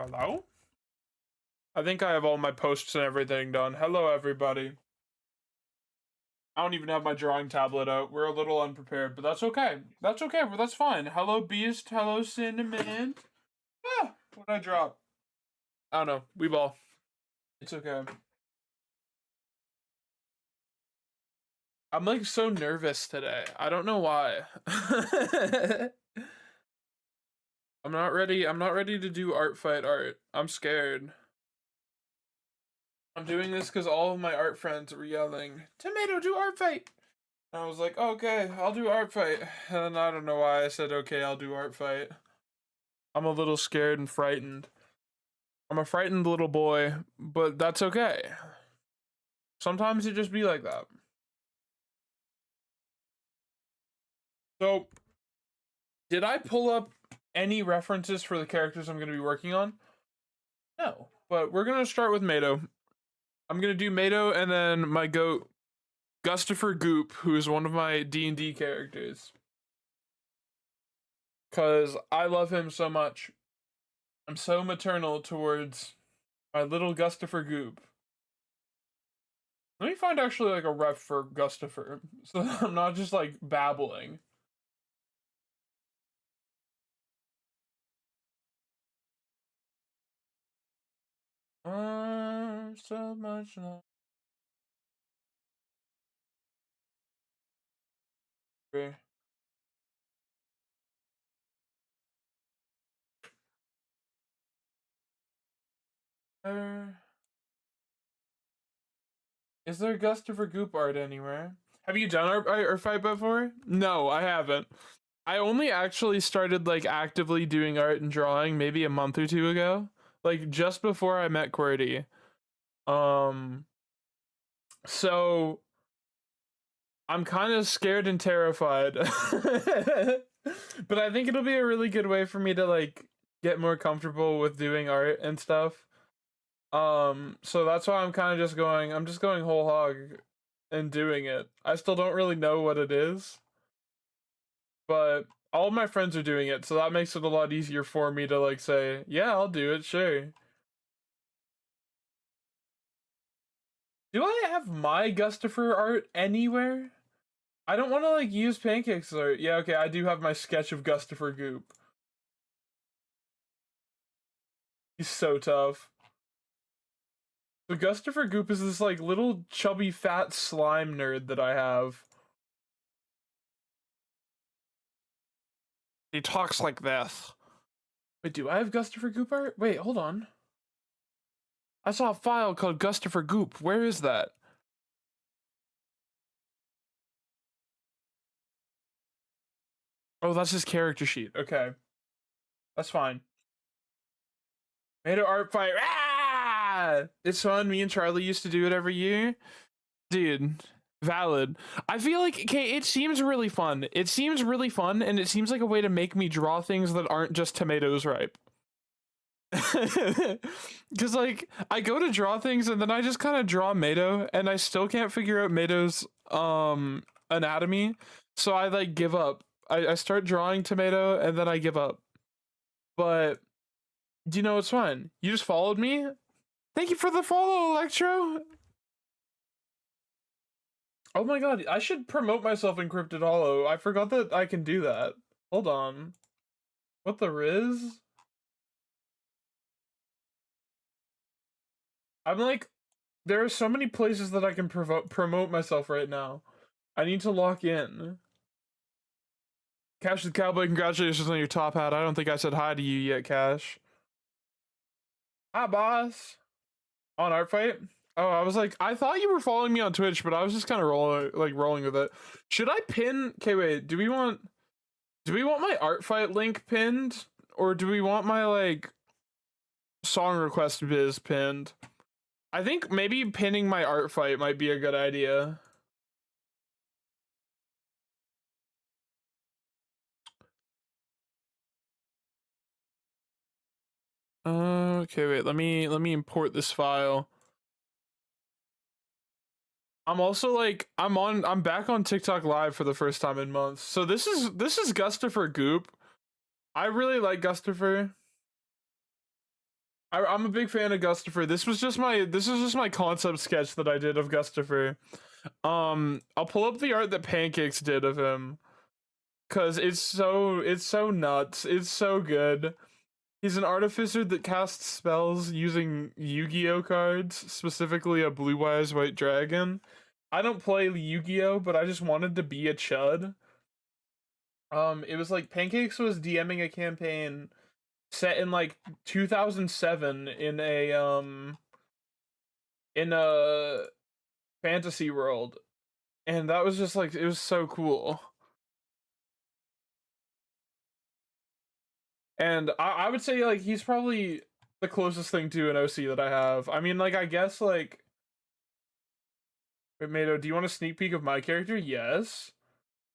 Hello? I think I have all my posts and everything done. Hello, everybody. I don't even have my drawing tablet out. We're a little unprepared, but that's okay. That's okay. Well, that's fine. Hello, Beast. Hello, Cinnamon. What did I drop? I don't know. We ball. It's okay. I'm like so nervous today. I don't know why. I'm not ready. I'm not ready to do art fight art. I'm scared. I'm doing this because all of my art friends were yelling, "Tomato, do art fight!" And I was like, okay, I'll do art fight. And I don't know why I said, okay, I'll do art fight. I'm a little scared and frightened. I'm a frightened little boy, but that's okay. Sometimes it just be like that. So, did I pull up any references for the characters I'm going to be working on? No, but we're going to start with Mato. I'm going to do Mato and then my goat, Gustafer Goop, who is one of my D&D characters. Because I love him so much. I'm so maternal towards my little Gustafer Goop. Let me find actually like a ref for Gustafer, so that I'm not just like babbling. So much love. Is there Gustafer Goop art anywhere? Have you done art fight before? No, I haven't. I only actually started like actively doing art and drawing maybe a month or two ago, like just before I met QWERTY. So I'm kind of scared and terrified. But I think it'll be a really good way for me to like get more comfortable with doing art and stuff. So that's why I'm kind of just going, I'm just going whole hog and doing it. I still don't really know what it is, but all of my friends are doing it, so that makes it a lot easier for me to like say, yeah, I'll do it, sure. Do I have my Gustafer art anywhere? I don't want to like use Pancake's art. Yeah, okay, I do have my sketch of Gustafer Goop. He's so tough. So Gustafer Goop is this like little chubby fat slime nerd that I have. He talks like this. Wait, do I have Gustafer Goop art? Wait, hold on. I saw a file called Gustafer Goop. Where is that? Oh, that's his character sheet. Okay. That's fine. Made an art fight. Ah! It's fun. Me and Charlie used to do it every year. Dude, valid. I feel like, okay, it seems really fun. It seems really fun, and it seems like a way to make me draw things that aren't just tomatoes ripe. Because, like, I go to draw things, and then I just kind of draw Mato, and I still can't figure out Mato's, anatomy, so I, like, give up. I start drawing tomato, and then I give up. But, do you know what's fun? You just followed me? Thank you for the follow, Electro! Oh my god, I should promote myself in Cryptid Hollow. I forgot that I can do that. Hold on. What the riz? I'm like, there are so many places that I can promote myself right now. I need to lock in. Cash the Cowboy, congratulations on your top hat. I don't think I said hi to you yet, Cash. Hi, boss. On art fight? Oh, I was like, I thought you were following me on Twitch, but I was just kind of rolling with it. Should I pin? Okay, wait. Do we want my art fight link pinned, or do we want my like song request biz pinned? I think maybe pinning my art fight might be a good idea. Okay, wait. Let me import this file. I'm also like I'm back on TikTok live for the first time in months. So this is Gustafer Goop. I really like Gustafer. I'm a big fan of Gustafer. This was just my concept sketch that I did of Gustafer. I'll pull up the art that Pancakes did of him, cause it's so nuts. It's so good. He's an artificer that casts spells using Yu-Gi-Oh cards, specifically a Blue Eyes White Dragon. I don't play Yu-Gi-Oh, but I just wanted to be a chud. It was like Pancakes was DMing a campaign set in like 2007 in a fantasy world, and that was just like it was so cool. And I would say like he's probably the closest thing to an OC that I have. I mean, like I guess like wait, Mato, do you want a sneak peek of my character? Yes.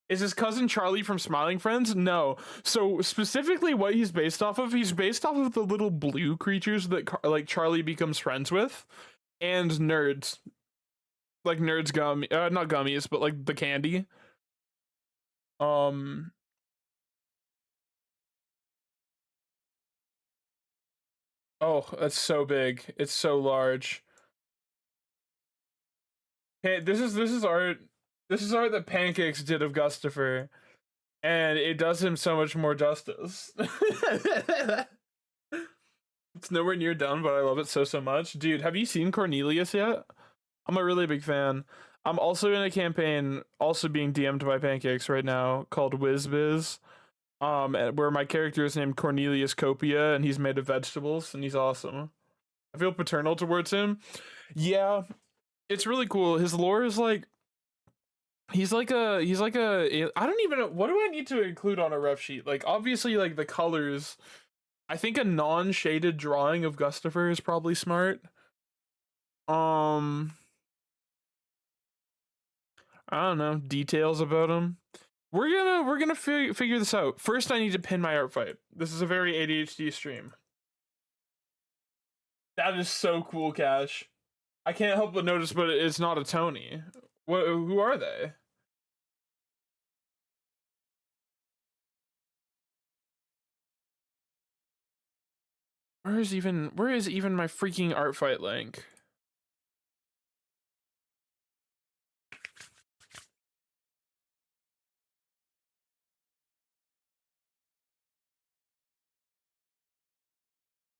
Is his cousin Charlie from Smiling Friends? No. So specifically, what he's based off of? He's based off of the little blue creatures that like Charlie becomes friends with, and nerds. Like nerds gum, not gummies, but like the candy. Um. Oh, that's so big. It's so large. Hey, this is art. This is art that Pancakes did of Gustafer, and it does him so much more justice. It's nowhere near done, but I love it so much. Dude, have you seen Cornelius yet? I'm a really big fan. I'm also in a campaign, also being DM'd by Pancakes right now, called WizBiz. Where my character is named Cornelius Copia, and he's made of vegetables, and he's awesome. I feel paternal towards him. Yeah, it's really cool. His lore is like he's like a I don't even know what do I need to include on a ref sheet. Like obviously like the colors. I think a non-shaded drawing of Gustafer is probably smart. I don't know, details about him. We're gonna figure this out. First, I need to pin my art fight. This is a very ADHD stream. That is so cool, Cash. I can't help but notice, but it's not a Tony. What? Who are they? Where is even my freaking art fight link?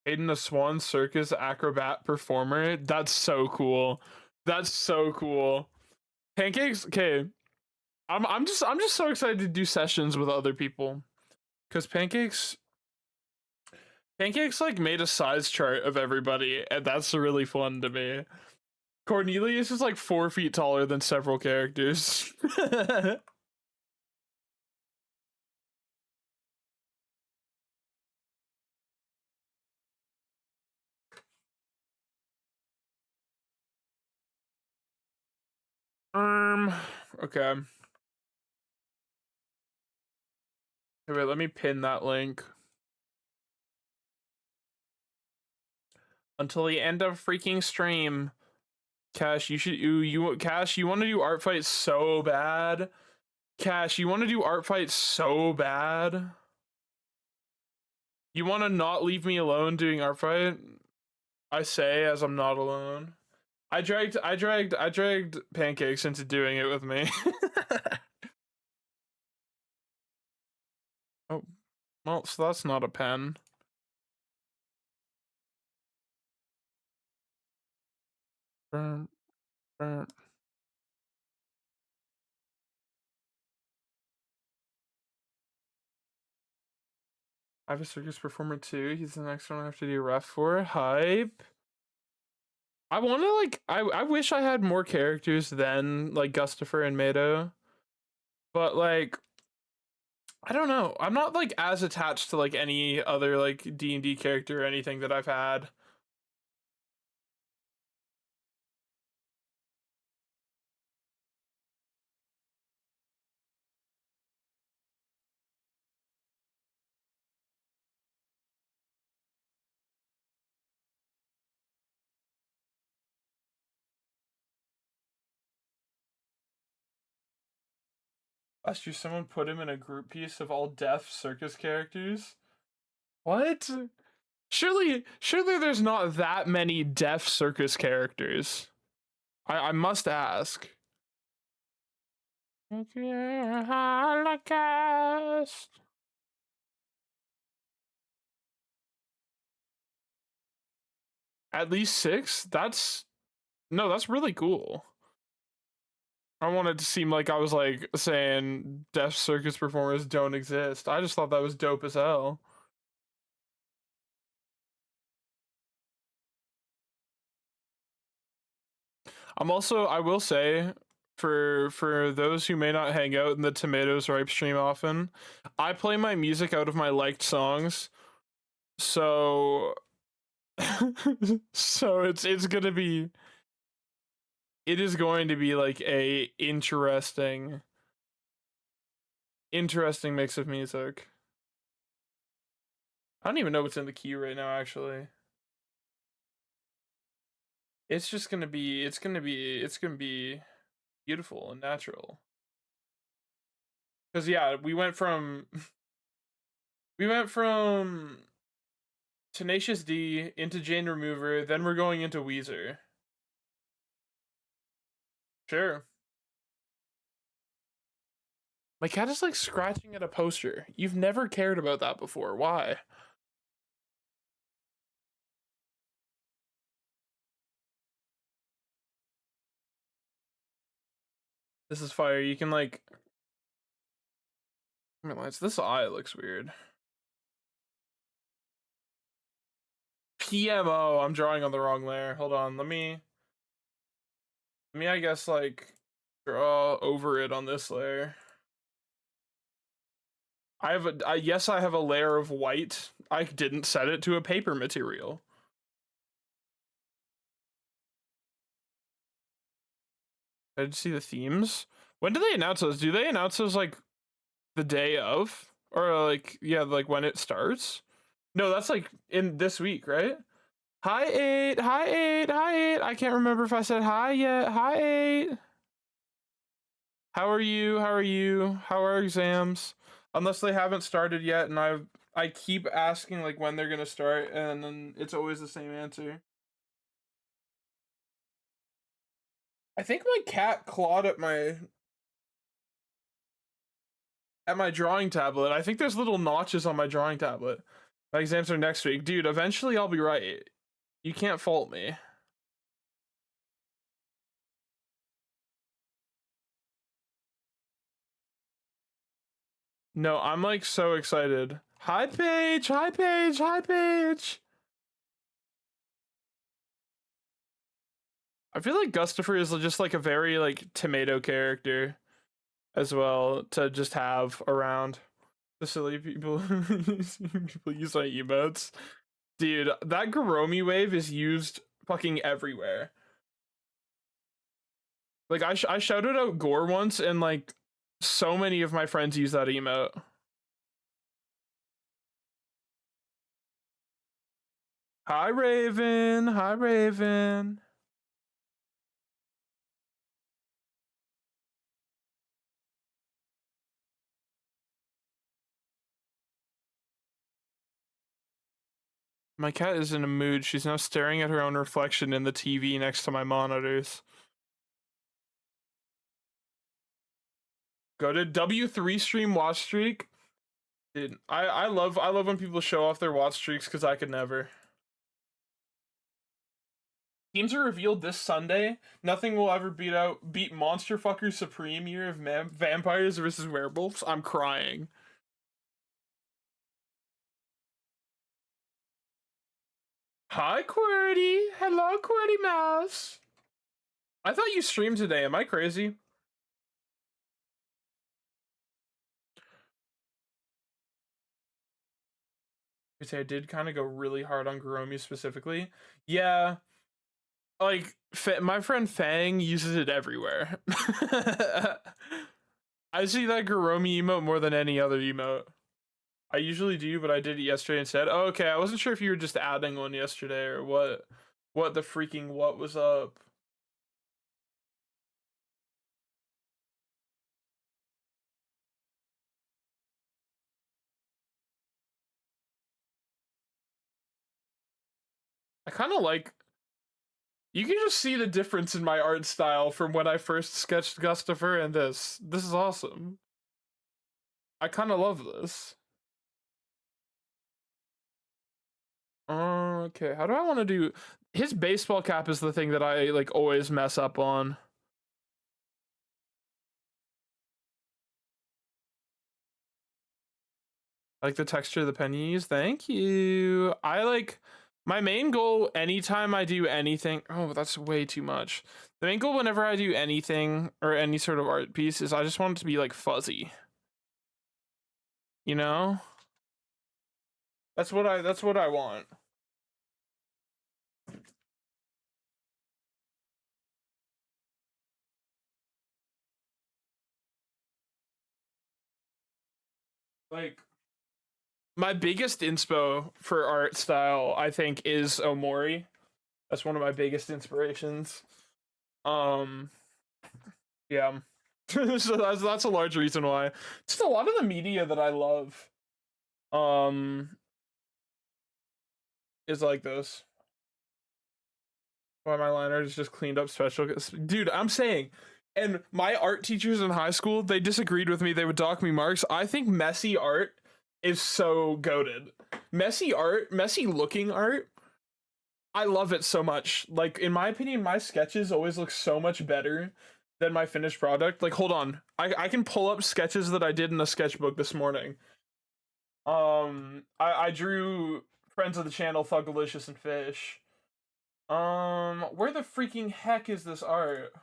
Aiden the Swan Circus acrobat performer. That's so cool. That's so cool. Pancakes. Okay, I'm just so excited to do sessions with other people, because Pancakes like made a size chart of everybody, and that's really fun to me. Cornelius is like 4 feet taller than several characters. Okay. Hey, wait, let me pin that link. Until the end of freaking stream. Cash, Cash, you want to do art fights so bad. Cash, you want to do art fights so bad. You want to not leave me alone doing art fight? I say as I'm not alone. I dragged Pancakes into doing it with me. Oh, well, so that's not a pen. I have a circus performer too. He's the next one I have to do ref for. Hype. I want to like. I wish I had more characters than like Gustafer and Mato, but like, I don't know. I'm not like as attached to like any other like D&D character or anything that I've had. Last year, someone put him in a group piece of all deaf circus characters. What? Surely there's not that many deaf circus characters. I must ask. Holocaust. At least 6? That's really cool. I wanted to seem like I was like saying deaf circus performers don't exist. I just thought that was dope as hell. I will say, for those who may not hang out in the Tomatoes Ripe stream often, I play my music out of my liked songs. So so it's gonna be, it is going to be like a interesting mix of music. I don't even know what's in the key right now, actually. It's just gonna be, it's gonna be beautiful and natural. Cause yeah, we went from Tenacious D into Jane Remover, then we're going into Weezer. Sure. My cat is like scratching at a poster. You've never cared about that before. Why? This is fire. You can like, I mean, this eye looks weird. PMO. I'm drawing on the wrong layer. Hold on. Let me I guess like draw over it on this layer. Yes, I have a layer of white. I didn't set it to a paper material. Did you see the themes? When do they announce those? Do they announce those like the day of? Or like, yeah, like when it starts? No, that's like in this week, right? Hi 8, hi 8, hi 8. I can't remember if I said hi yet. Hi 8. How are you? How are you? How are exams? Unless they haven't started yet, and I keep asking like when they're gonna start, and then it's always the same answer. I think my cat clawed at my drawing tablet. I think there's little notches on my drawing tablet. My exams are next week. Dude, eventually I'll be right. You can't fault me. No, I'm like so excited. Hi Paige, hi Paige, hi Paige. I feel like Gustafer is just like a very like tomato character as well to just have around. The silly people people use my emotes. Dude, that Garomi wave is used fucking everywhere. Like I shouted out Gore once, and like so many of my friends use that emote. Hi Raven, hi Raven. My cat is in a mood. She's now staring at her own reflection in the TV next to my monitors. Go to W3 stream watch streak. Dude, I love when people show off their watch streaks because I could never. Teams are revealed this Sunday. Nothing will ever beat Monster Fucker Supreme Year of Vampires versus Werewolves. I'm crying. Hi, QWERTY. Hello, QWERTY Mouse. I thought you streamed today. Am I crazy? I did kind of go really hard on Garomi specifically. Yeah, like my friend Fang uses it everywhere. I see that Garomi emote more than any other emote. I usually do, but I did it yesterday instead. Oh, okay, I wasn't sure if you were just adding one yesterday or what. What the freaking what was up? kind of like, you can just see the difference in my art style from when I first sketched Gustafer and this. This is awesome. I kind of love this. Okay, how do I want to do... His baseball cap is the thing that I, like, always mess up on. I like the texture of the pen you use. Thank you. I like... My main goal anytime I do anything... Oh, that's way too much. The main goal whenever I do anything or any sort of art piece is I just want it to be, like, fuzzy. You know? That's what I want. Like, my biggest inspo for art style, I think, is Omori. That's one of my biggest inspirations. Yeah. So that's a large reason why. Just a lot of the media that I love, is like this. Why my liner is just cleaned up special. Dude, I'm saying, and my art teachers in high school, they disagreed with me. They would dock me marks. I think messy art is so goated. Messy art, messy looking art, I love it so much. Like, in my opinion, my sketches always look so much better than my finished product. Like, hold on. I can pull up sketches that I did in a sketchbook this morning. I drew friends of the channel, Thugalicious and Fish. Where the freaking heck is this art?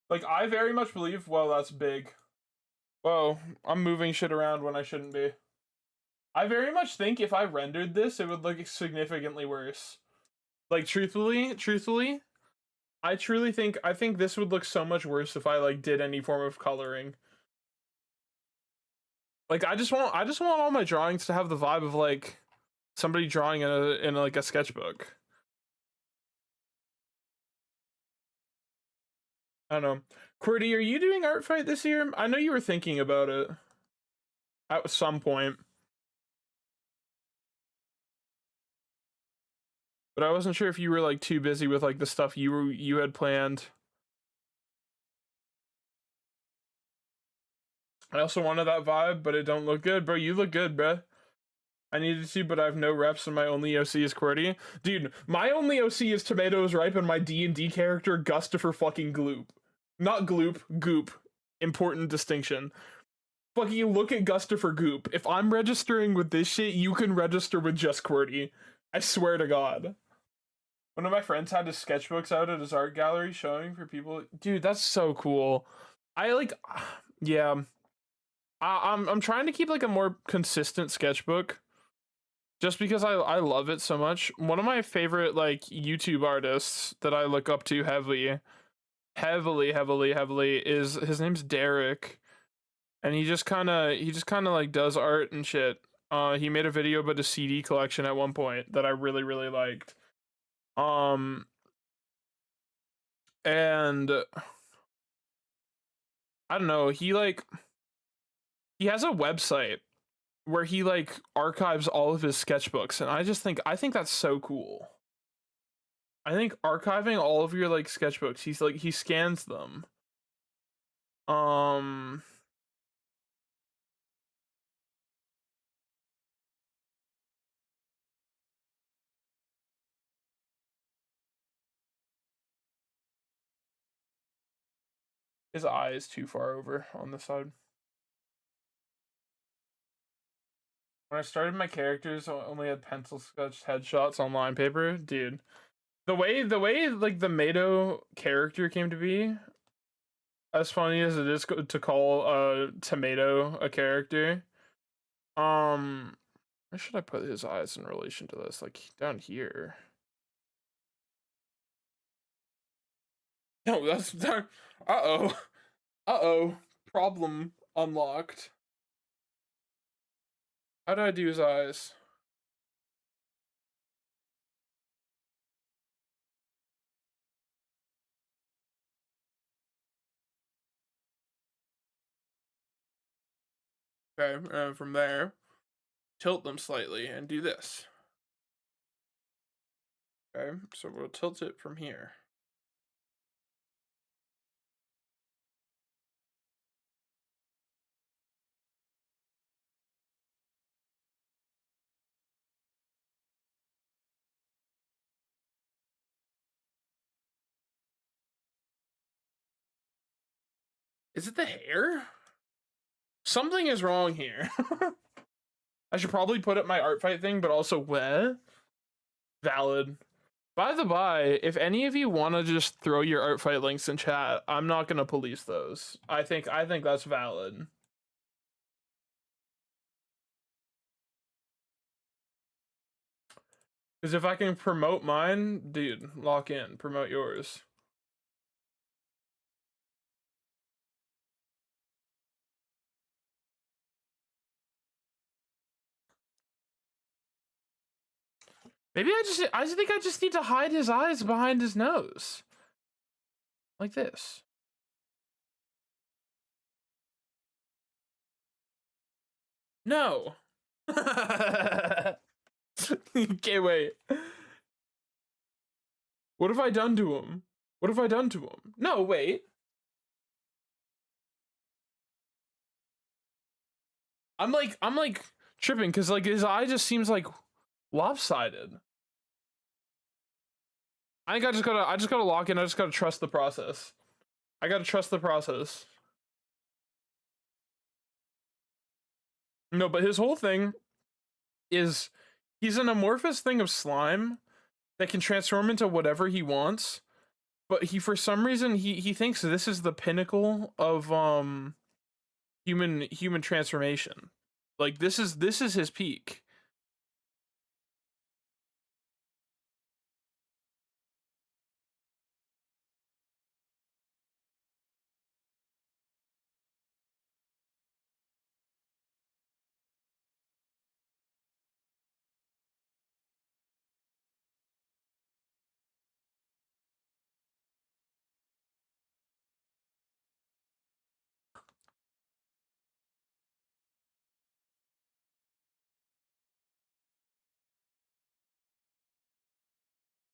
Like, I very much believe, well, that's big. Whoa, I'm moving shit around when I shouldn't be. I very much think if I rendered this, it would look significantly worse. Like, truthfully, I think this would look so much worse if I, like, did any form of coloring. Like, I just want all my drawings to have the vibe of, like, somebody drawing in like a sketchbook. I don't know. QWERTY, are you doing Artfight this year? I know you were thinking about it at some point, but I wasn't sure if you were, like, too busy with, like, the stuff you had planned. I also wanted that vibe, but it don't look good. Bro, you look good, bruh. I needed to, but I have no reps, and my only OC is QWERTY. Dude, my only OC is Tomatoes Ripe, and my D&D character, Gustafer fucking Gloop. Not Gloop, Goop. Important distinction. Fucking look at Gustafer Goop. If I'm registering with this shit, you can register with just QWERTY. I swear to God. One of my friends had his sketchbooks out at his art gallery showing for people. Dude, that's so cool. I, like... Yeah. I'm trying to keep, like, a more consistent sketchbook. Just because I love it so much. One of my favorite, like, YouTube artists that I look up to heavily is, his name's Derek. And he just kind of like does art and shit. He made a video about a CD collection at one point that I really, really liked. And I don't know, he has a website where he, like, archives all of his sketchbooks, and I think that's so cool. I think archiving all of your, like, sketchbooks, he scans them. His eye is too far over on the side. When I started, my characters only had pencil sketched headshots on line paper. Dude, the way like the Mado character came to be, as funny as it is to call a tomato a character, where should I put his eyes in relation to this? Like, down here. No, that's that. Uh-oh. Problem unlocked. How do I do his eyes? Okay, and from there, tilt them slightly and do this. Okay, so we'll tilt it from here. Is it the hair? Something is wrong here. I should probably put up my art fight thing, but also where? Valid. By the by, if any of you want to just throw your art fight links in chat, I'm not gonna police those. I think that's valid. Because if I can promote mine, dude, lock in, promote yours. Maybe I just think I just need to hide his eyes behind his nose. Like this. No. Okay, wait. What have I done to him? What have I done to him? No, wait. I'm like tripping because like his eye just seems like lopsided. I think I just gotta lock in. I just gotta trust the process. I gotta trust the process. No, but his whole thing is he's an amorphous thing of slime that can transform into whatever he wants. But he, for some reason, he thinks this is the pinnacle of human transformation. Like this is his peak.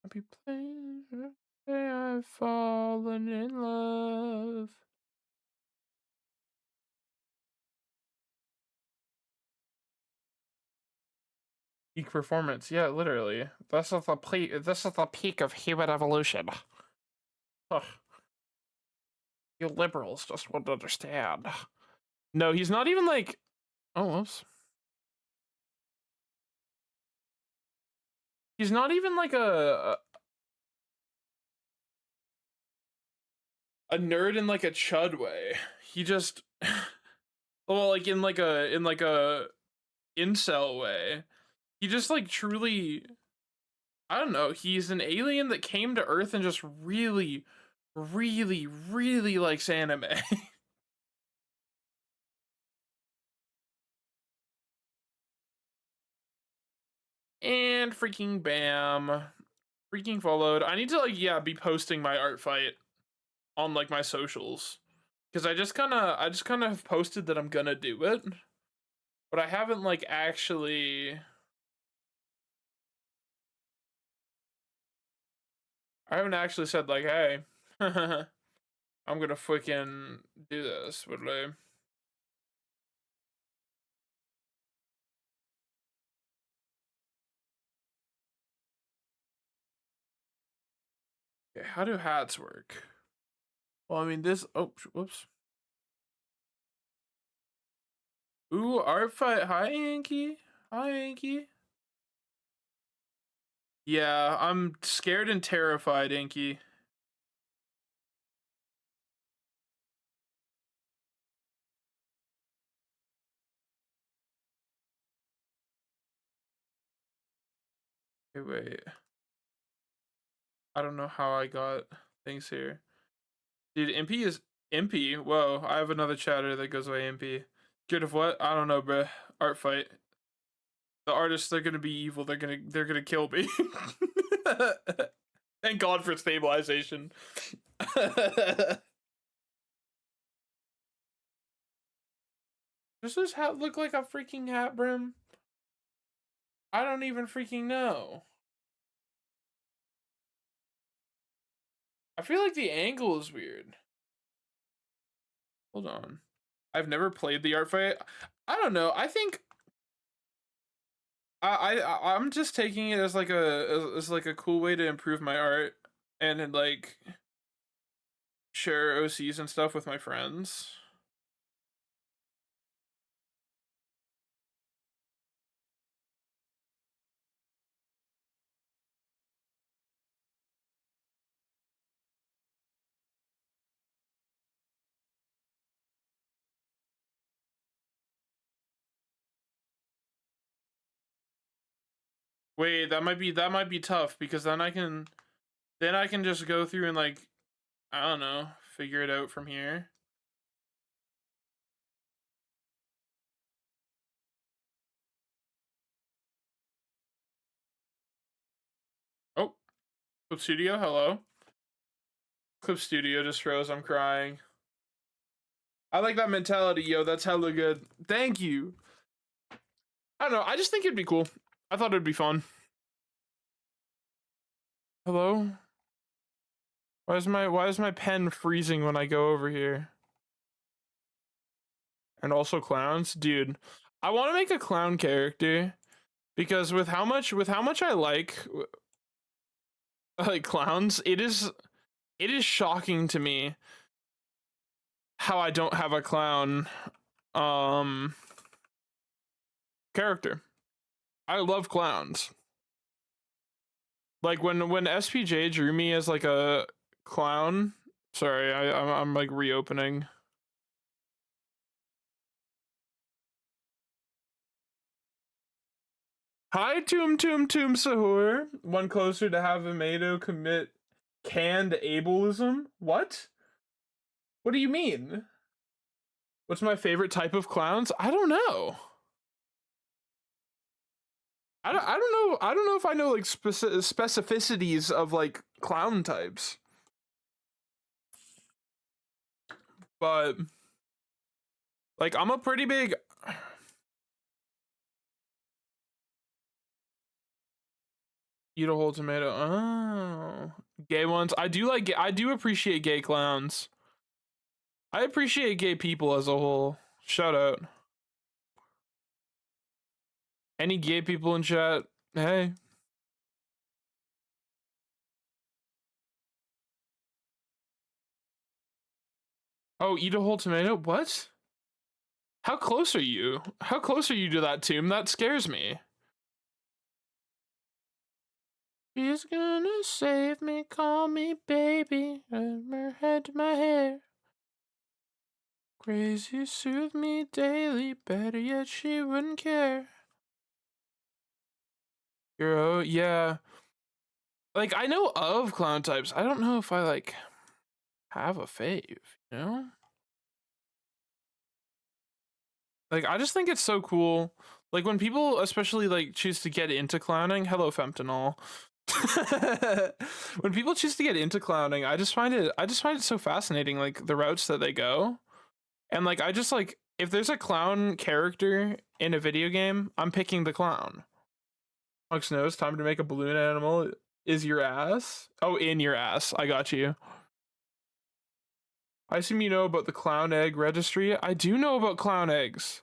Happy pleasure, I've fallen in love. Peak performance, yeah, literally. This is the peak of human evolution. Ugh. You liberals just wouldn't understand. No, he's not even like. Oh, whoops. He's not even like a nerd in like a chud way. He just well, like in like a incel way. He just like truly, I don't know, he's an alien that came to Earth and just really, really, really likes anime. And freaking bam. Freaking followed. I need to like, yeah, be posting my art fight on like my socials. Because I just kind of have posted that I'm gonna do it. But I haven't like actually, I haven't actually said like, hey, I'm gonna freaking do this, would I? Okay, how do hats work? Well, I mean this, oh, whoops. Ooh, art fight, hi Yankee. Hi Yankee. Yeah, I'm scared and terrified, Inky. Okay, wait. I don't know how I got things here. Dude, MP is MP. Whoa, I have another chatter that goes away MP. Scared of what? I don't know, bruh. Art fight. The artists, they're gonna be evil. They're gonna kill me. Thank God for stabilization. Does this hat look like a freaking hat brim? I don't even freaking know. I feel like the angle is weird. Hold on. I've never played the art fight. I don't know. I think I'm just taking it as like a cool way to improve my art and like share OCs and stuff with my friends. Wait, that might be tough because then I can just go through and like I don't know, figure it out from here. Oh, Clip Studio, hello. Clip Studio just froze. I'm crying. I like that mentality, yo. That's hella good. Thank you. I don't know. I just think it'd be cool. I thought it'd be fun. Hello? Why is my pen freezing when I go over here? And also clowns, dude. I want to make a clown character because with how much I like clowns, it is shocking to me how I don't have a clown character. I love clowns. Like when SPJ drew me as like a clown. Sorry, I'm like reopening. Hi, Toom Sahur. One closer to have Amado commit canned ableism. What? What do you mean? What's my favorite type of clowns? I don't know. I don't know if I know like specificities of like clown types. But like I'm a pretty big eat a whole tomato. Oh, gay ones. I do appreciate gay clowns. I appreciate gay people as a whole. Shout out. Any gay people in chat? Hey. Oh, eat a whole tomato? What? How close are you? How close are you to that tomb? That scares me. She's gonna save me, call me baby, and her head to my hair. Crazy soothe me daily, better yet she wouldn't care. Hero, yeah. Like I know of clown types. I don't know if I like have a fave, you know? Like I just think it's so cool. Like when people especially like choose to get into clowning, hello Femtanol. When people choose to get into clowning, I just find it so fascinating, like the routes that they go. And like I just like if there's a clown character in a video game, I'm picking the clown. Alex knows time to make a balloon animal is your ass. Oh, in your ass. I got you. I assume you know about the clown egg registry. I do know about clown eggs.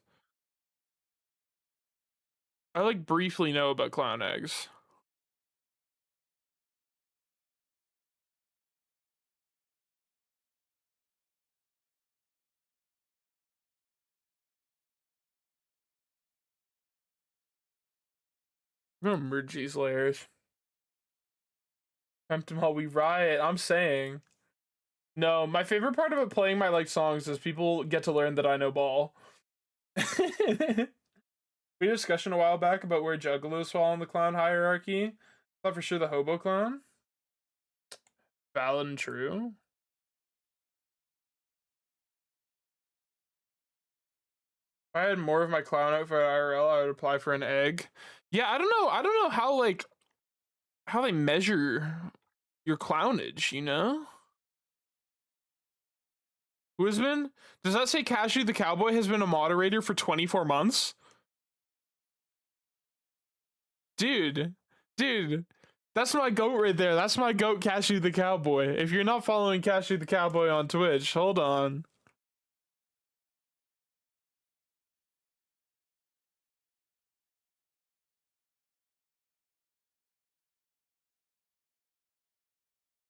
I like briefly know about clown eggs. I'm gonna merge these layers. While we riot, I'm saying. No, my favorite part about playing my like songs is people get to learn that I know ball. We had a discussion a while back about where juggalos fall in the clown hierarchy. Thought for sure the hobo clown. Valid and true. If I had more of my clown outfit IRL, I would apply for an egg. Yeah, I don't know. I don't know how they measure your clownage, you know? Who has been? Does that say Cashew the Cowboy has been a moderator for 24 months? Dude, dude, that's my goat right there. That's my goat, Cashew the Cowboy. If you're not following Cashew the Cowboy on Twitch, hold on.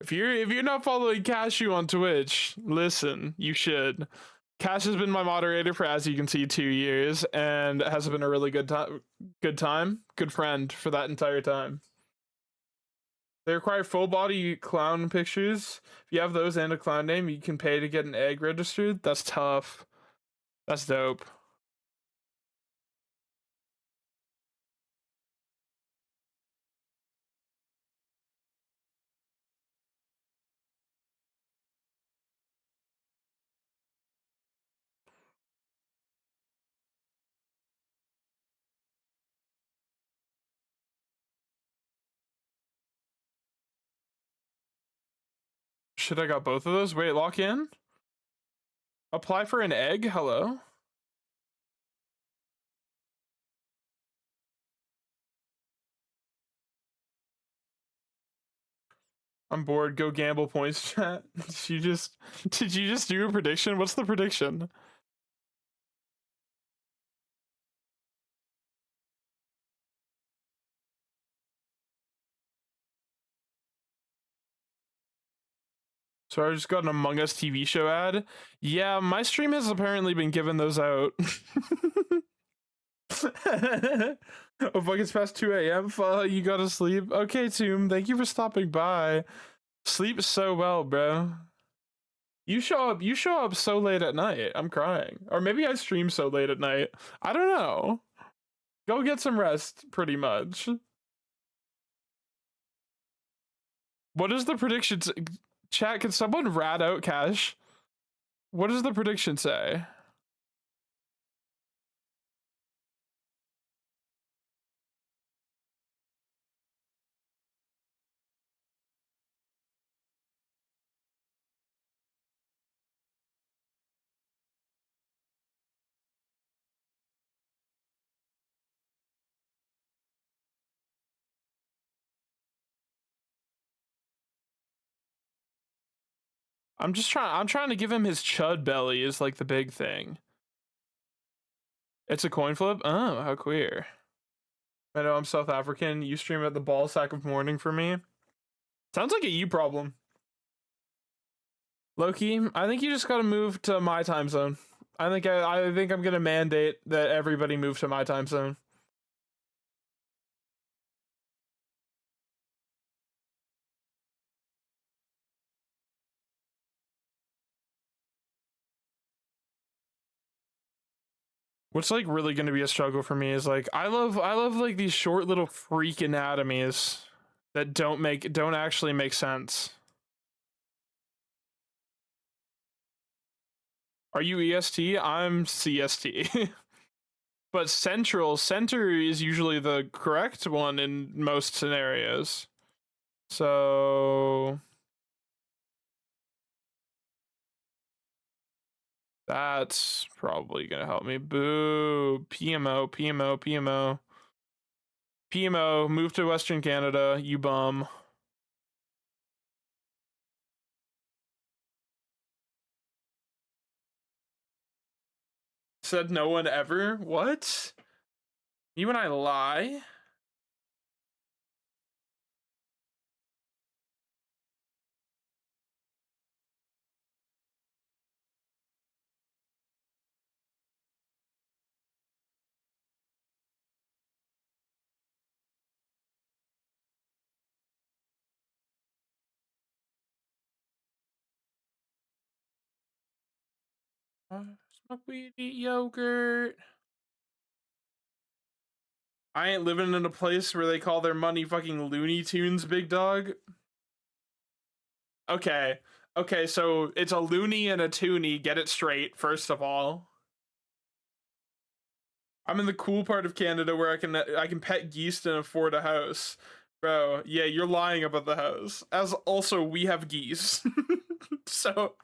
If you're not following Cashew on Twitch, listen, you should. Cash has been my moderator for, as you can see, 2 years, and has been a really good friend for that entire time. They require full body clown pictures. If you have those and a clown name, you can pay to get an egg registered. That's tough. That's dope. Shit, I got both of those. Wait, lock in? Apply for an egg? Hello? I'm bored. Go gamble points, chat. Did you just do a prediction? What's the prediction? So I just got an Among Us TV show ad. Yeah, my stream has apparently been giving those out. Oh fuck, it's past 2 a.m. You gotta sleep. Okay, Tomb, thank you for stopping by. Sleep so well, bro. You show up so late at night. I'm crying. Or maybe I stream so late at night. I don't know. Go get some rest, pretty much. What is the prediction? Chat, can someone rat out Cash? What does the prediction say? I'm trying to give him his chud belly is like the big thing. It's a coin flip? Oh, how queer. I know I'm South African. You stream at the ball sack of morning for me. Sounds like a you problem. Loki, I think you just gotta move to my time zone. I think I'm gonna mandate that everybody move to my time zone. What's like really gonna be a struggle for me is like I love like these short little freak anatomies that don't actually make sense. Are you EST? I'm CST. But center is usually the correct one in most scenarios. So that's probably gonna help me. Boo. PMO. Move to Western Canada, you bum. Said no one ever? What? You and I lie? Smoke weed, eat yogurt. I ain't living in a place where they call their money fucking Looney Tunes, big dog. Okay, so it's a loony and a toonie. Get it straight, first of all. I'm in the cool part of Canada where I can pet geese and afford a house. Bro, yeah, you're lying about the house. As also, we have geese. So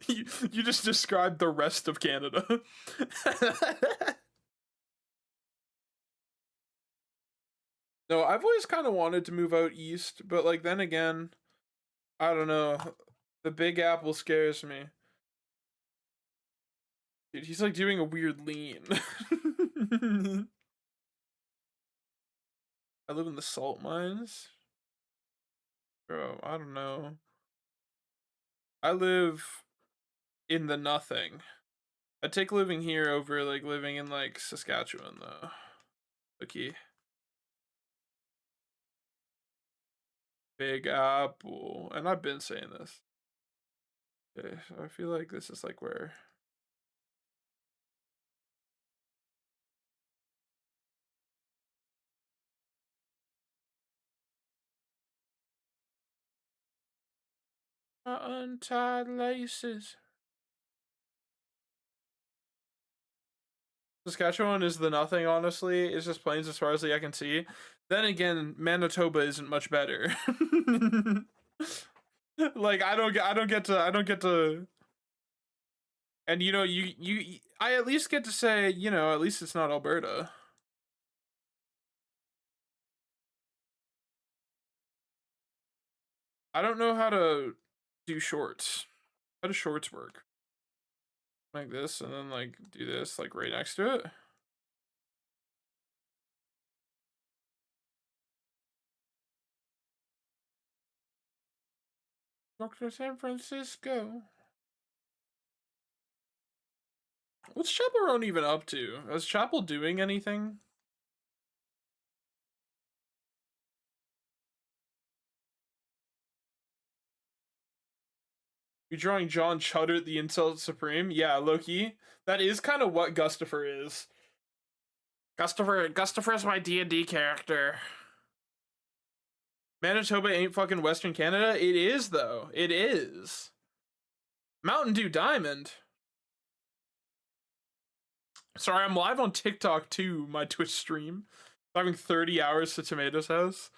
you just described the rest of Canada. No, I've always kind of wanted to move out east, but like then again, I don't know. The Big Apple scares me. Dude, he's like doing a weird lean. I live in the salt mines. Bro, I don't know. I live in the nothing. I take living here over like living in like Saskatchewan though. Okay. Big Apple. And I've been saying this. Okay, so I feel like this is like where my untied laces. Saskatchewan is the nothing, honestly. It's just plains as far as I can see. Then again, Manitoba isn't much better. Like I don't get to and you know, I at least get to say, you know, at least it's not Alberta. I don't know how to do shorts. How do shorts work? Like this, and then like do this like right next to it. Dr. San Francisco. What's Chaperone even up to? Is Chapel doing anything? You drawing John Chuddert, the Insult Supreme? Yeah, Loki. That is kind of what Gustafer is. Gustafer is my D&D character. Manitoba ain't fucking Western Canada? It is, though. It is. Mountain Dew Diamond. Sorry, I'm live on TikTok too, my Twitch stream. I'm having 30 hours to Tomato's house.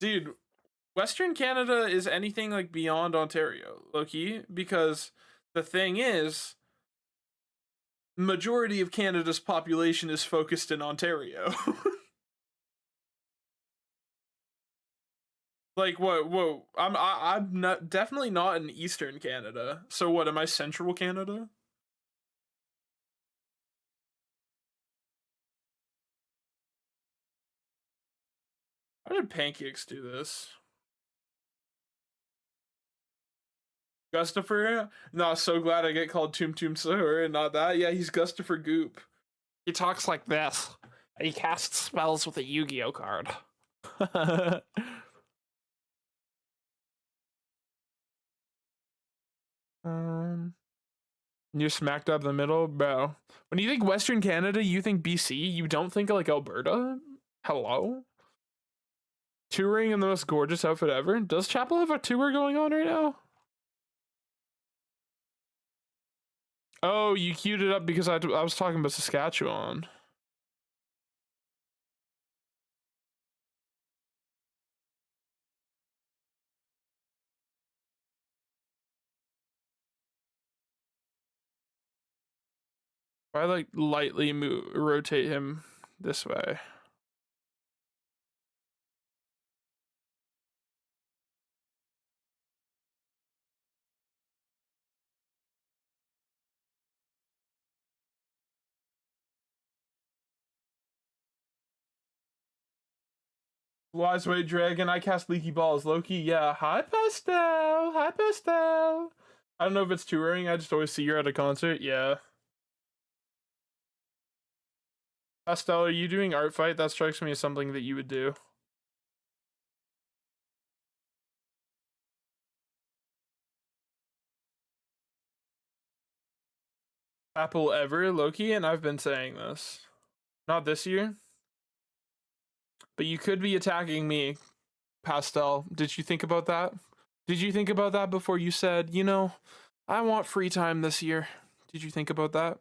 Dude, Western Canada is anything like beyond Ontario, low-key, because the thing is, majority of Canada's population is focused in Ontario. Like what? Whoa! I'm not definitely not in Eastern Canada. So what? Am I Central Canada? How did Pancakes do this? Gustafer? No, so glad I get called Toom Toom Sir and not that. Yeah, he's Gustafer Goop. He talks like this. He casts spells with a Yu-Gi-Oh card. um, you're smack dab in the middle, bro. When you think Western Canada, you think BC. You don't think like Alberta. Hello. Touring in the most gorgeous outfit ever. Does Chapel have a tour going on right now? Oh, you queued it up because I was talking about Saskatchewan. I like lightly rotate him this way. Wise Way Dragon, I cast Leaky Balls. Loki, yeah. Hi, Pastel. Hi, Pastel. I don't know if it's touring. I just always see you're at a concert. Yeah. Pastel, are you doing Artfight? That strikes me as something that you would do. Apple ever, Loki, and I've been saying this. Not this year. But you could be attacking me, Pastel. Did you think about that? Did you think about that before you said, you know, I want free time this year? Did you think about that?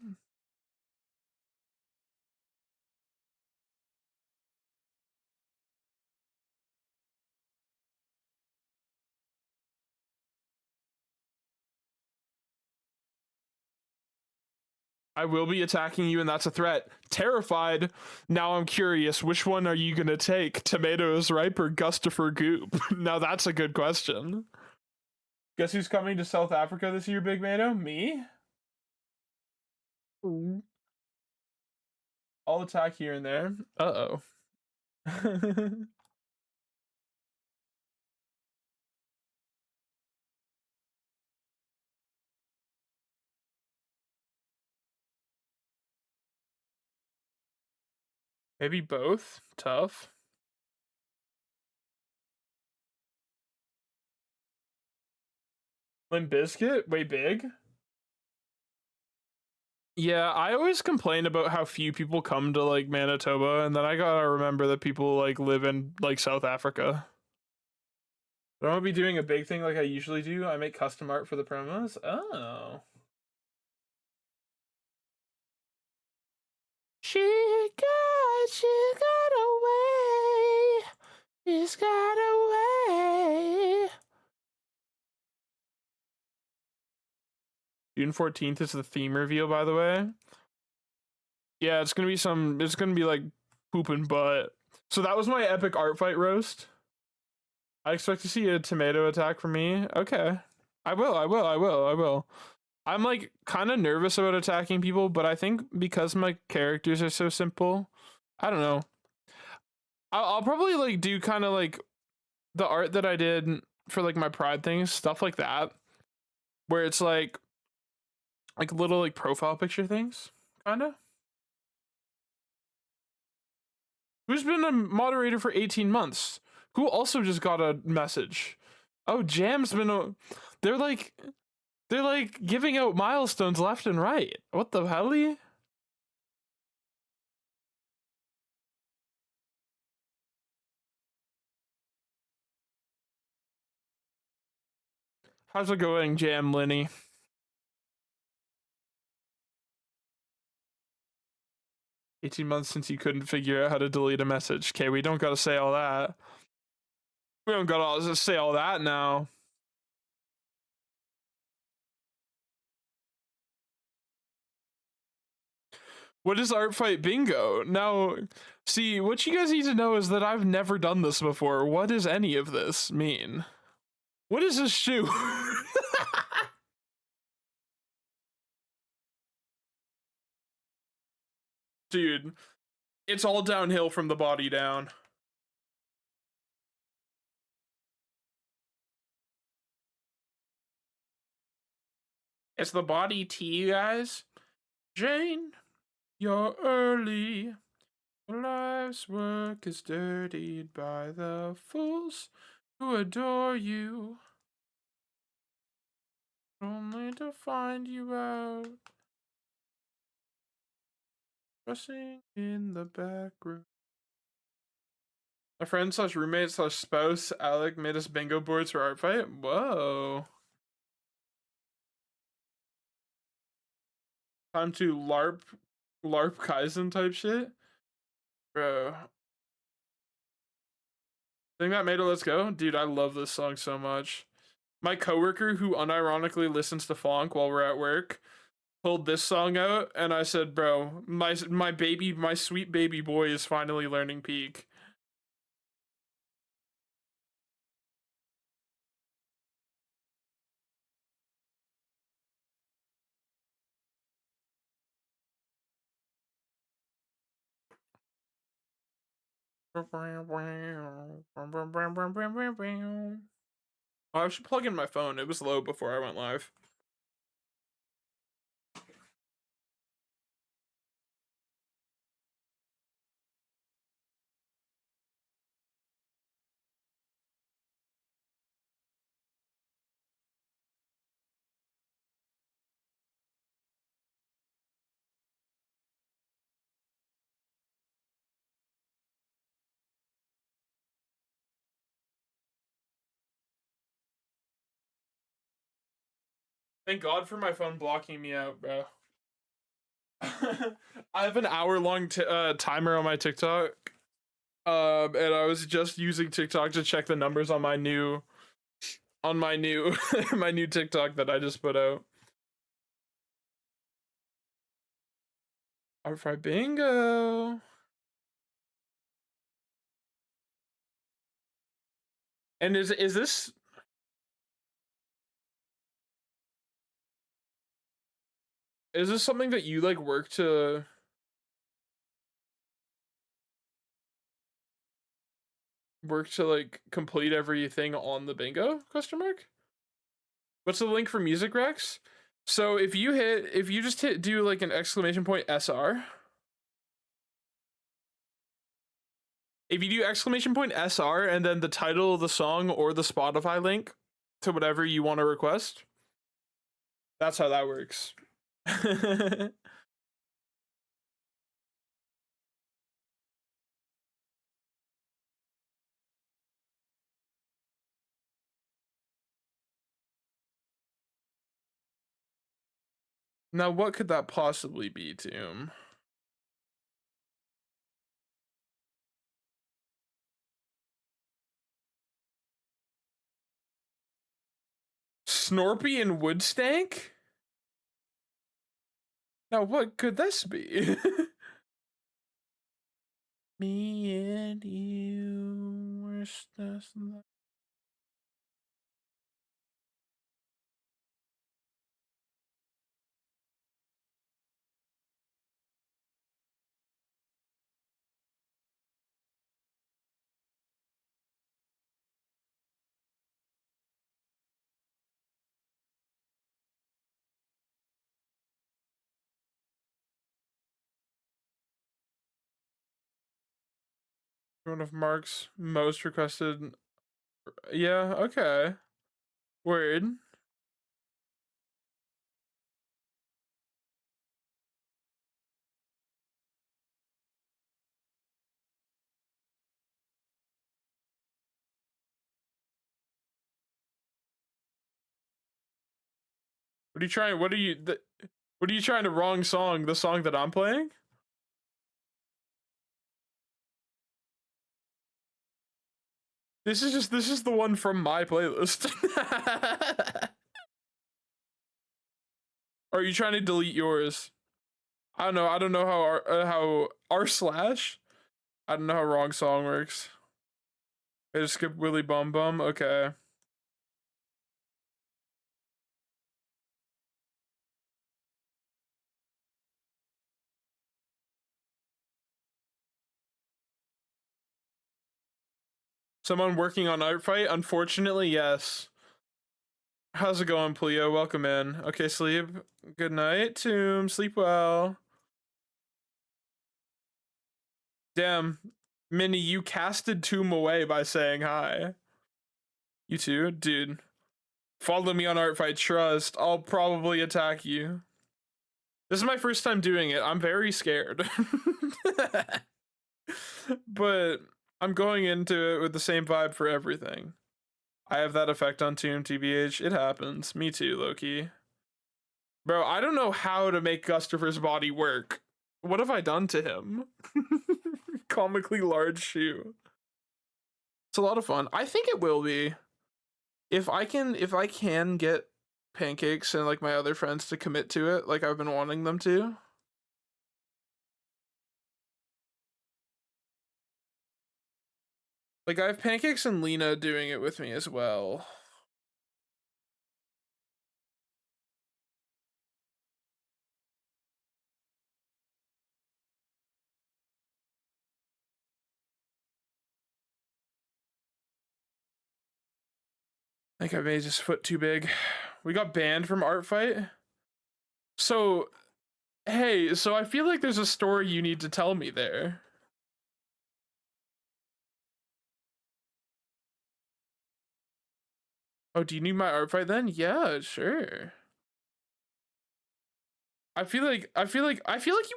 I will be attacking you, and that's a threat. Terrified. Now I'm curious, which one are you gonna take? Tomatoes ripe or Gustafer Goop? Now that's a good question. Guess who's coming to South Africa this year, Big Mato? Me? I'll attack here and there. Uh-oh. Maybe both? Tough. Limp Bizkit? Way big? Yeah, I always complain about how few people come to like Manitoba, and then I gotta remember that people like live in like South Africa. But I'm gonna be doing a big thing like I usually do. I make custom art for the promos. Oh. She got away. She's got away. June 14th is the theme reveal, by the way. Yeah, it's gonna be like poop and butt. So that was my epic art fight roast. I expect to see a tomato attack from me. Okay. I will. I'm like kind of nervous about attacking people, but I think because my characters are so simple, I don't know. I'll probably like do kind of like the art that I did for like my pride things, stuff like that, where it's like little like profile picture things, kind of. Who's been a moderator for 18 months? Who also just got a message? Oh, Jam's been a... They're like giving out milestones left and right. What the hell? How's it going, Jam Lenny? $18 since you couldn't figure out how to delete a message. Okay, we don't gotta say all that. We don't gotta say all that now. What is art fight bingo? Now, see, what you guys need to know is that I've never done this before. What does any of this mean? What is this shoe? Dude, it's all downhill from the body down. It's the body T, you guys. Jane, you're early. Life's work is dirtied by the fools who adore you, only to find you out, dressing in the back room. A friend slash roommate slash spouse, Alec, made us bingo boards for art fight. Whoa. Time to LARP Kaizen type shit. Bro. Think that made it. Let's go. Dude, I love this song so much. My coworker, who unironically listens to funk while we're at work, pulled this song out, and I said, bro, my sweet baby boy is finally learning Peak. Oh, I should plug in my phone. It was low before I went live. Thank God for my phone blocking me out, bro. I have an hour-long timer on my TikTok. And I was just using TikTok to check the numbers on my new my new TikTok that I just put out. Artfight bingo. And is this something that you like work to like complete everything on the bingo? Question mark. What's the link for music Rex? So if you just do like an exclamation point SR. If you do exclamation point SR and then the title of the song or the Spotify link to whatever you want to request, that's how that works. Now, what could that possibly be, Tomb? Snorpy and Woodstank? Now, what could this be? Me and you were just like... One of Mark's most requested. Yeah, okay. Word. What are you trying? What are you trying to wrong song? The song that I'm playing? This is the one from my playlist. Or are you trying to delete yours? I don't know. I don't know how r slash. I don't know how wrong song works. I just skip Willy Bum Bum. Okay. Someone working on Artfight? Unfortunately, yes. How's it going, Pleo? Welcome in. Okay, sleep. Good night, Tomb. Sleep well. Damn. Minnie, you casted Tomb away by saying hi. You too? Dude. Follow me on Artfight, trust. I'll probably attack you. This is my first time doing it. I'm very scared. But I'm going into it with the same vibe for everything. I have that effect on Tomb, TBH. It happens. Me too, Loki. Bro, I don't know how to make Gustafer's body work. What have I done to him? Comically large shoe. It's a lot of fun. I think it will be. If I can get Pancakes and like my other friends to commit to it, like I've been wanting them to. Like I have Pancakes and Lena doing it with me as well. I think I made his foot too big. We got banned from Artfight. So, hey, so I feel like there's a story you need to tell me there. Oh, do you need my Artfight then? Yeah, sure. I feel like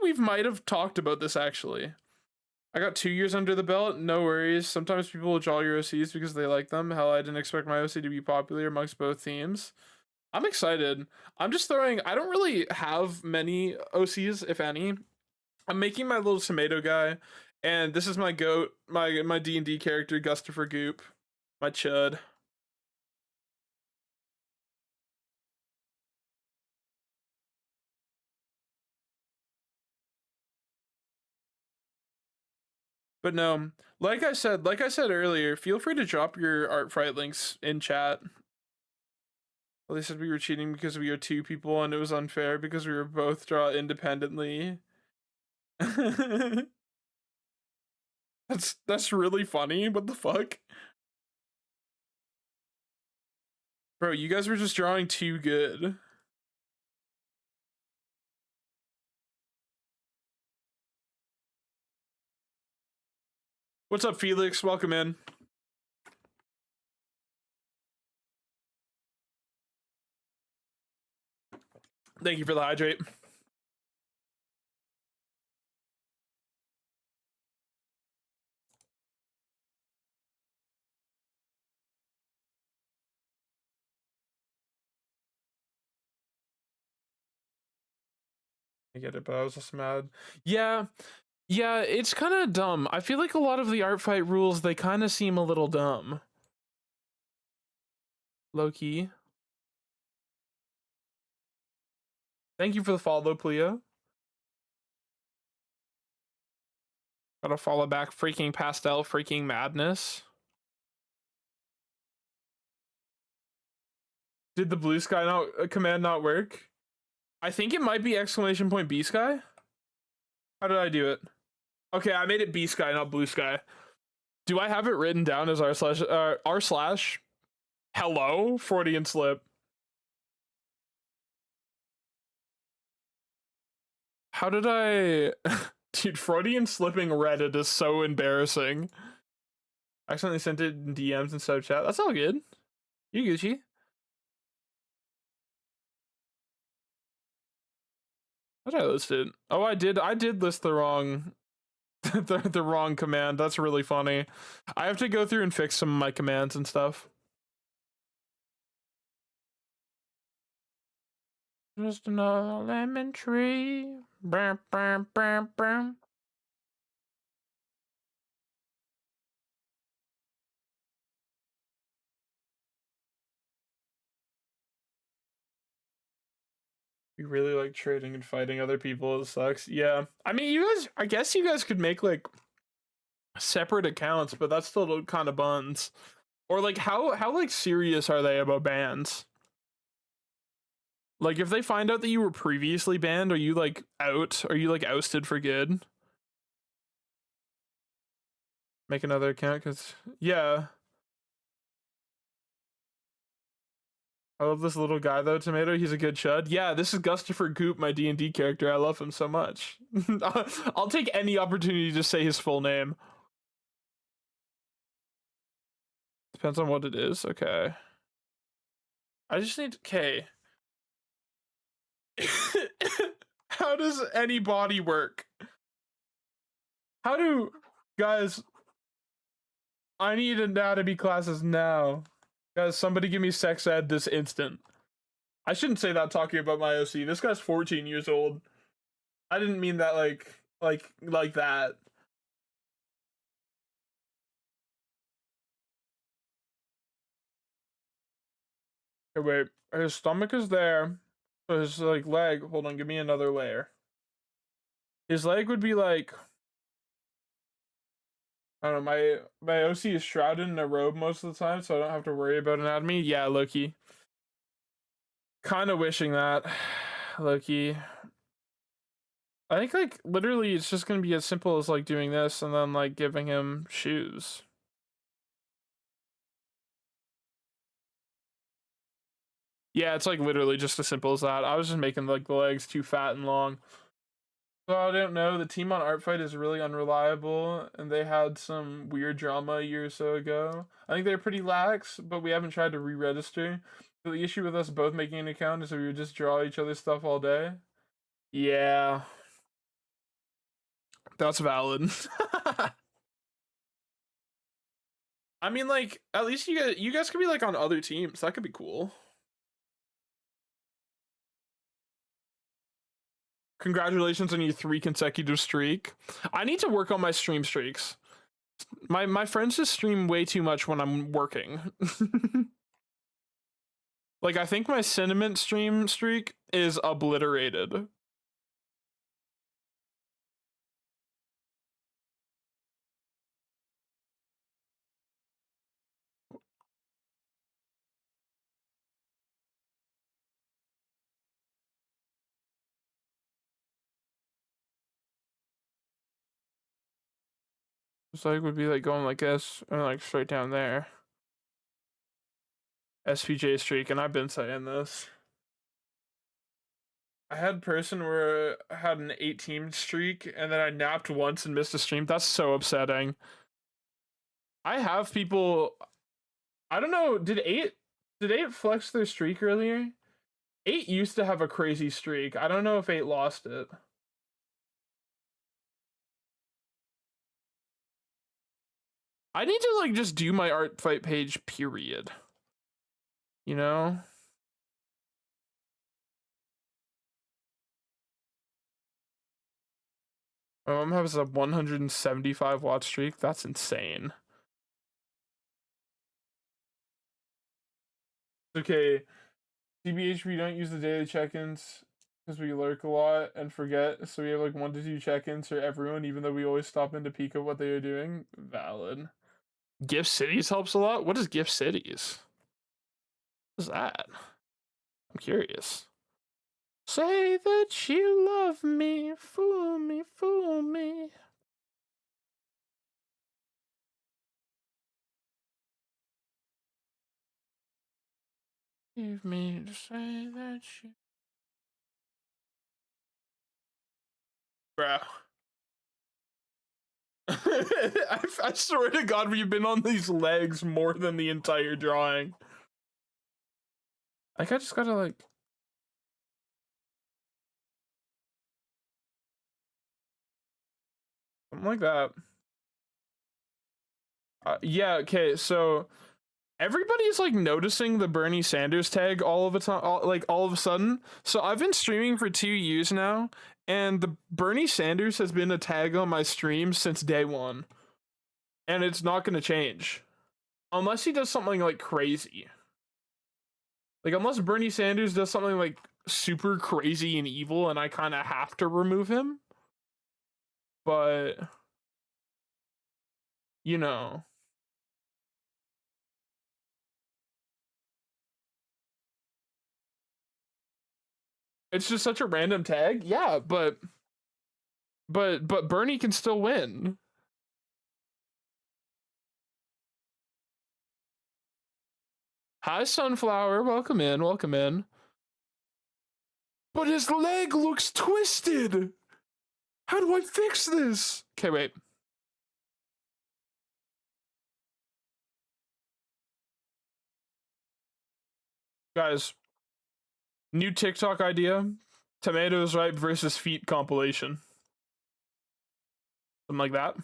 we might have talked about this actually. I got 2 years under the belt. No worries. Sometimes people will draw your OCs because they like them. Hell, I didn't expect my OC to be popular amongst both teams. I'm excited. I'm just throwing. I don't really have many OCs, if any. I'm making my little tomato guy, and this is my goat, my D&D character, Gustafer Goop, my chud. But no, like I said earlier, feel free to drop your art fight links in chat. They said we were cheating because we are two people and it was unfair because we were both draw independently. That's really funny. What the fuck? Bro, you guys were just drawing too good. What's up, Felix? Welcome in. Thank you for the hydrate. I get it, but I was just mad. Yeah, it's kind of dumb. I feel like a lot of the art fight rules, they kind of seem a little dumb. Low key. Thank you for the follow, Pleo. Gotta follow back freaking pastel, freaking madness. Did the blue sky command not work? I think it might be exclamation point B sky. How did I do it? Okay, I made it B sky, not blue sky. Do I have it written down as r slash hello Freudian slip? How did I dude, Freudian slipping Reddit is so embarrassing. I accidentally sent it in DMs instead of chat. That's all good. You Gucci. What did I list it? Oh, I did list the wrong the wrong command. That's really funny. I have to go through and fix some of my commands and stuff. Just another lemon tree. Bam, bam, bam, bam. We really like trading and fighting other people. It sucks. Yeah. I mean, I guess you guys could make like separate accounts, but that's still kind of buns. Or like how like serious are they about bans? Like if they find out that you were previously banned, are you like out? Are you like ousted for good? Make another account cuz yeah. I love this little guy though, Tomato. He's a good chud. Yeah, this is Gustafer Goop, my D&D character. I love him so much. I'll take any opportunity to say his full name. Depends on what it is. Okay. I just need okay. How does any body work? How do guys? I need anatomy classes now. Guys, somebody give me sex ed this instant. I shouldn't say that talking about my OC. This guy's 14 years old. I didn't mean that like that. Okay, wait. His stomach is there. So his like leg. Hold on, give me another layer. His leg would be like I don't know, my OC is shrouded in a robe most of the time, so I don't have to worry about anatomy. Yeah, Loki. Kind of wishing that, Loki. I think like literally it's just gonna be as simple as like doing this and then like giving him shoes. Yeah, it's like literally just as simple as that. I was just making like the legs too fat and long. So I don't know. The team on Artfight is really unreliable, and they had some weird drama a year or so ago. I think they're pretty lax, but we haven't tried to re-register. So the issue with us both making an account is that we would just draw each other's stuff all day. Yeah. That's valid. I mean, like, at least you guys could be like on other teams. That could be cool. Congratulations on your 3 consecutive streak. I need to work on my stream streaks. My friends just stream way too much when I'm working. Like, I think my sentiment stream streak is obliterated. This leg would be like going like this and like straight down there. SPJ streak, and I've been saying this. I had a person where I had an 8-team streak and then I napped once and missed a stream. That's so upsetting. I have people, I don't know, did 8 flex their streak earlier? 8 used to have a crazy streak. I don't know if 8 lost it. I need to like just do my art fight page, period. You know? My mom has a 175 watt streak. That's insane. Okay, CBH, we don't use the daily check-ins because we lurk a lot and forget. So we have like 1 to 2 check-ins for everyone, even though we always stop in to peek at what they are doing. Valid. Gift Cities helps a lot. What is Gift Cities? What is that? I'm curious. Say that you love me, fool me, fool me. Leave me to say that you... Bruh. I swear to God, we've been on these legs more than the entire drawing. Like, I just gotta, like... something like that. Yeah, okay, so... everybody's, like, noticing the Bernie Sanders tag all of a sudden. So I've been streaming for 2 years now, and the Bernie Sanders has been a tag on my stream since day 1. And it's not gonna change. Unless he does something, like, crazy. Like, unless Bernie Sanders does something, like, super crazy and evil, and I kind of have to remove him. But... you know... it's just such a random tag. Yeah, but Bernie can still win. Hi, Sunflower. Welcome in. Welcome in. But his leg looks twisted. How do I fix this? Okay, wait. Guys, new TikTok idea. Tomatoes ripe versus feet compilation. Something like that.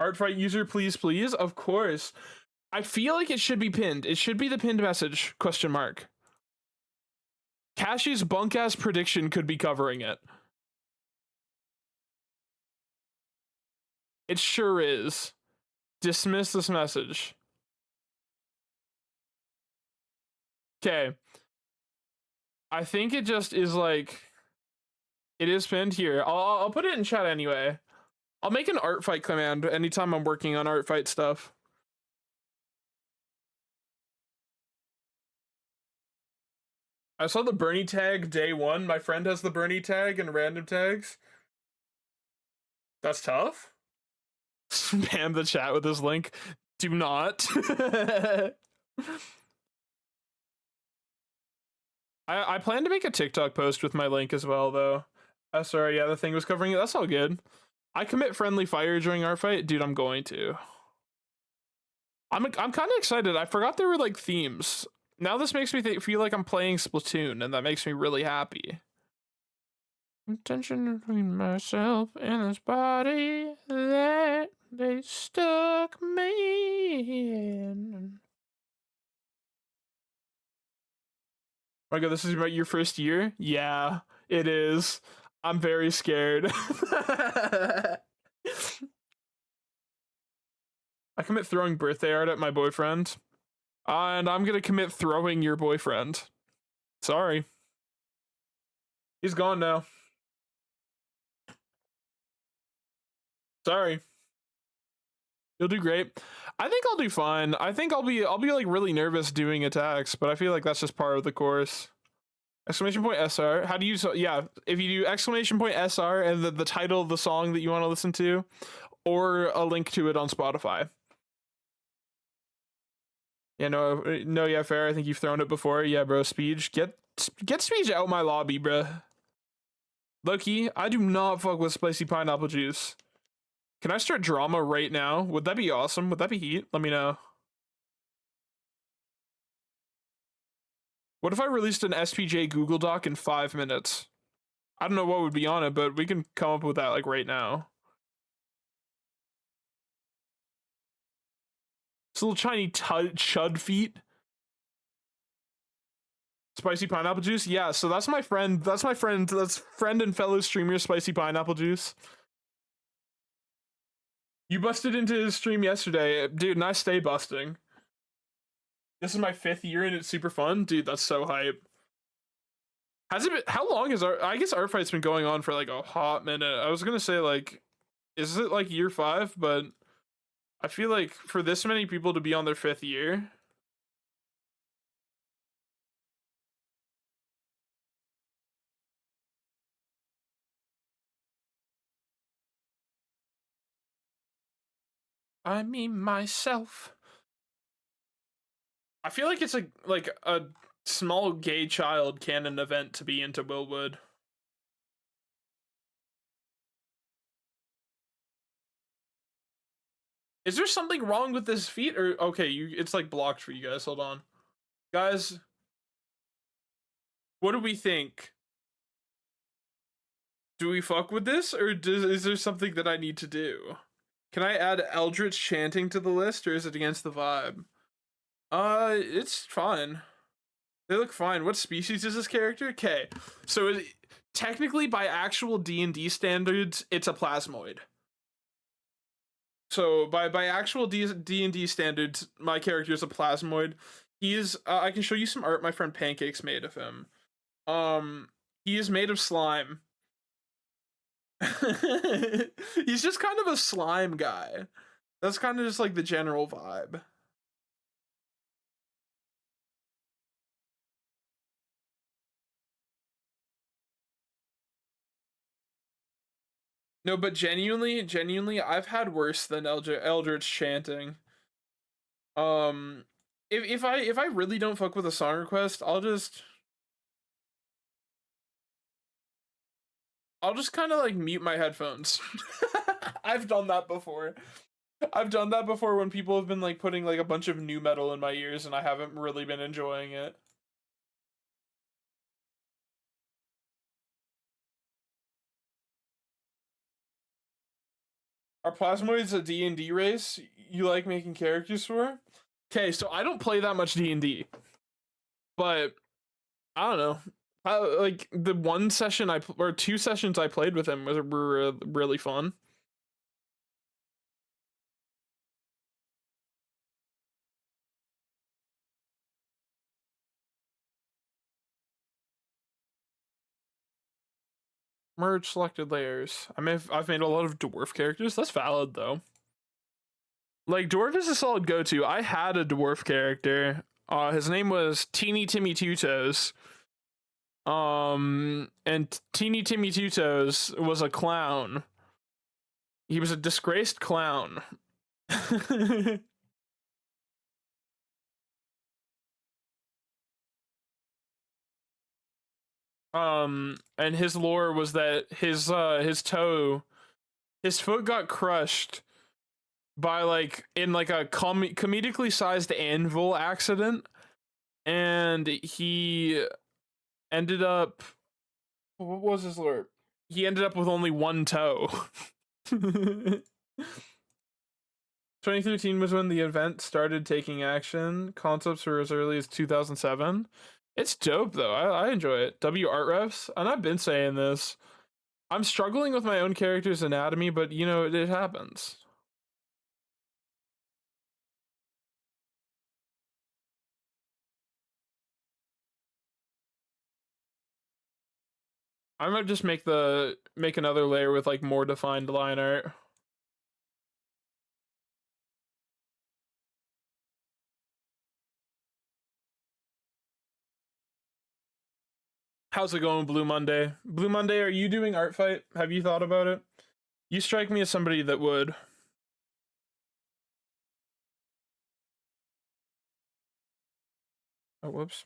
Artfight user, please, please. Of course. I feel like it should be pinned. It should be the pinned message, question mark. Cashie's bunk-ass prediction could be covering it. It sure is. Dismiss this message. Okay. I think it just is like... it is pinned here. I'll put it in chat anyway. I'll make an art fight command anytime I'm working on art fight stuff. I saw the Bernie tag day 1. My friend has the Bernie tag and random tags. That's tough. Spam the chat with this link. Do not. I plan to make a TikTok post with my link as well, though. Sorry, yeah, the thing was covering it. That's all good. I commit friendly fire during our fight. Dude, I'm going to. I'm kind of excited. I forgot there were, like, themes. Now this makes me feel like I'm playing Splatoon, and that makes me really happy. Tension between myself and this body that they stuck me in. Oh my God, this is about your first year? Yeah, it is. I'm very scared. I commit throwing birthday art at my boyfriend. And I'm gonna commit throwing your boyfriend. Sorry. He's gone now. Sorry. You'll do great. I think I'll do fine. I think I'll be like really nervous doing attacks, but I feel like that's just part of the course. Exclamation point SR. How do you, so yeah, if you do exclamation point SR and the title of the song that you want to listen to, or a link to it on Spotify. Yeah, no, yeah, fair. I think you've thrown it before. Yeah, bro, Speech. Get Speech out my lobby, bro. Low-key, I do not fuck with spicy pineapple juice. Can I start drama right now? Would that be awesome? Would that be heat? Let me know. What if I released an SPJ Google Doc in 5 minutes? I don't know what would be on it, but we can come up with that like right now. It's little tiny chud feet. Spicy pineapple juice? Yeah, so that's my friend. That's friend and fellow streamer Spicy Pineapple Juice. You busted into his stream yesterday. Dude, and I stay busting. This is my 5th year and it's super fun. Dude, that's so hype. Has it been, how long is I guess Artfight's been going on for like a hot minute. I was gonna say like, is it like year 5? But I feel like for this many people to be on their 5th year. I mean myself. I feel like it's like a small gay child canon event to be into Willwood. Is there something wrong with this feat, or okay, it's like blocked for you guys. Hold on. Guys, what do we think? Do we fuck with this, or is there something that I need to do? Can I add Eldritch chanting to the list, or is it against the vibe? It's fine. They look fine. What species is this character? Okay, so technically by actual D&D standards, it's a plasmoid. So by actual D&D standards, my character is a plasmoid. He is. I can show you some art my friend Pancakes made of him. He is made of slime. He's just kind of a slime guy. That's kind of just like the general vibe. No, but genuinely, I've had worse than Eldritch chanting. If I really don't fuck with a song request, I'll just kind of like mute my headphones. I've done that before. I've done that before when people have been like putting like a bunch of new metal in my ears and I haven't really been enjoying it. Are plasmoids a D&D race you like making characters for? Okay, so I don't play that much D&D. But I don't know. Like the one session or 2 sessions I played with him were really fun. Merge selected layers. I've made a lot of dwarf characters. That's valid though. Like dwarf is a solid go-to. I had a dwarf character. His name was Teeny Timmy Two Toes. And Teeny Timmy Two Toes was a clown. He was a disgraced clown. And his lore was that his foot got crushed by like in like a comedically sized anvil accident, and he ended up, what was his lore? He ended up with only one toe. 2013 was when the event started taking action. Concepts were as early as 2007. It's dope though. I enjoy it. W art refs, and I've been saying this. I'm struggling with my own character's anatomy, but you know, it happens. I might just make another layer with like more defined line art. How's it going, Blue Monday? Blue Monday, are you doing art fight? Have you thought about it? You strike me as somebody that would. Oh, whoops.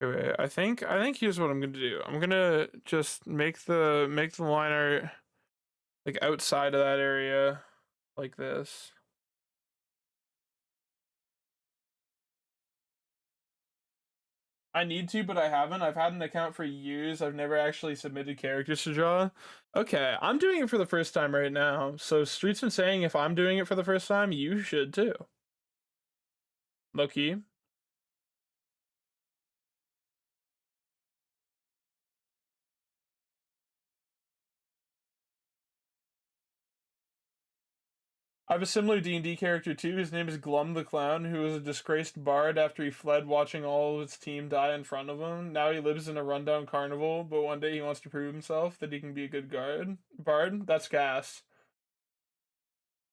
Okay, I think here's what I'm gonna do. I'm gonna just make the line art like outside of that area, like this. I need to, but I haven't. I've had an account for years. I've never actually submitted characters to draw. Okay, I'm doing it for the first time right now. So Street's been saying if I'm doing it for the first time, you should too. Loki. I have a similar D&D character too. His name is Glum the Clown, who was a disgraced bard after he fled watching all of his team die in front of him. Now he lives in a rundown carnival, but one day he wants to prove himself that he can be a good bard. That's gas.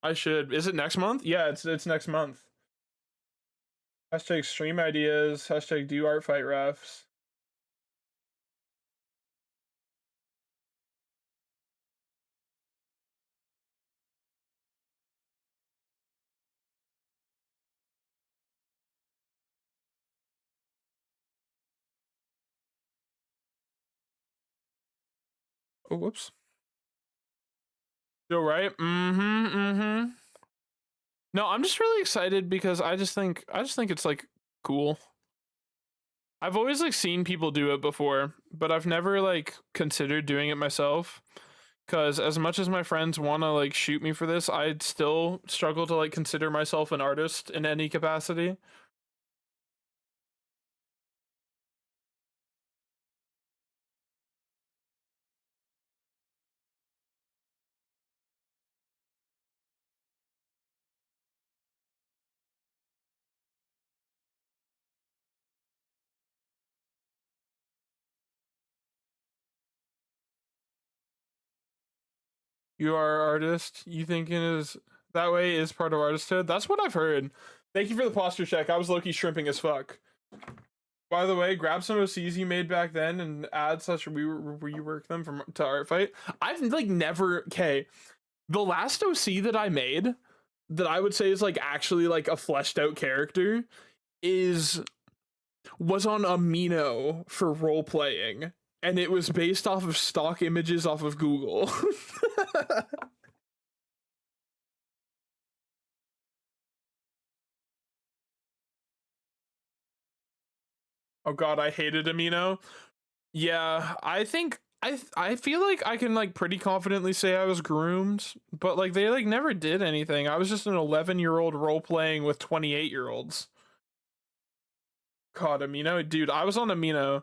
I should. Is it next month? Yeah, it's next month. Hashtag stream ideas. Hashtag do art fight refs. Oh, whoops. You're right. No, I'm just really excited because I just think it's like cool. I've always like seen people do it before, but I've never like considered doing it myself. Cause as much as my friends want to like shoot me for this, I'd still struggle to like consider myself an artist in any capacity. You are an artist. You thinking is that way is part of artisthood. That's what I've heard. Thank you for the posture check. I was low-key shrimping as fuck. By the way, grab some OCs you made back then and add such rework them from to art fight. I've like never okay. The last OC that I made that I would say is like actually like a fleshed out character is was on Amino for role playing, and it was based off of stock images off of Google. Oh god, I hated Amino. Yeah, I feel like I can like pretty confidently say I was groomed, but like they like never did anything. I was just an 11-year-old role playing with 28-year-olds. God, Amino, dude, I was on Amino.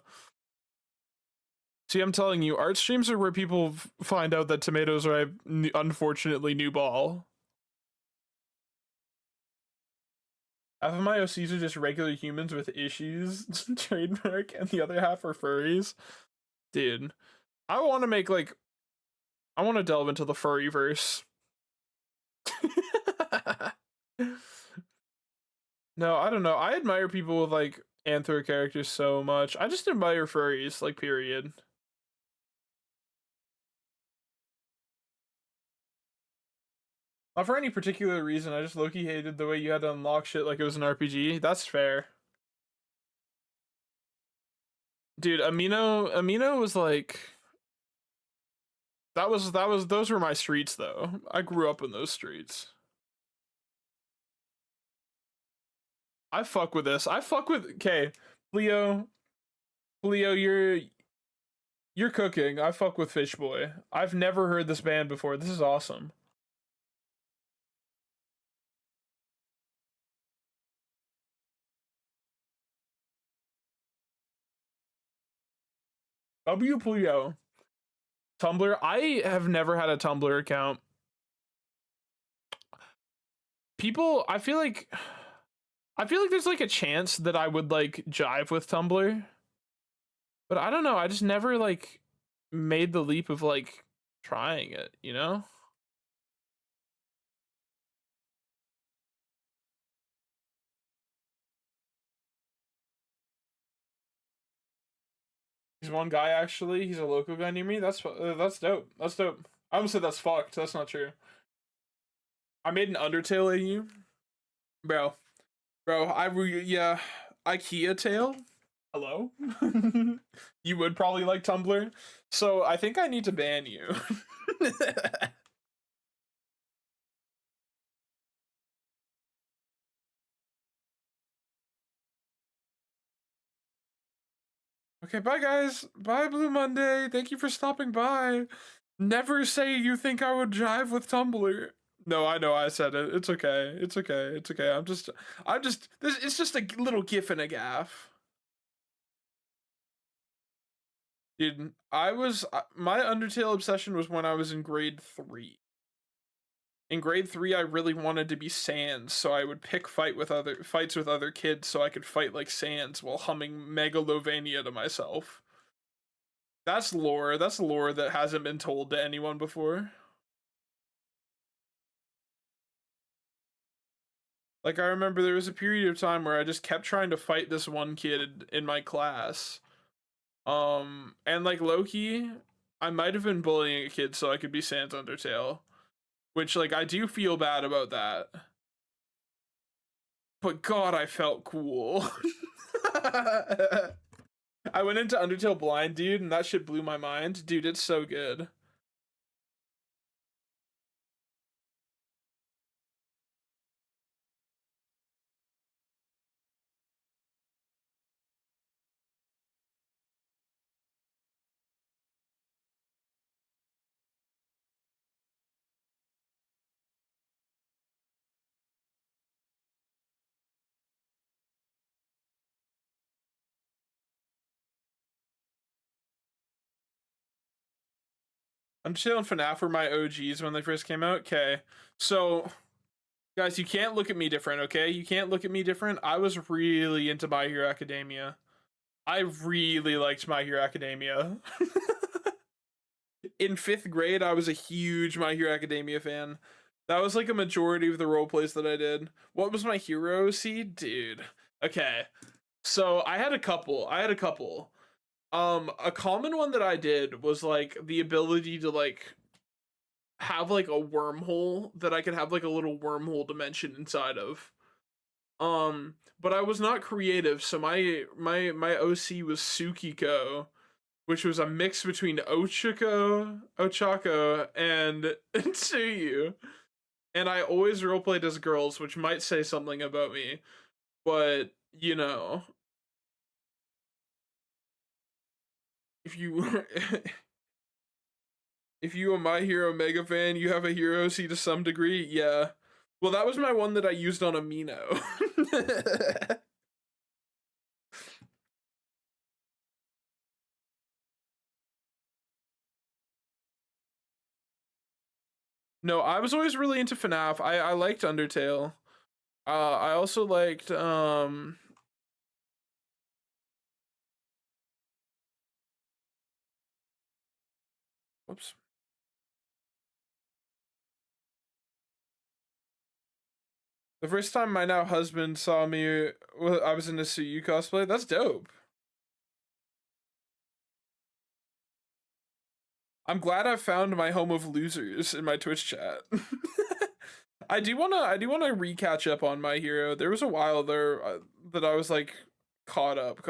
See, I'm telling you, art streams are where people find out that tomatoes are unfortunately new ball. Half of my OCs are just regular humans with issues, trademark, and the other half are furries. Dude, I want to make like I want to delve into the furry verse. No, I don't know. I admire people with like anthro characters so much. I just admire furries, like period. Not for any particular reason. I just Loki hated the way you had to unlock shit like it was an RPG. That's fair. Dude, Amino was like that was those were my streets though. I grew up in those streets. I fuck with this. I fuck with okay, Leo. Leo, you're cooking. I fuck with Fishboy. I've never heard this band before. This is awesome. W Pleo. Tumblr. I have never had a Tumblr account. people, I feel like there's like a chance that I would like jive with Tumblr, but I don't know. I just never like made the leap of like trying it, you know? He's one guy actually. He's a local guy near me. That's dope. That's dope. I almost said that's fucked. That's not true. I made an Undertale AU, bro. Bro, yeah, IKEA tail. Hello. You would probably like Tumblr, so I think I need to ban you. Okay, bye guys. Bye Blue Monday. Thank you for stopping by. Never say you think I would jive with Tumblr. No, I know I said it. It's okay. It's okay. It's okay. This. It's just a little gif and a gaff. Dude, my Undertale obsession was when I was in grade 3. In grade 3, I really wanted to be Sans, so I would pick fights with other kids so I could fight like Sans while humming Megalovania to myself. That's lore. That's lore that hasn't been told to anyone before. Like, I remember there was a period of time where I just kept trying to fight this one kid in my class. And like Loki, I might have been bullying a kid so I could be Sans Undertale. Which, like, I do feel bad about that. But God, I felt cool. I went into Undertale blind, dude, and that shit blew my mind. Dude, it's so good. Undertale and FNAF were my OGs when they first came out. Okay, so guys, you can't look at me different, okay? You can't look at me different. I was really into My Hero Academia. I really liked My Hero Academia. In 5th grade, I was a huge My Hero Academia fan. That was like a majority of the role plays that I did. What was my hero seed? Dude. Okay. So I had a couple. A common one that I did was like the ability to like have like a wormhole that I could have like a little wormhole dimension inside of. But I was not creative, so my OC was Tsukiko, which was a mix between Ochako, and Tsuyu. And I always roleplayed as girls, which might say something about me, but you know, if you if you a My Hero mega fan, you have a hero C to some degree, yeah. Well, that was my one that I used on Amino. No, I was always really into FNAF. I liked Undertale. I also liked whoops. The first time my now husband saw me, I was in a Suyu cosplay. That's dope. I'm glad I found my home of losers in my Twitch chat. I do wanna recatch up on My Hero. There was a while there that I was like caught up.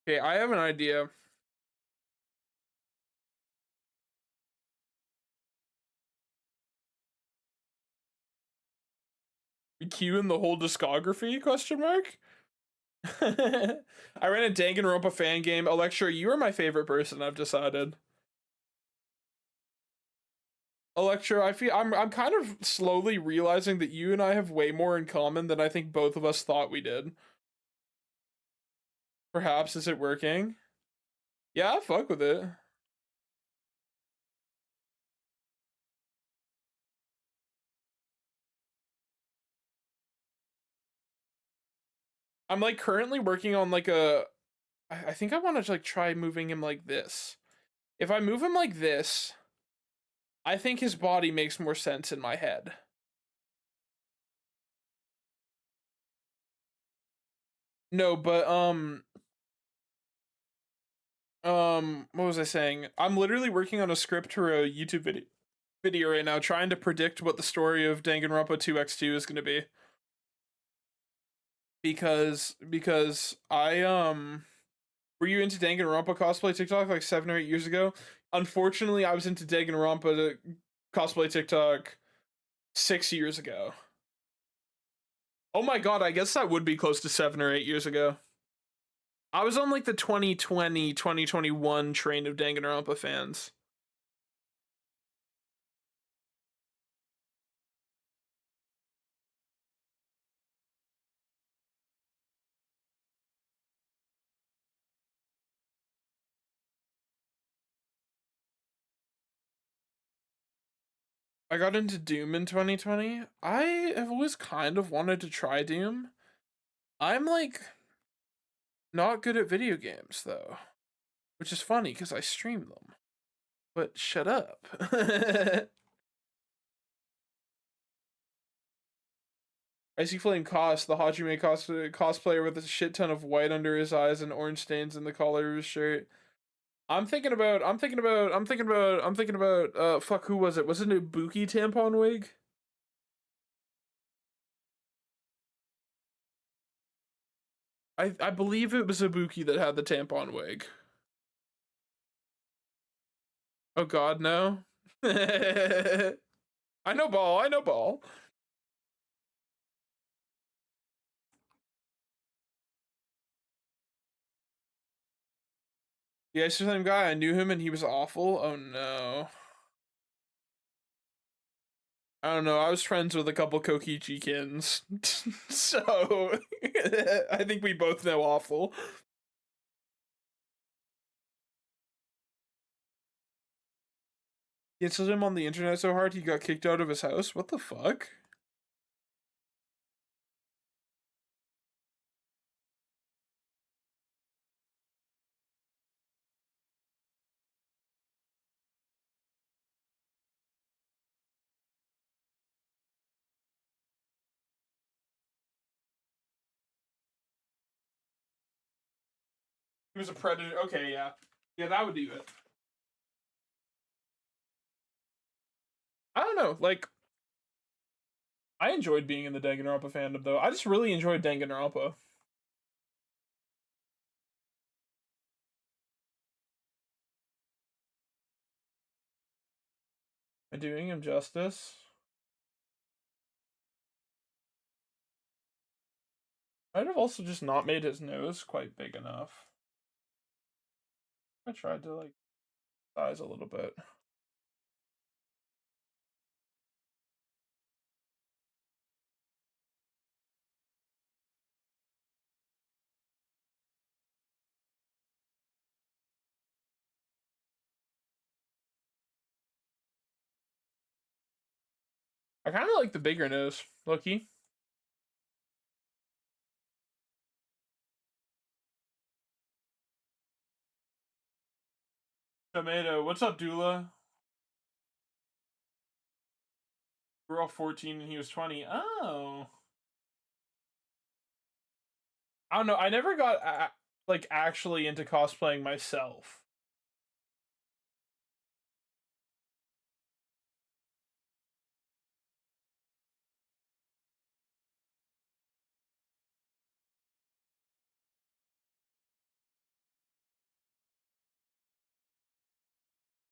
Okay, I have an idea. We queue in the whole discography? Question mark. I ran a Danganronpa fan game. Electra, you are my favorite person. I've decided. Electro, I'm kind of slowly realizing that you and I have way more in common than I think both of us thought we did. Perhaps is it working? Yeah, fuck with it. I'm like currently working on like I think I want to like try moving him like this. If I move him like this, I think his body makes more sense in my head. No, but what was I saying? I'm literally working on a script for a YouTube video right now, trying to predict what the story of Danganronpa 2x2 is going to be. Because I were you into Danganronpa cosplay TikTok like 7 or 8 years ago? Unfortunately, I was into Danganronpa cosplay TikTok 6 years ago. Oh my god, I guess that would be close to 7 or 8 years ago. I was on like the 2020, 2021 train of Danganronpa fans. I got into Doom in 2020. I have always kind of wanted to try Doom. I'm like not good at video games though, which is funny because I stream them. But shut up. Icy Flame Cost, the Hajime cosplayer with a shit ton of white under his eyes and orange stains in the collar of his shirt. I'm thinking about, fuck, who was it? Was it a Buki tampon wig? I believe it was Ibuki that had the tampon wig. Oh god, no. I know ball, I know ball. Yeah, it's the same guy. I knew him and he was awful. Oh no. I don't know. I was friends with a couple Kokichi kins. So I think we both know awful. He insulted him on the internet so hard he got kicked out of his house. What the fuck? He was a predator. Okay, yeah. Yeah, that would do it. I don't know. Like, I enjoyed being in the Danganronpa fandom, though. I just really enjoyed Danganronpa. Am I doing him justice? I'd have also just not made his nose quite big enough. I tried to, like, size a little bit. I kind of like the bigger nose, Loki. Tomato, what's up, Dula? We're all 14 and he was 20. Oh. I don't know. I never got, like, actually into cosplaying myself.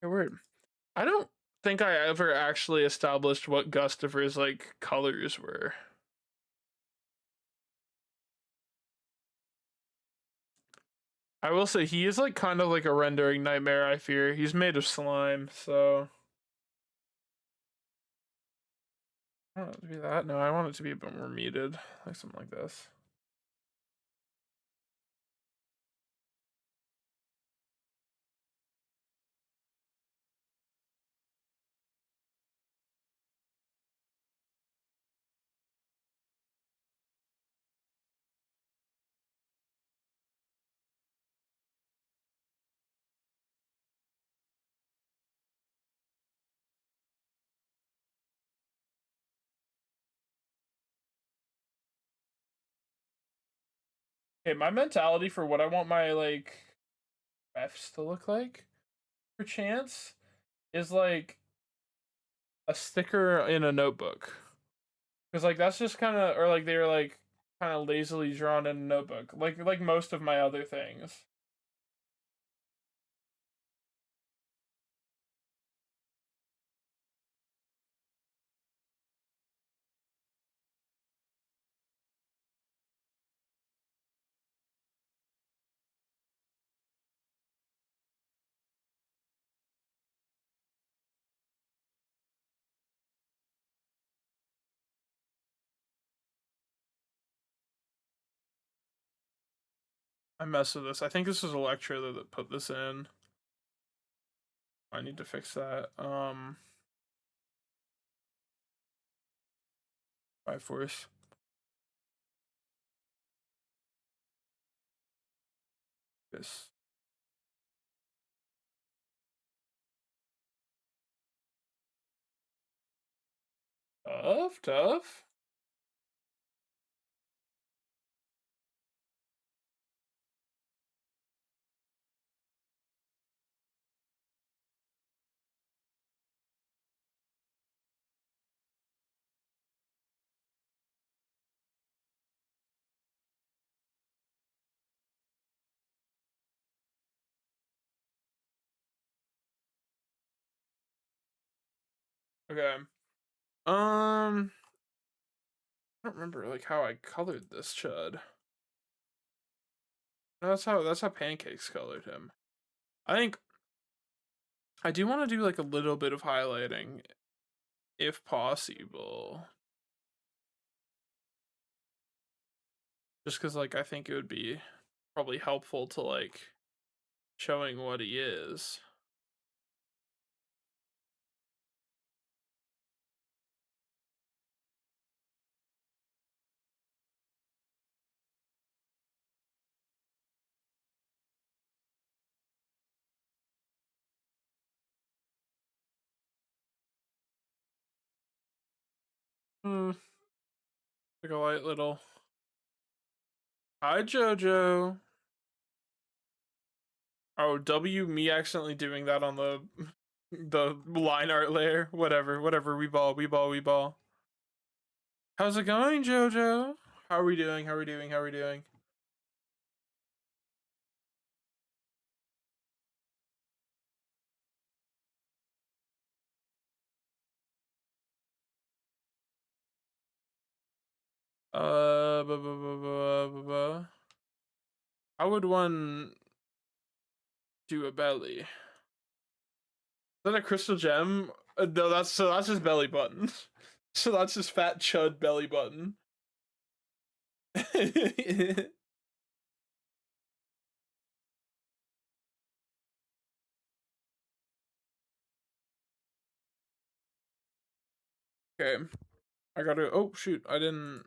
Word. I don't think I ever actually established what Gustaver's like colors were. I will say he is like kind of like a rendering nightmare, I fear. He's made of slime, so I don't want it to be that. No, I want it to be a bit more muted, like something like this. Okay, my mentality for what I want my like refs to look like, for chance, is like a sticker in a notebook. Because like that's just kind of, or like they were like kind of lazily drawn in a notebook, like most of my other things. I mess with this. I think this was Electra that put this in. I need to fix that. By force. This. Tough. Okay. I don't remember like how I colored this chud. No, that's how Pancakes colored him. I think I do want to do like a little bit of highlighting, if possible. Just because like I think it would be probably helpful to like showing what he is. Like a light little. Hi, Jojo. Oh, W, me accidentally doing that on the line art layer. Whatever. We ball. How's it going, Jojo? How are we doing? How would one do a belly? Is that a crystal gem? No, that's just belly button. So that's just fat chud belly button. Okay, I gotta. Oh shoot, I didn't.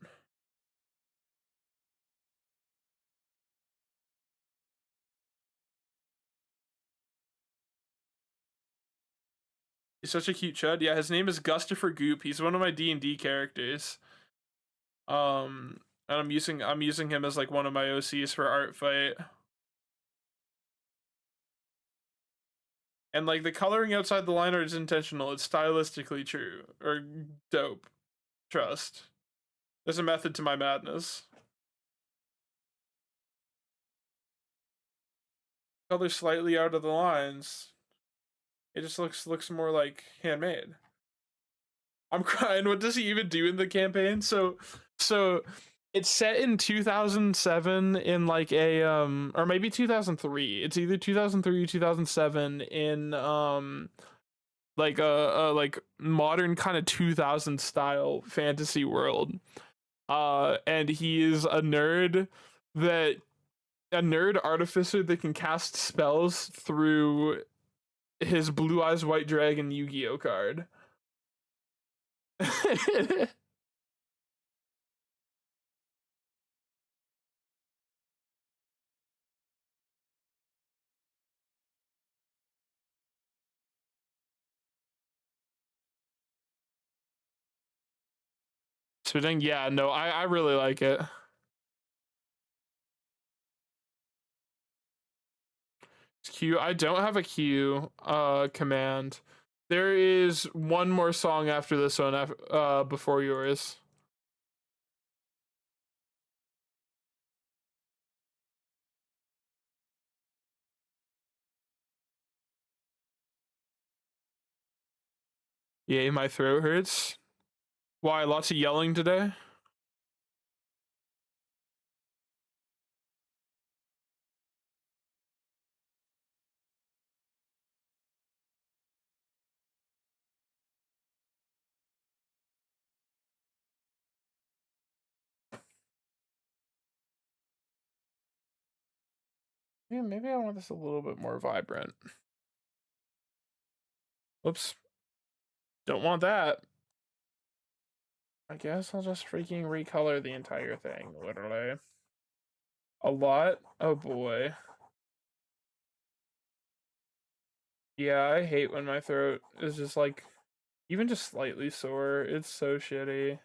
He's such a cute chud. Yeah, his name is Gustafer Goop. He's one of my D&D characters. And I'm using him as like one of my OCs for artfight. And like the coloring outside the line art is intentional. It's stylistically true or dope. Trust. There's a method to my madness. Color slightly out of the lines. It just looks more like handmade. I'm crying. What does he even do in the campaign? So it's set in 2007 in like a or maybe 2003. It's either 2003 or 2007 in like a like modern kind of 2000 style fantasy world. And he is that a nerd artificer that can cast spells through his Blue Eyes White Dragon Yu-Gi-Oh card. Spitting, yeah, no, I really like it. Q, I don't have a Q command. There is one more song after this one before yours. Yeah, my throat hurts. Why? Lots of yelling today? Yeah, maybe I want this a little bit more vibrant. Oops. Don't want that. I guess I'll just freaking recolor the entire thing, literally. A lot? Oh boy. Yeah, I hate when my throat is just like, even just slightly sore. It's so shitty.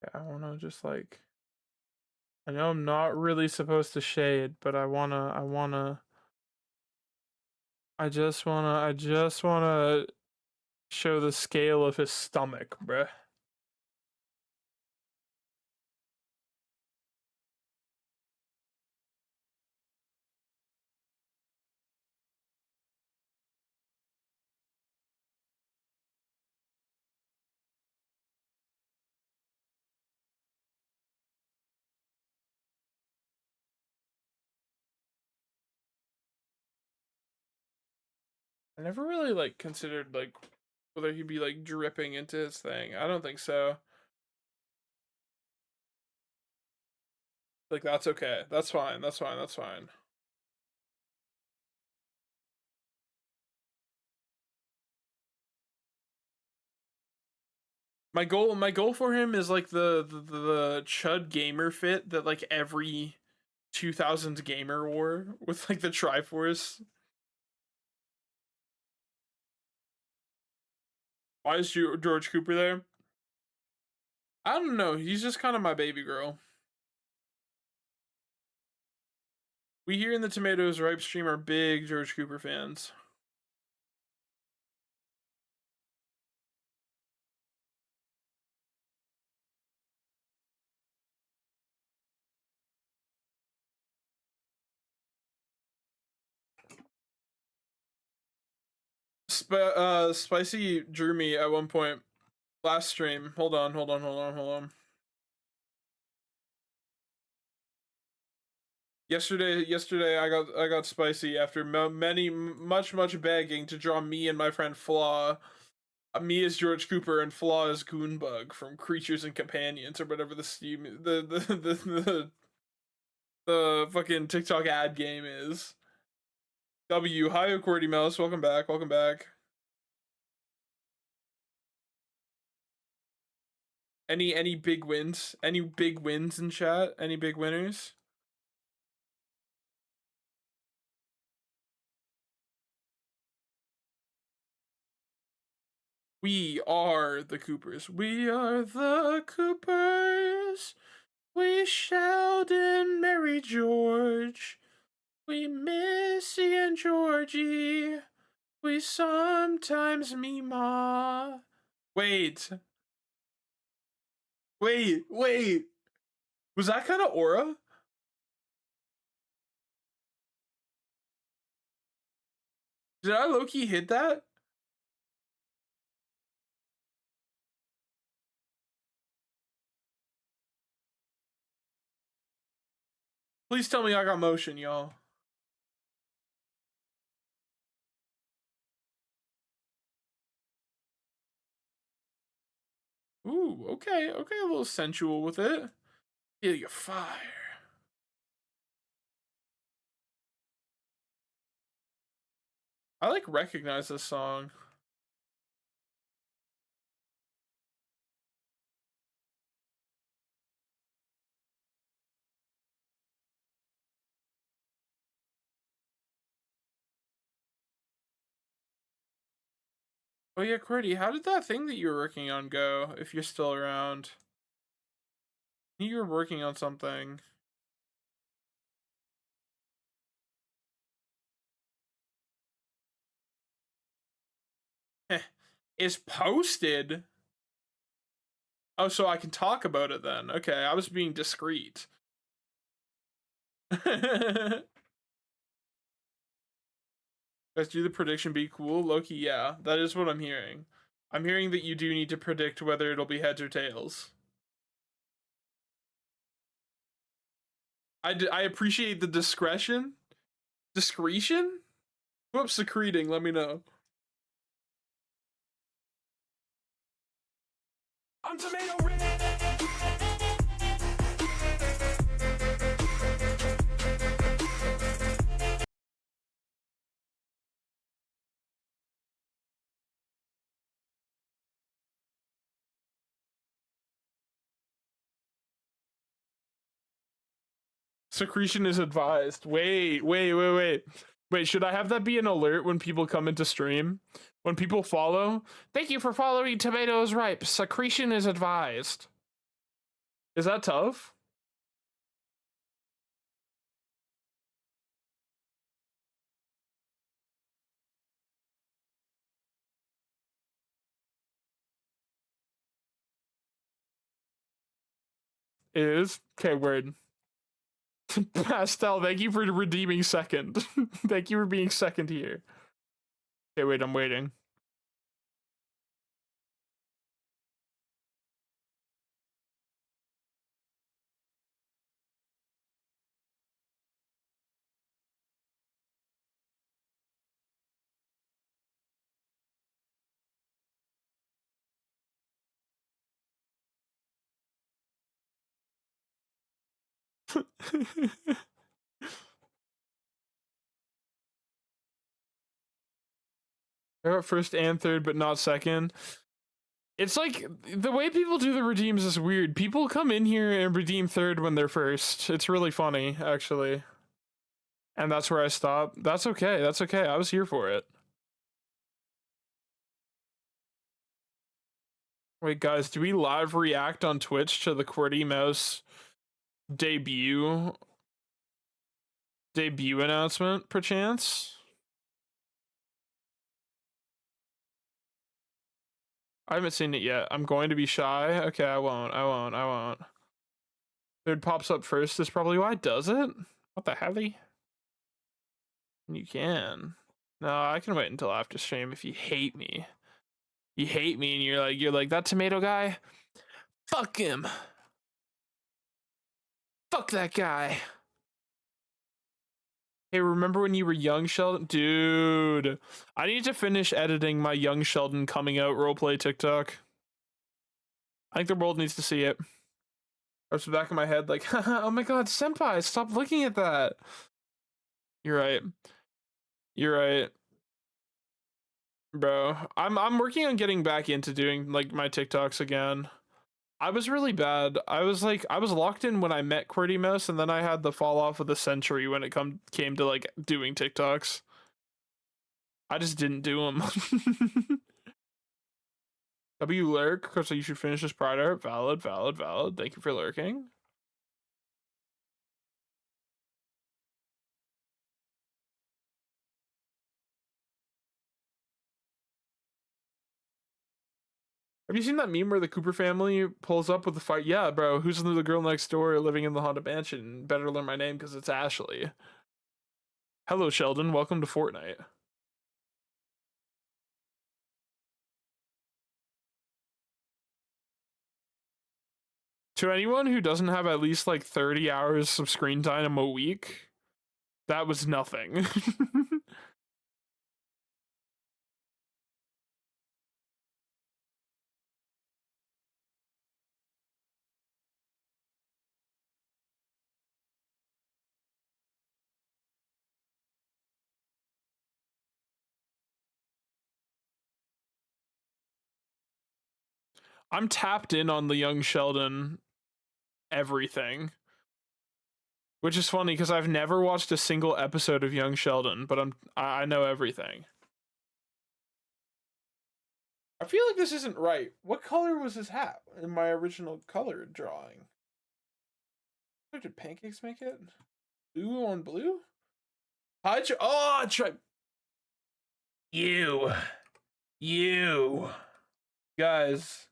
Yeah, I wanna just like, I know I'm not really supposed to shade, but I just wanna show the scale of his stomach, bruh. I never really like considered like whether he'd be like dripping into his thing. I don't think so. Like that's okay. That's fine. That's fine. That's fine. My goal for him is like the Chud gamer fit that like every 2000s gamer wore with like the Triforce. Why is George Cooper there? I don't know. He's just kind of my baby girl. We here in the Tomatoes Ripe stream are big George Cooper fans. Spicy drew me at one point last stream. Hold on. Yesterday I got spicy after much begging to draw me and my friend Flaw. Me as George Cooper and Flaw as Goonbug from Creatures and Companions or whatever the fucking TikTok ad game is. W, hi Cordy Mouse, welcome back. Any big wins? Any big wins in chat? Any big winners? We are the Coopers. We are the Coopers. We Sheldon, Mary George. We Missy and Georgie. We sometimes Mima. Wait. Wait. Was that kind of aura? Did I low-key hit that? Please tell me I got motion, y'all. Ooh, okay, okay, a little sensual with it. Feel your fire. I like recognize this song. Oh yeah, Cordy, how did that thing that you were working on go, if you're still around? You were working on something. Is posted? Oh, so I can talk about it then. Okay, I was being discreet. Let's do the prediction be cool. Loki, yeah, that is what I'm hearing. I'm hearing that you do need to predict whether it'll be heads or tails. I appreciate the discretion. Discretion? Whoops, secreting, let me know. I'm tomato rich. Secretion is advised. Wait. Wait, should I have that be an alert when people come into stream? When people follow? Thank you for following Tomatoes Ripe. Secretion is advised. Is that tough? It is? Okay, word. Pastel, thank you for redeeming second. Thank you for being second here. Okay, wait, I'm waiting. I got first and third, but not second. It's like the way people do the redeems is weird. People come in here and redeem third when they're first. It's really funny, actually. And that's where I stop. That's okay. That's okay. I was here for it. Wait, guys, do we live react on Twitch to the QWERTY mouse debut announcement, perchance? I haven't seen it yet. I'm going to be shy. Okay, I won't. Third pops up first is probably why. Does it? What the helly? You can. No, I can wait until after stream if you hate me. You hate me and you're like that tomato guy? Fuck him. Fuck that guy. Hey, remember when you were young, Sheldon? Dude, I need to finish editing my young Sheldon coming out roleplay TikTok. I think the world needs to see it. Or the back of my head, like, oh my god, senpai, stop looking at that. You're right. You're right. Bro, I'm working on getting back into doing like my TikToks again. I was really bad. I was locked in when I met QWERTY Mouse, and then I had the fall off of the century when it came to like doing TikToks. I just didn't do them. W lurk, because you should finish this pride art. Valid. Thank you for lurking. Have you seen that meme where the Cooper family pulls up with the fight? Yeah, bro. Who's the girl next door living in the haunted mansion? Better learn my name because it's Ashley. Hello, Sheldon. Welcome to Fortnite. To anyone who doesn't have at least like 30 hours of screen time a week, that was nothing. I'm tapped in on the young Sheldon everything. Which is funny because I've never watched a single episode of Young Sheldon, but I know everything. I feel like this isn't right. What color was his hat in my original color drawing? What did pancakes make it? Blue on blue? Oh, try. You. Guys.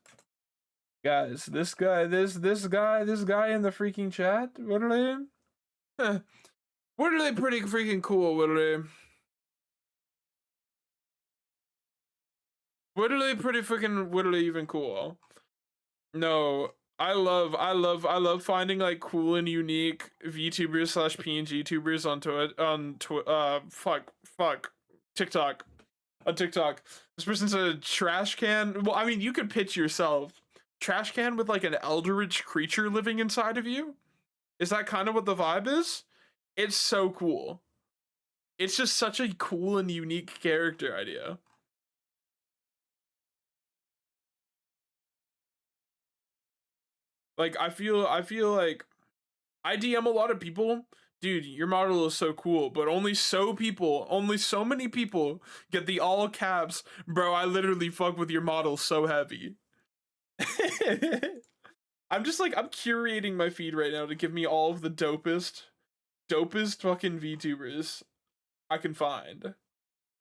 This guy in the freaking chat. What are they? What are they pretty freaking cool? What are they? What are they pretty freaking? What are they even cool? No, I love finding like cool and unique VTubers slash PNG tubers fuck TikTok. On TikTok, this person's a trash can. Well, I mean, you could pitch yourself. Trash can with like an eldritch creature living inside of you. Is that kind of what the vibe is? It's so cool. It's just such a cool and unique character idea. Like I feel like I DM a lot of people. Dude, your model is so cool, but only so many people get the all caps. Bro, I literally fuck with your model so heavy. I'm curating my feed right now to give me all of the dopest fucking VTubers I can find.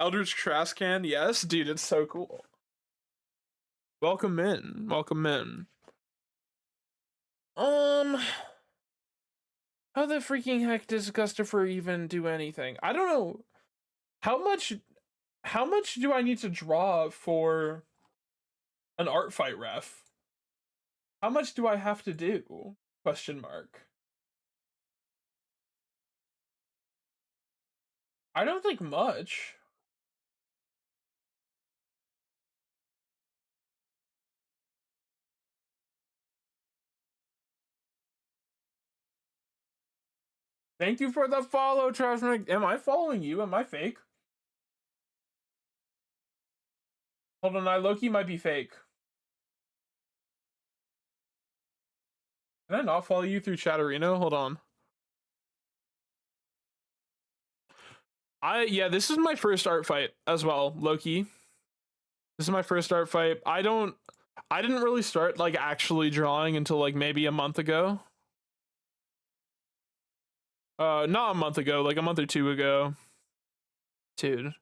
Eldritch Trascan, yes, dude, it's so cool. Welcome in. How the freaking heck does Gustafer even do anything? I don't know. How much do I need to draw for an art fight ref? How much do I have to do? Question mark. I don't think much. Thank you for the follow, Trashnick. Am I following you? Am I fake? Hold on, I Loki might be fake. Can I not follow you through Chatterino? Hold on. This is my first art fight as well, Loki. This is my first art fight. I didn't really start like actually drawing until like maybe a month ago. Not a month ago, like a month or two ago. Dude,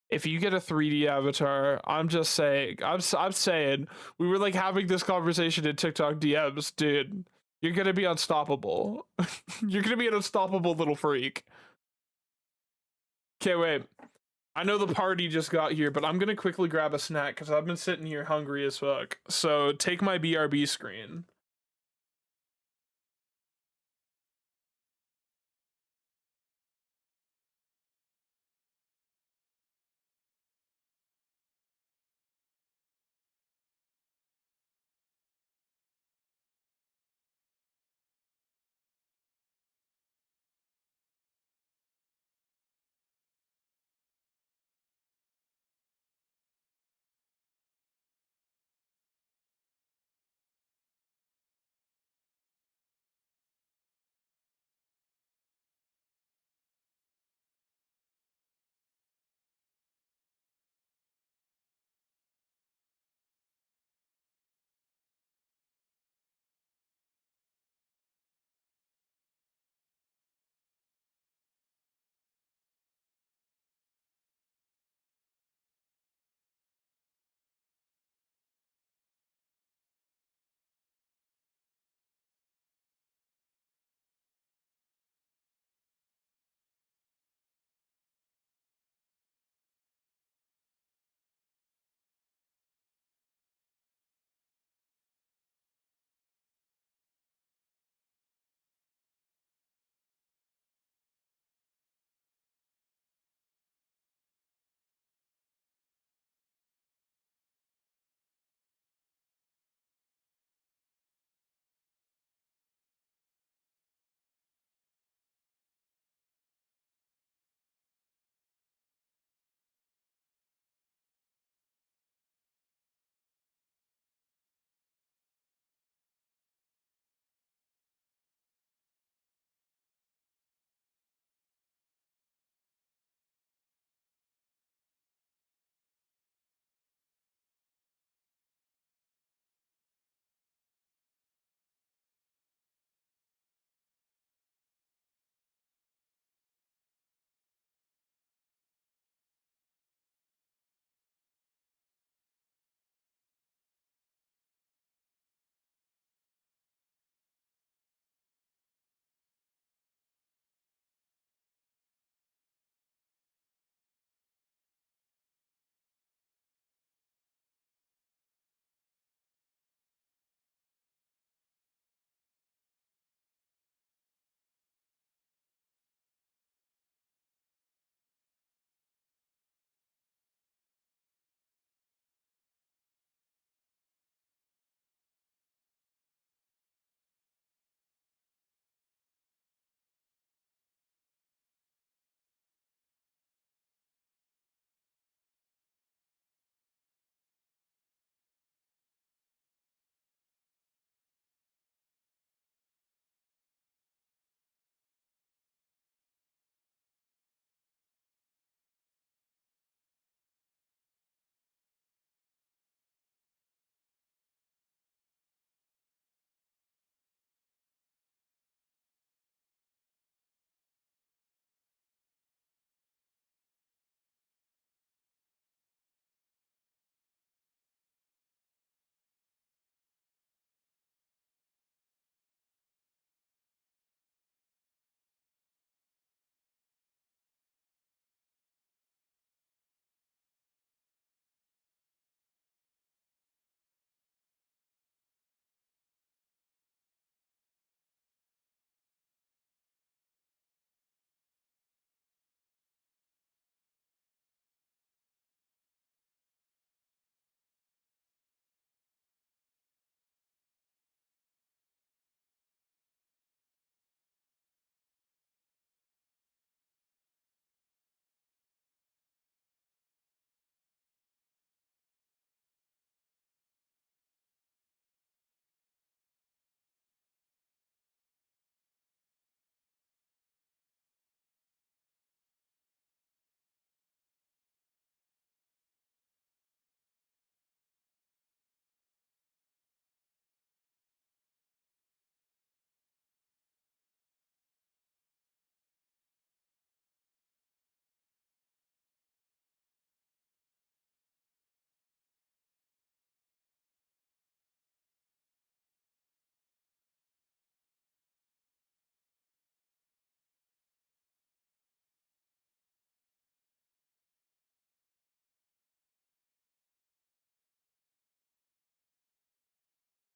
if you get a 3D avatar, I'm just saying, I'm saying, we were like having this conversation in TikTok DMs, dude. You're gonna be unstoppable. You're gonna be an unstoppable little freak. Okay, wait. I know the party just got here, but I'm gonna quickly grab a snack because I've been sitting here hungry as fuck. So take my BRB screen.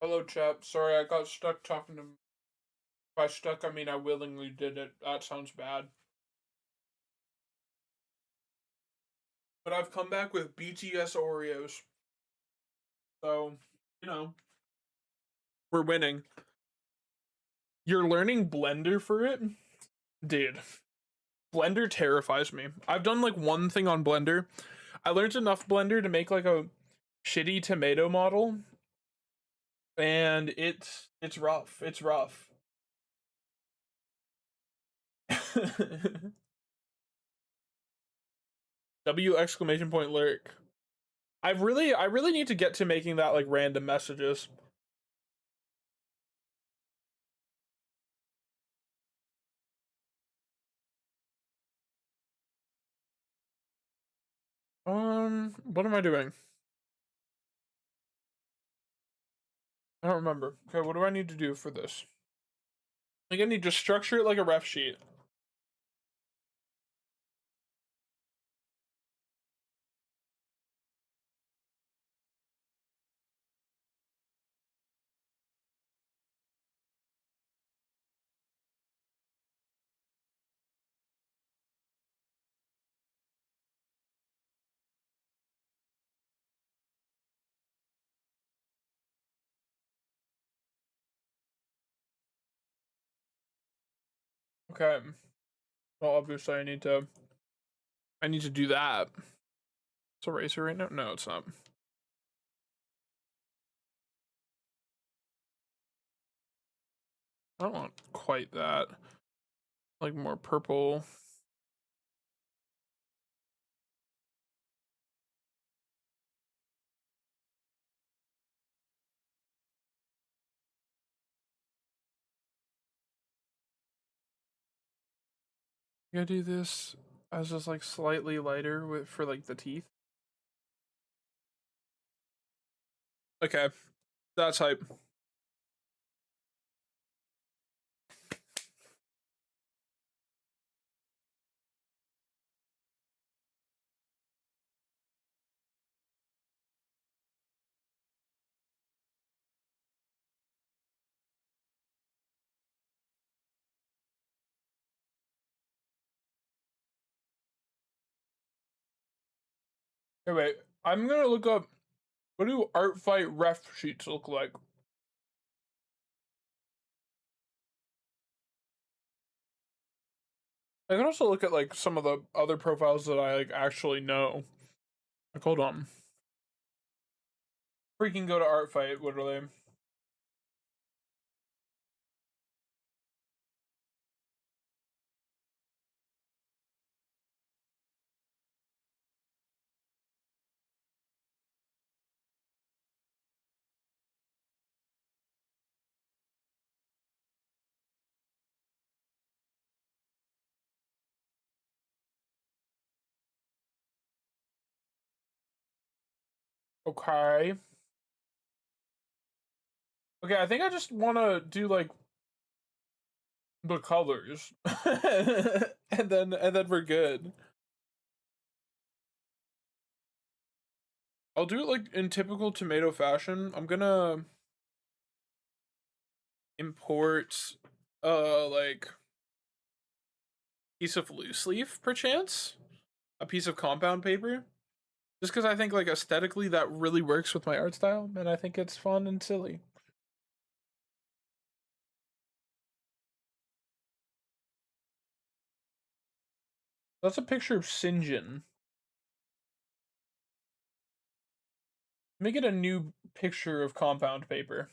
Hello, chap. Sorry, I got stuck talking to. By stuck, I mean I willingly did it. That sounds bad. But I've come back with BTS Oreos. So, you know, we're winning. You're learning Blender for it? Dude, Blender terrifies me. I've done like one thing on Blender. I learned enough Blender to make like a shitty tomato model, and it's rough. It's rough. W exclamation point lyric. I really need to get to making that like random messages. What am I doing? I don't remember. Okay, what do I need to do for this? I think I need to structure it like a ref sheet. Okay. Well, obviously I need to do that. It's a eraser right now? No, it's not. I don't want quite that. Like more purple. You gotta do this as just like slightly lighter with for like the teeth. Okay. That's hype. Okay, wait. I'm gonna look up what do artfight ref sheets look like? I can also look at like some of the other profiles that I like actually know. Like, hold on. Freaking go to artfight, literally. Okay. Okay, I think I just wanna do like the colors. and then we're good. I'll do it like in typical tomato fashion. I'm gonna import like piece of loose leaf perchance, a piece of compound paper, just because I think like aesthetically that really works with my art style, and I think it's fun and silly. That's a picture of Sinjin. Make it a new picture of compound paper.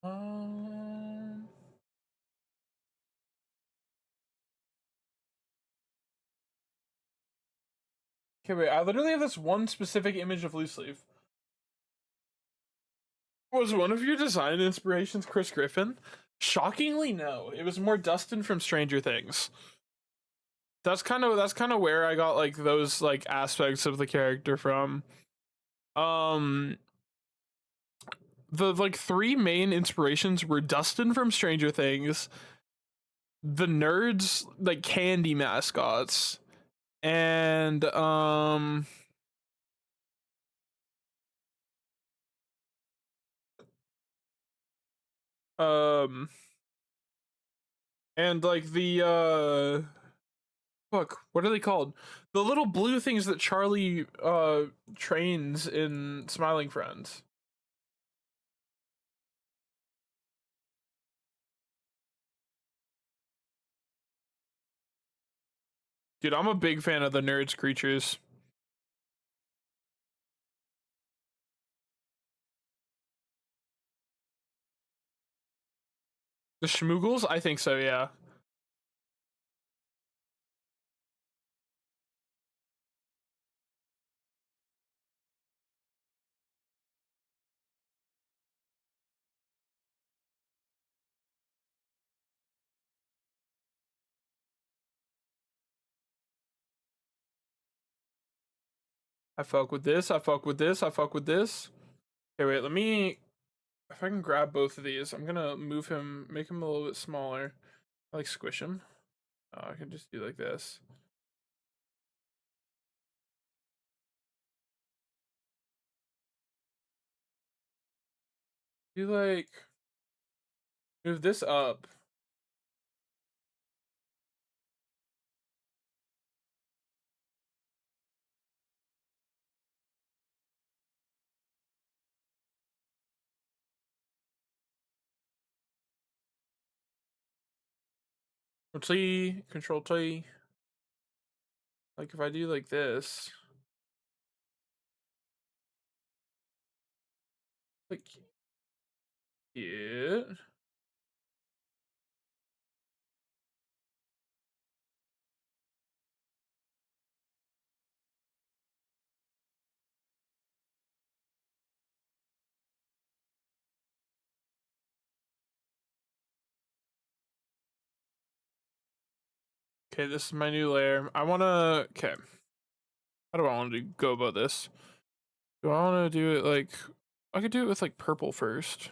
Um. Okay, wait. I literally have this one specific image of loose leaf. Was one of your design inspirations Chris Griffin? Shockingly, no. It was more Dustin from Stranger Things. That's kind of where I got like those like aspects of the character from. Um the like three main inspirations were Dustin from Stranger Things, the nerds like candy mascots, and um and like the fuck, what are they called? The little blue things that Charlie trains in Smiling Friends. Dude, I'm a big fan of the nerds creatures. The Schmoogles? I think so, yeah. I fuck with this, I fuck with this, I fuck with this. Okay, wait, let me, if I can grab both of these, I'm gonna move him, make him a little bit smaller. I like squish him. Oh, I can just do like this. Do like, move this up. T, control T. Like if I do like this, like, yeah. Okay, this is my new layer. I wanna, okay. How do I want to go about this? Do I want to do it like, I could do it with like purple first.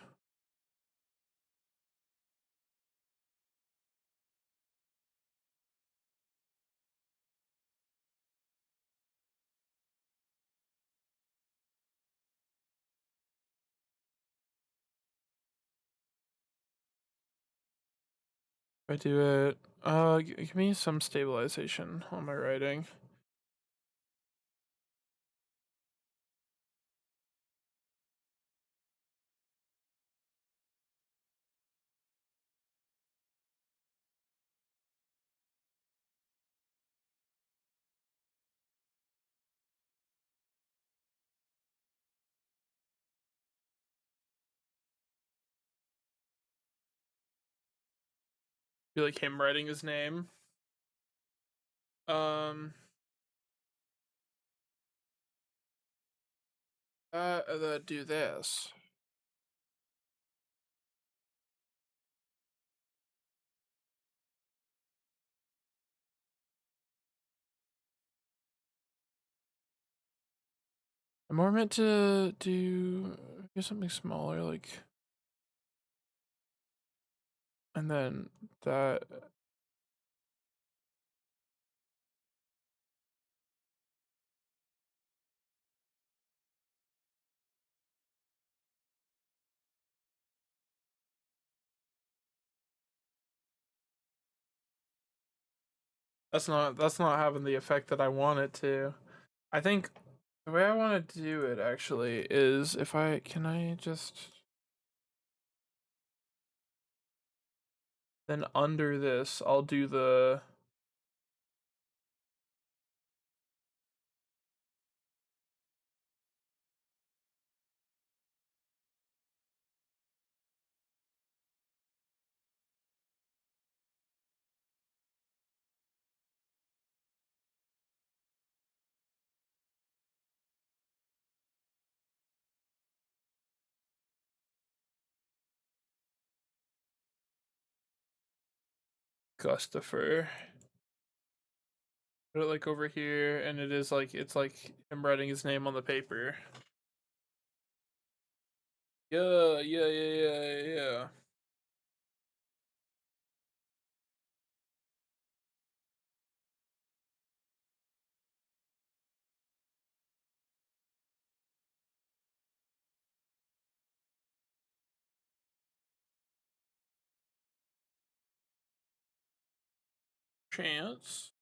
If I do it, give me some stabilization on my writing. Be like him writing his name. Um, do this. I'm more meant to do something smaller, like, and then that. That's not having the effect that I want it to. I think the way I want to do it actually is if I just then under this I'll do the Gustafer. Put it like over here, and it is like it's like him writing his name on the paper. Yeah. Chance.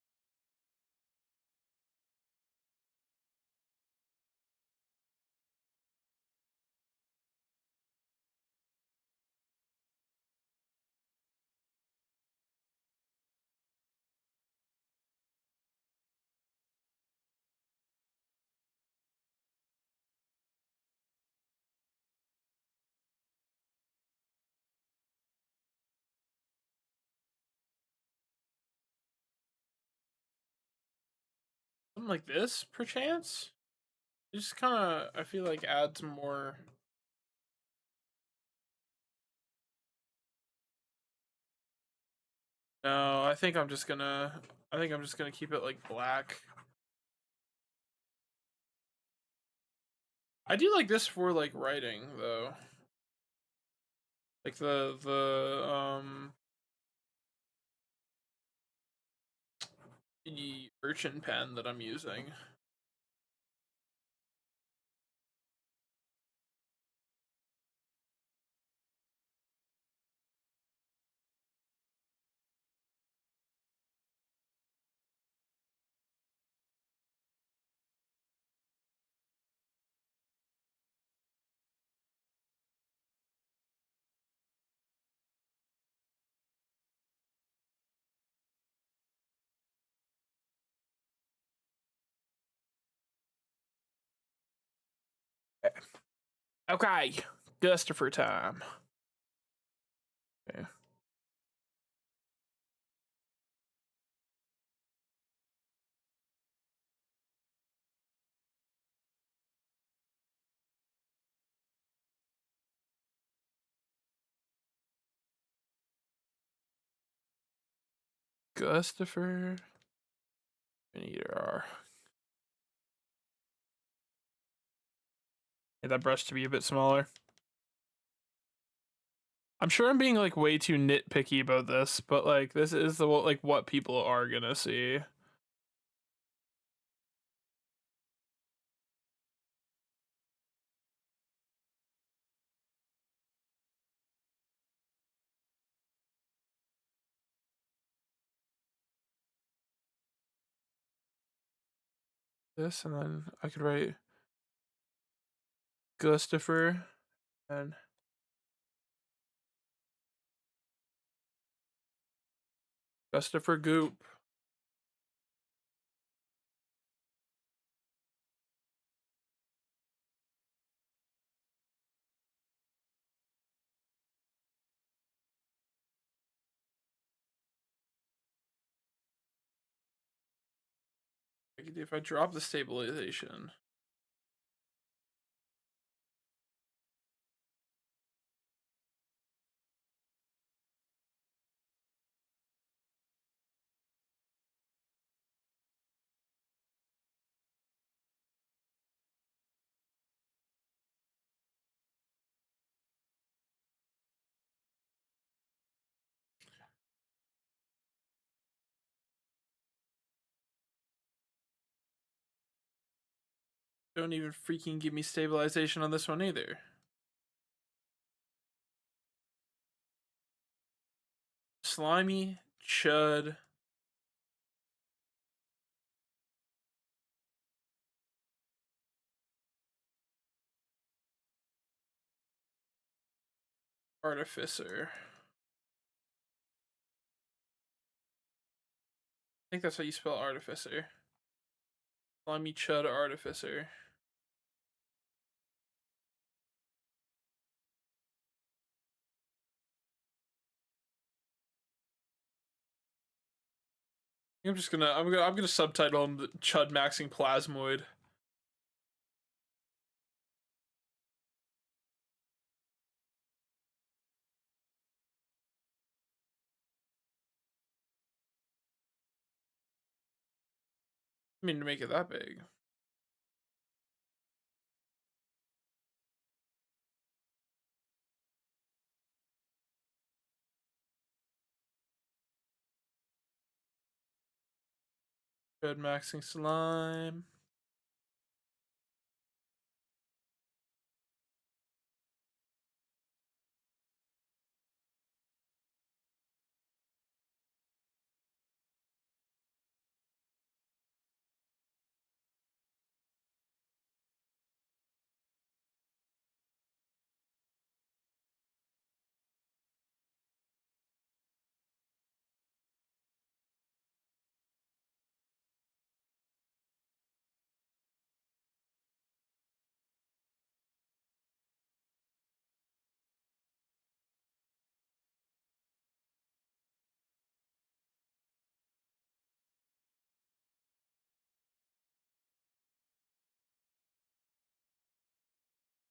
Something like this, perchance? It just kind of, I feel like, adds more. No, I think I'm just gonna keep it like black. I do like this for like writing though. Like the urchin pen that I'm using. Okay, Gustafer time. Okay. Gustafer. We need our. Need that brush to be a bit smaller. I'm sure I'm being like way too nitpicky about this, but like this is the like what people are gonna see. This, and then I could write Gustafer and Gustafer Goop. If I drop the stabilization. Don't even freaking give me stabilization on this one either. Slimy, chud. Artificer. I think that's how you spell artificer. Slimy, chud, artificer. I'm gonna subtitle him Chud Maxing Plasmoid. I mean, to make it that big. Good maxing slime.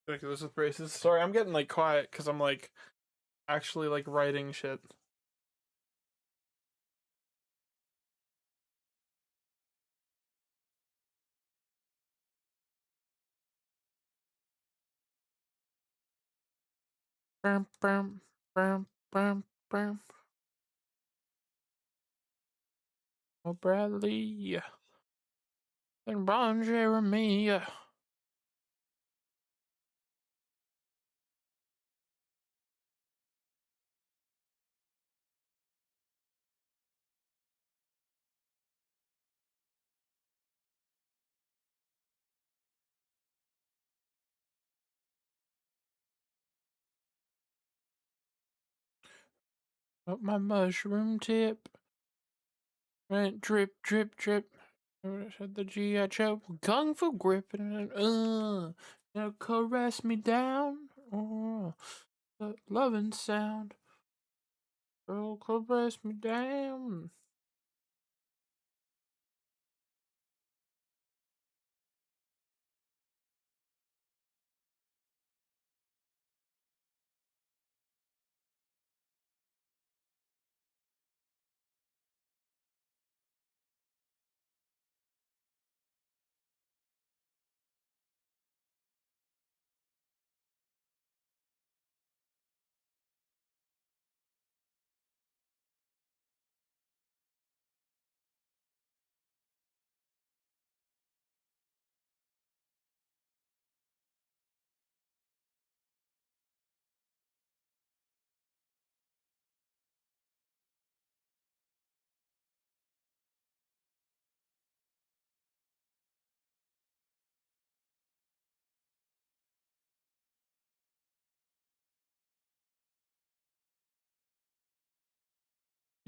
Ridiculous with braces. Sorry, I'm getting like quiet because I'm like actually like writing shit. Bam, bam, bam, bam, bam. Oh, Bradley and Ron Jeremy. Up my mushroom tip. Went drip, drip, drip. Said the G.I. Joe kung fu grip and now caress me down. Oh, the loving sound. Oh, caress me down.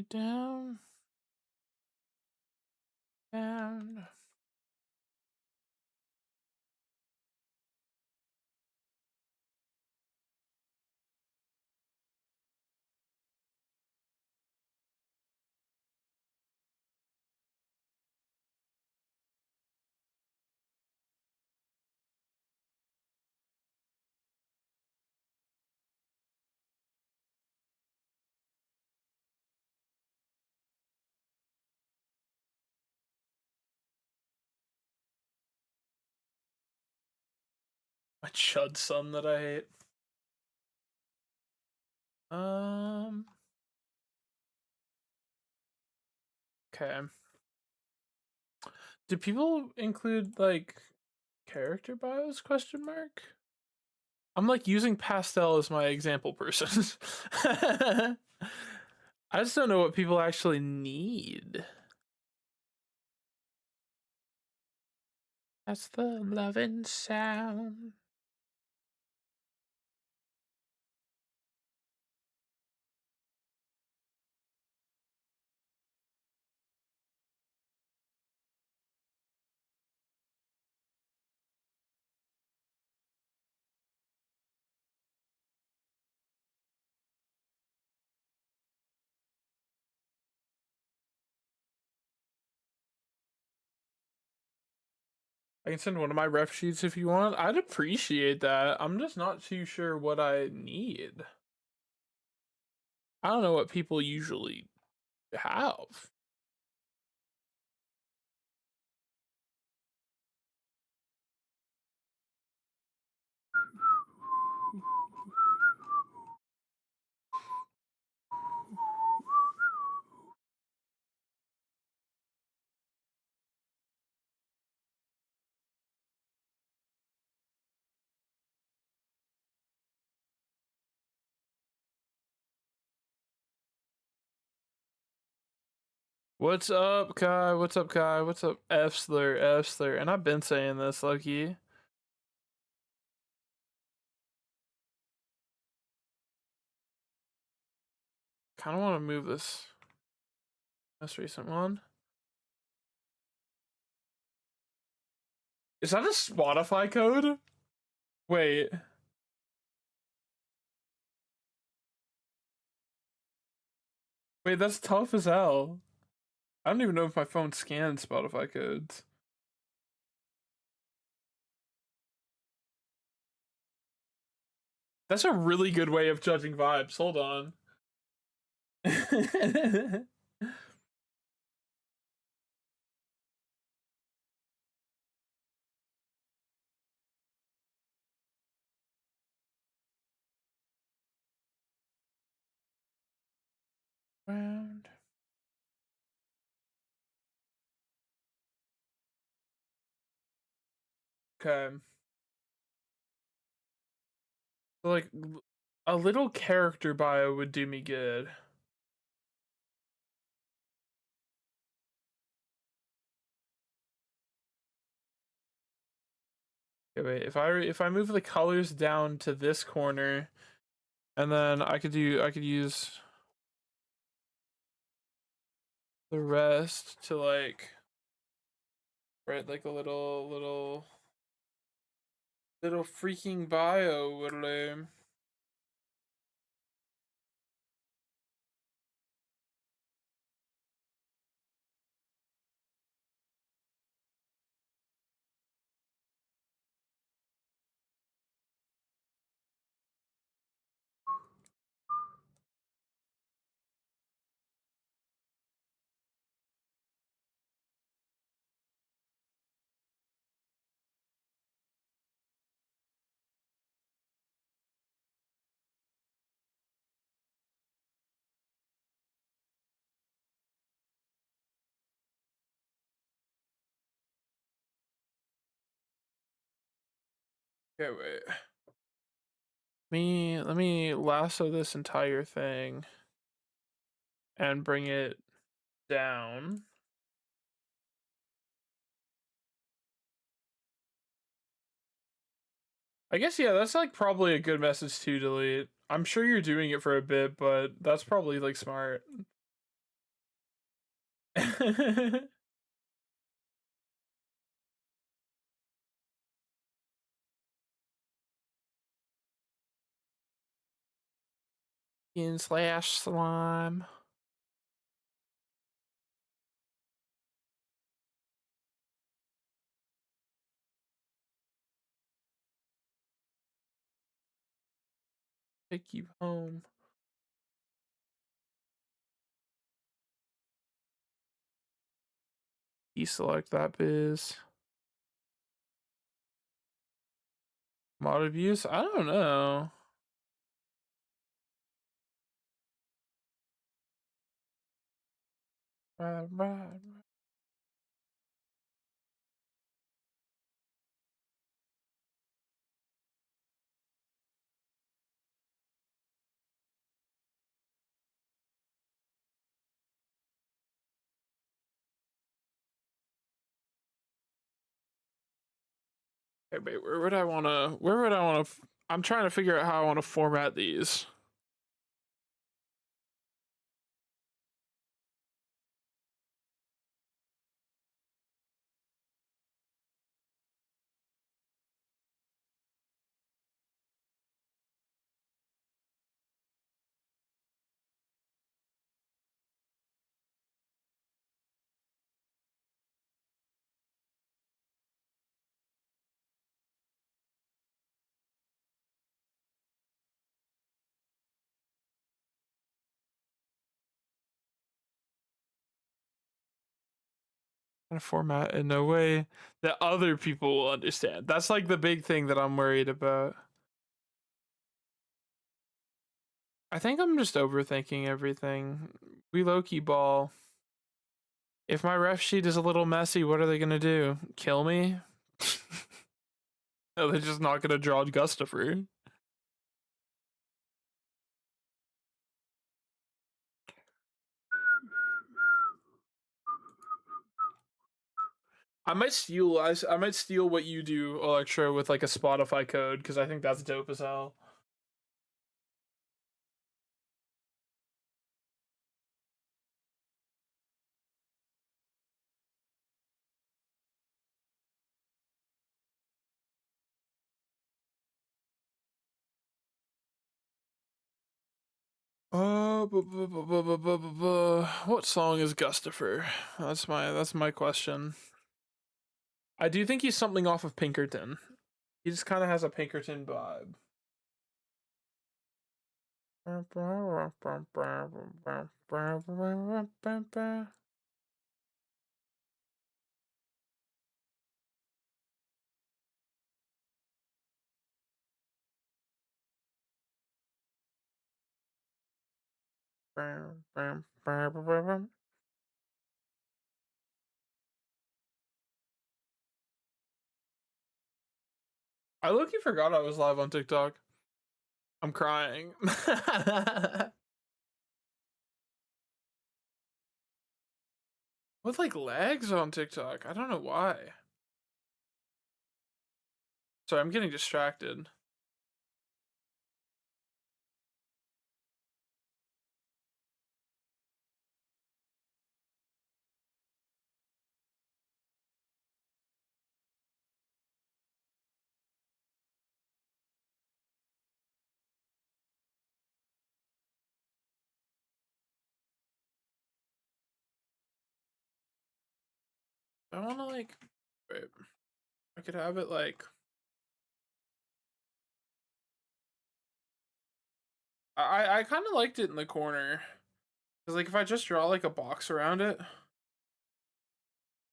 Down, down. My chud son that I hate. Okay. Do people include like character bios? Question mark. I'm like using pastel as my example person. I just don't know what people actually need. That's the loving sound. I can send one of my ref sheets if you want. I'd appreciate that. I'm just not too sure what I need. I don't know what people usually have. What's up, Kai? What's up, Kai? What's up, F slur, F slur? And I've been saying this, Loki. Kind of want to move this most recent one. Is that a Spotify code? Wait. Wait, that's tough as hell. I don't even know if my phone scans Spotify codes. That's a really good way of judging vibes. Hold on. Round. Okay. So, like, a little character bio would do me good. Okay, wait. If I move the colors down to this corner, and then I could use the rest to like write like a little freaking bio, William. Okay, wait. Let me lasso this entire thing and bring it down. I guess yeah, that's like probably a good message to delete. I'm sure you're doing it for a bit, but that's probably like smart. In slash slime. Take you home. Deselect that biz. Mod abuse? I don't know. Right. Okay, wait, where would I wanna I'm trying to figure out how I wanna format these. Trying to format in a way that other people will understand. That's like the big thing that I'm worried about. I think I'm just overthinking everything. We low-key ball. If my ref sheet is a little messy, what are they gonna do? Kill me? No, they're just not gonna draw Gustafer. I might steal what you do, Electro, with like a Spotify code because I think that's dope as hell. What song is Gustifer? That's my question. I do think he's something off of Pinkerton. He just kind of has a Pinkerton vibe. I low-key forgot I was live on TikTok. I'm crying. With like lags on TikTok. I don't know why. Sorry, I'm getting distracted. I wanna like wait. I could have it like I kind of liked it in the corner. Cause like if I just draw like a box around it, if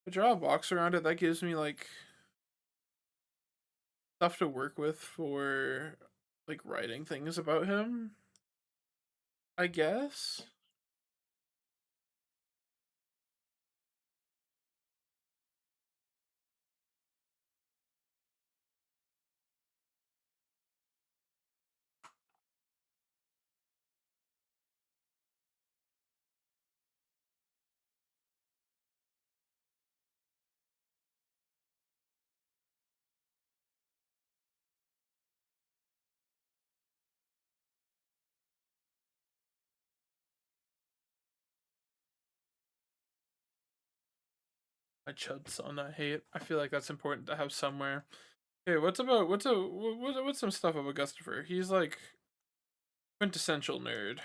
I draw a box around it, that gives me like stuff to work with for like writing things about him. I guess. My chud son, I hate. I feel like that's important to have somewhere. Hey, what's some stuff about Gustafer? He's like quintessential nerd.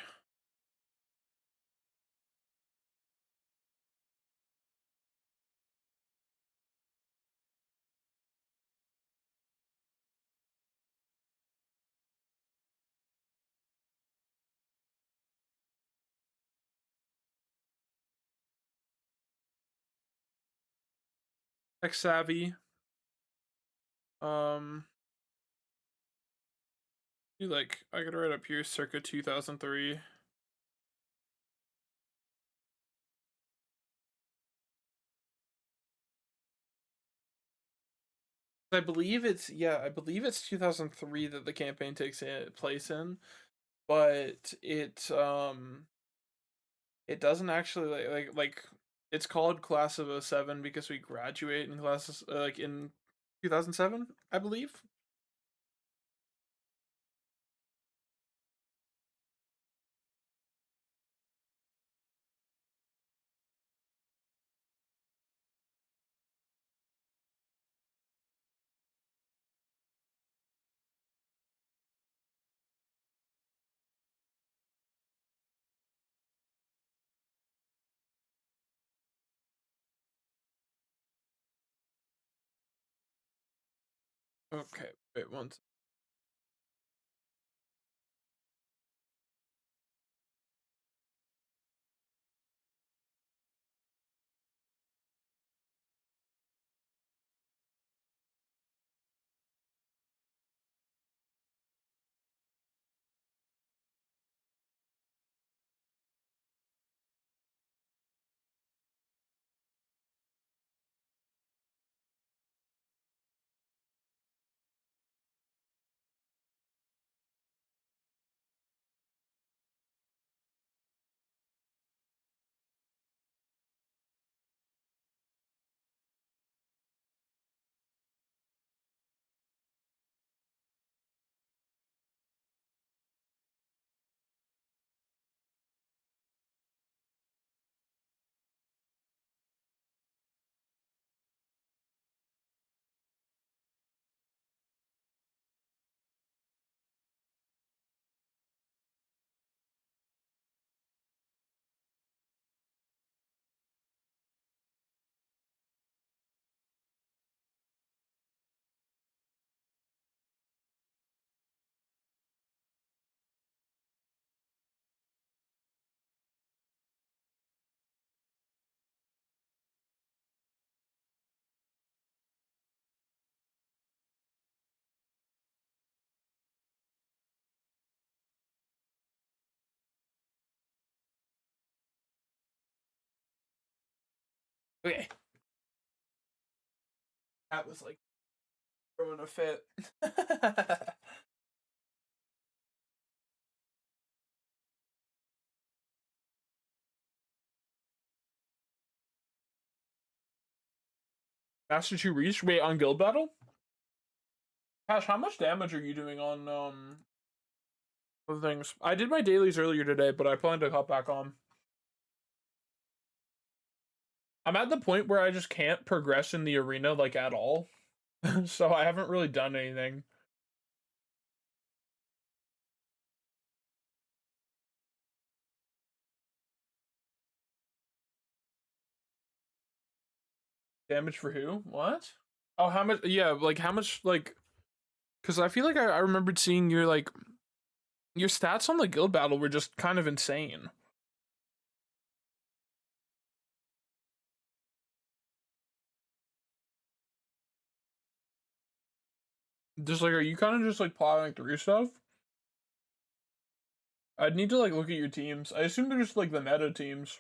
Tech savvy. Um, you like I could write up here circa 2003. I believe it's 2003 that the campaign takes place in, but it doesn't actually like it's called Class of '07 because we graduate in classes like in 2007, I believe. Okay, wait once. Okay. That was like throwing a fit. Master 2 Reach? Wait, on Guild Battle? Cash, how much damage are you doing on the things? I did my dailies earlier today, but I plan to hop back on. I'm at the point where I just can't progress in the arena like at all. So I haven't really done anything. Damage for who? What? Oh, how much? Yeah, like how much? Like, because I feel like I remembered seeing your stats on the guild battle were just kind of insane. Just like, are you kind of just like plowing through stuff? I'd need to like look at your teams. I assume they're just like the meta teams.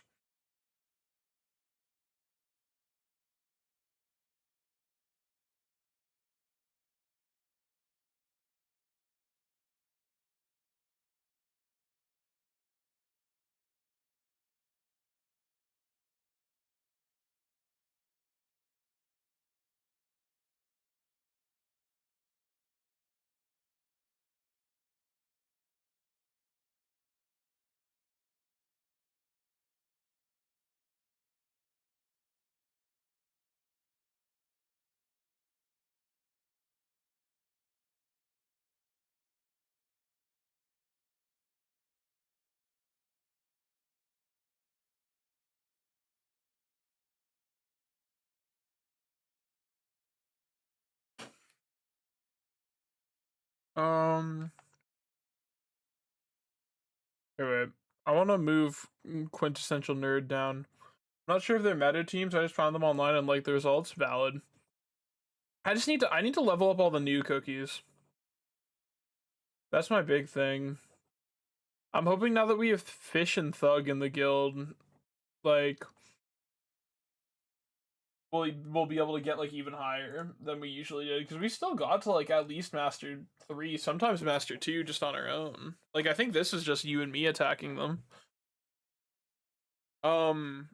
Um, wait. I want to move quintessential nerd down. I'm not sure if they're meta teams. I just found them online and like the results. Valid. I need to level up all the new cookies. That's my big thing. I'm hoping now that we have Fish and Thug in the guild, like we'll be able to get like even higher than we usually did because we still got to like at least Master 3, sometimes Master 2 just on our own. Like I think this is just you and me attacking them. Um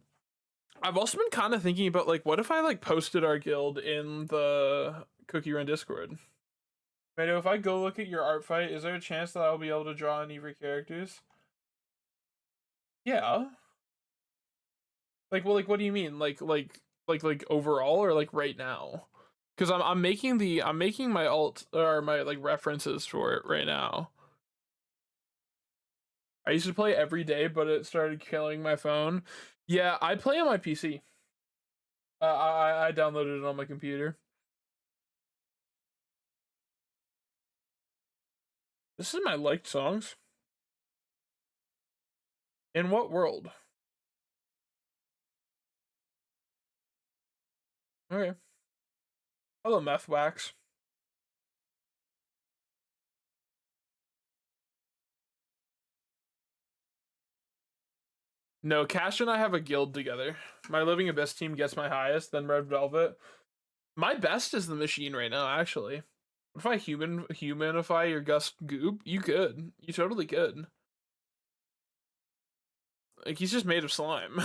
I've also been kind of thinking about like what if I like posted our guild in the Cookie Run Discord? Mano, if I go look at your art fight, is there a chance that I'll be able to draw any of your characters? Yeah. Like, well, like, what do you mean? Like overall or like right now? Because I'm making my alt or my like references for it right now. I used to play every day, but it started killing my phone. Yeah, I play on my PC. I downloaded it on my computer. This is my liked songs. In what world? Okay. Hello, Meth Wax. No, Cash and I have a guild together. My Living Abyss team gets my highest, then Red Velvet. My best is the machine right now, actually. What if I humanify your Gus Goop? You could. You totally could. Like he's just made of slime.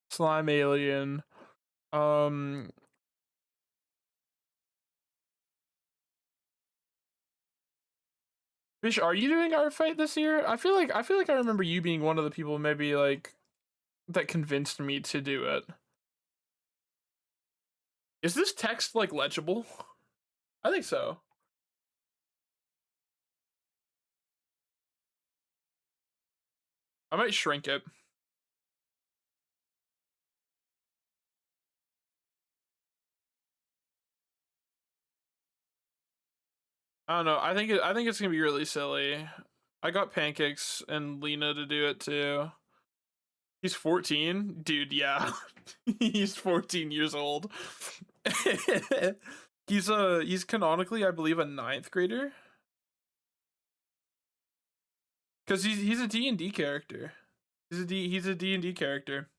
Slime alien. Um Fish, are you doing our fight this year? I feel like I remember you being one of the people maybe like that convinced me to do it. Is this text like legible? I think so. I might shrink it. I don't know. I think it's gonna be really silly. I got Pancakes and Lena to do it too. He's 14? Dude, yeah. He's 14 years old. He's canonically, I believe, a ninth grader. Cause he's a D&D character. He's a D&D character.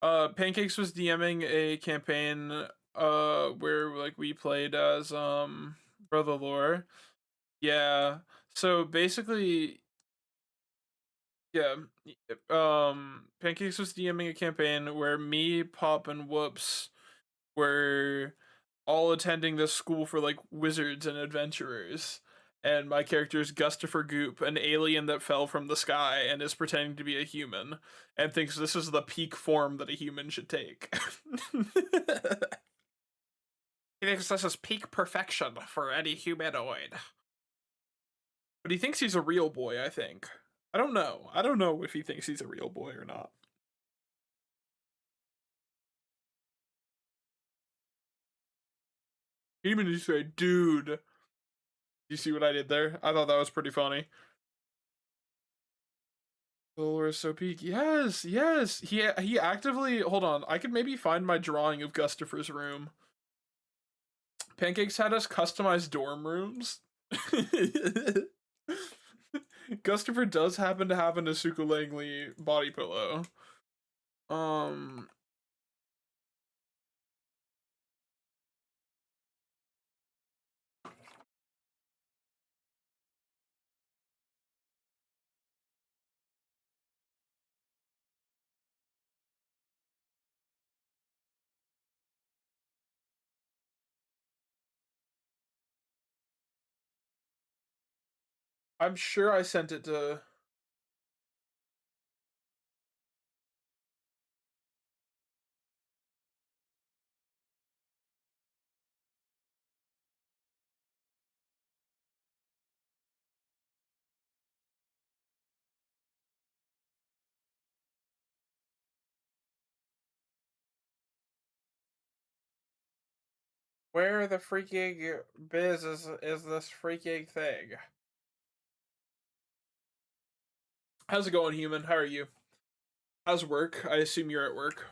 Pancakes was DMing a campaign where like we played as Brother Lore. Yeah. So basically, yeah, Pancakes was DMing a campaign where me, Pop, and Whoops were all attending this school for like wizards and adventurers. And my character is Gustafer Goop, an alien that fell from the sky and is pretending to be a human and thinks this is the peak form that a human should take. He thinks this is peak perfection for any humanoid. But he thinks he's a real boy, I think. I don't know. I don't know if he thinks he's a real boy or not. Even you say, dude. You see what I did there? I thought that was pretty funny. Solar is so peak. Yes, yes. He actively hold on. I could maybe find my drawing of Gustafer's room. Pancakes had us customize dorm rooms. Gustafer does happen to have an Asuka Langley body pillow. Um I'm sure I sent it to where the freaking biz is this freaking thing. How's it going, human? How are you? How's work? I assume you're at work.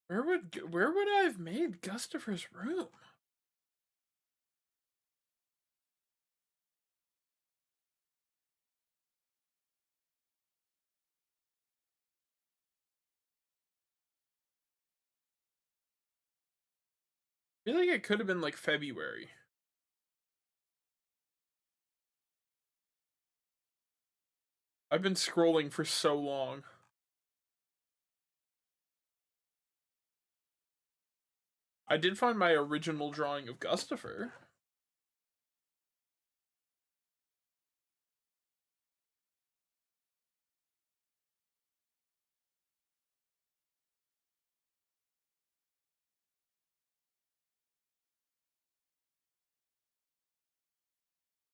Where would I have made Gustafer's room? I feel like it could have been like February. I've been scrolling for so long. I did find my original drawing of Gustafer.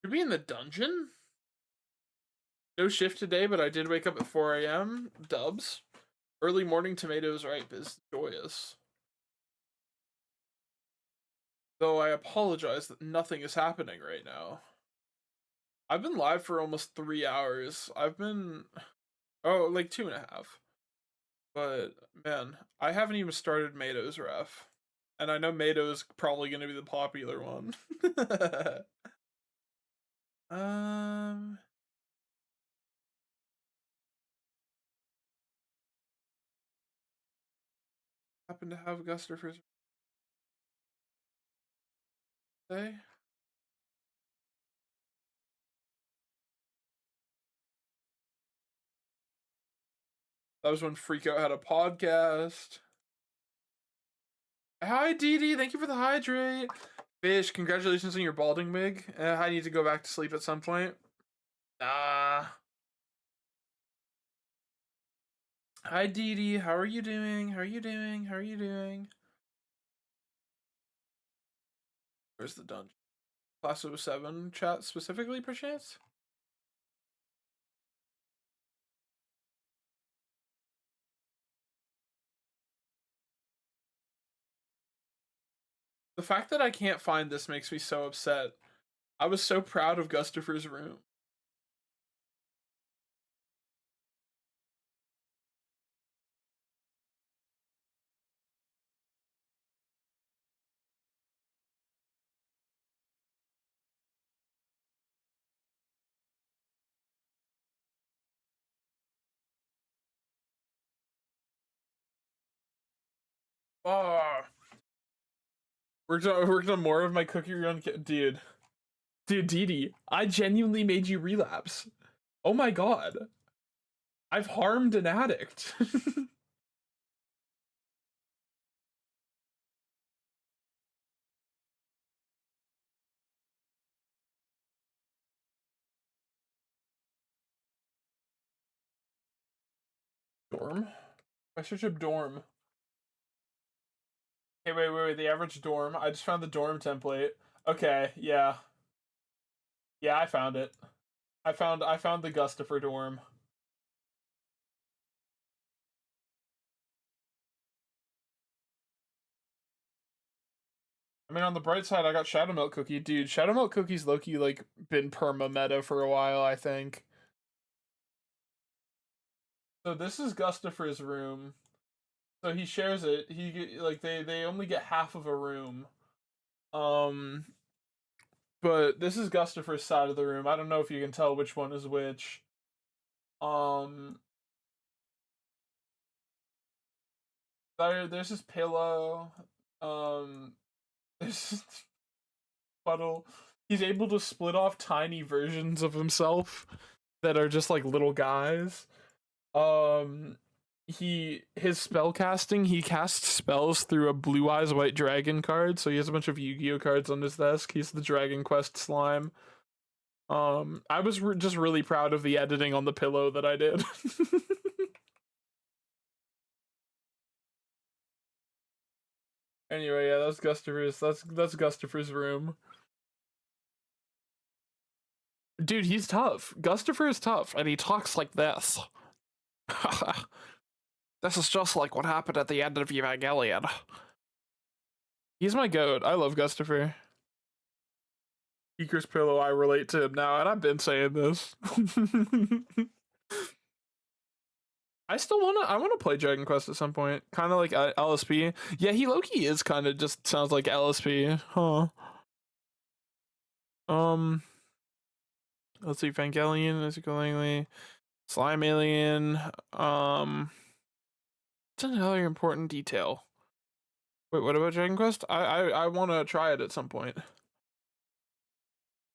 Should be in the dungeon? No shift today, but I did wake up at 4 a.m. Dubs. Early morning tomatoes ripe is joyous. Though I apologize that nothing is happening right now. I've been live for almost 3 hours. I've been like 2.5. But man, I haven't even started Mato's ref. And I know Mato's probably gonna be the popular one. um happen to have Gustafer's birthday. That was when Freakout had a podcast. Hi, Dee Dee. Thank you for the hydrate. Fish, congratulations on your balding wig. I need to go back to sleep at some point. Nah. Hi, Dee Dee. How are you doing? How are you doing? How are you doing? Where's the dungeon? Class of 07 chat specifically, perchance? The fact that I can't find this makes me so upset. I was so proud of Gustafer's room. Oh, worked on more of my cookie run, dude. Dude, Didi, I genuinely made you relapse. Oh my god, I've harmed an addict. Dorm? I search up dorm. Hey, wait. The average dorm. I just found the dorm template. Okay, yeah, yeah. I found it. I found the Gustafer dorm. I mean, on the bright side, I got Shadow Milk Cookie, dude. Shadow Milk Cookie's Loki like been perma meta for a while, I think. So this is Gustafer's room. So he shares it. He like they only get half of a room. Um, but this is Gustafer's side of the room. I don't know if you can tell which one is which. Um, there's his pillow. Um, there's his puddle. He's able to split off tiny versions of himself that are just like little guys. Um, his spell casting, he casts spells through a Blue Eyes White Dragon card, so he has a bunch of Yu-Gi-Oh cards on his desk. He's the Dragon Quest slime. I was just really proud of the editing on the pillow that I did. Anyway, yeah, that's Gustafer's. That's Gustafer's room. Dude, he's tough. Gustafer is tough, and he talks like this. This is just like what happened at the end of Evangelion. He's my goat. I love Gustafer. Eaker's pillow, I relate to him now, and I've been saying this. I wanna play Dragon Quest at some point. Kinda like LSP. Yeah, he Loki is kinda just sounds like LSP. Huh. Um let's see, Evangelion, Physical Langley, Slime Alien. What's another important detail? Wait, what about Dragon Quest? I wanna try it at some point.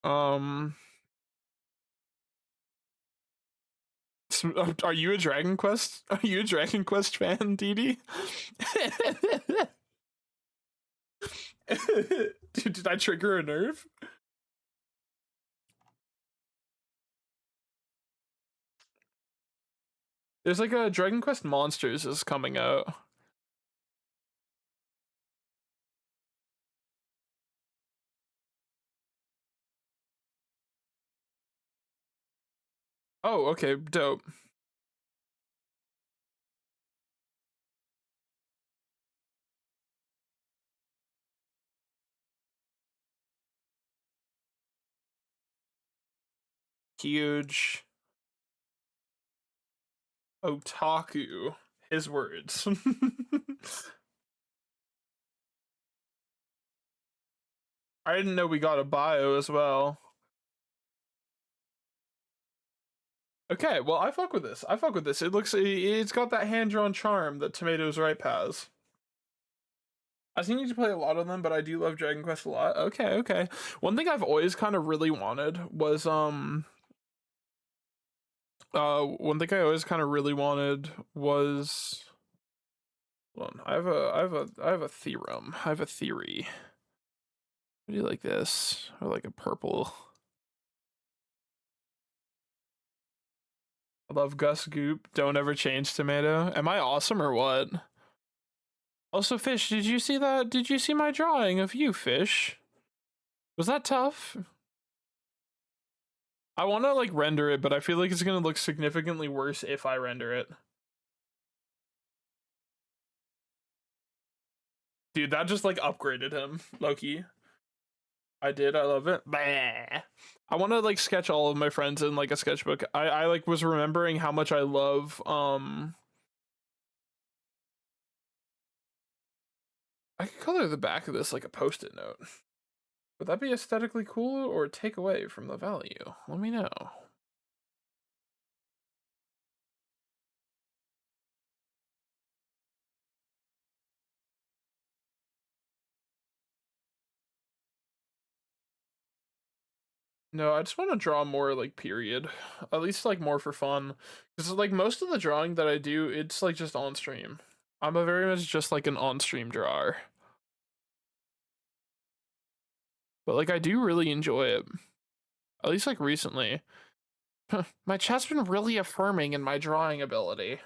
Um Are you a Dragon Quest? Are you a Dragon Quest fan, DD? Dude, did I trigger a nerve? There's like a Dragon Quest Monsters is coming out. Oh, okay, dope. Huge. Otaku. His words. I didn't know we got a bio as well. Okay, well, I fuck with this. I fuck with this. It's got that hand-drawn charm that Tomatoes Ripe has. I think you need to play a lot of them, but I do love Dragon Quest a lot. Okay. One thing I've always kind of really wanted was one thing I always kind of really wanted was, hold on, I have a theorem. I have a theory. What do you like this? Or like a purple? I love Gus Goop. Don't ever change tomato. Am I awesome or what? Also, Fish, did you see that? Did you see my drawing of you, Fish? Was that tough? I want to like render it, but I feel like it's gonna look significantly worse if I render it. Dude, that just like upgraded him, low-key. I did, I love it. Bah. I want to like sketch all of my friends in like a sketchbook. I like was remembering how much I love I could color the back of this like a post-it note. Would that be aesthetically cool or take away from the value? Let me know. No, I just want to draw more like period. At least like more for fun. Because like most of the drawing that I do, it's like just on stream. I'm a very much just like an on stream drawer. But like I do really enjoy it. At least like recently. My chat's been really affirming in my drawing ability.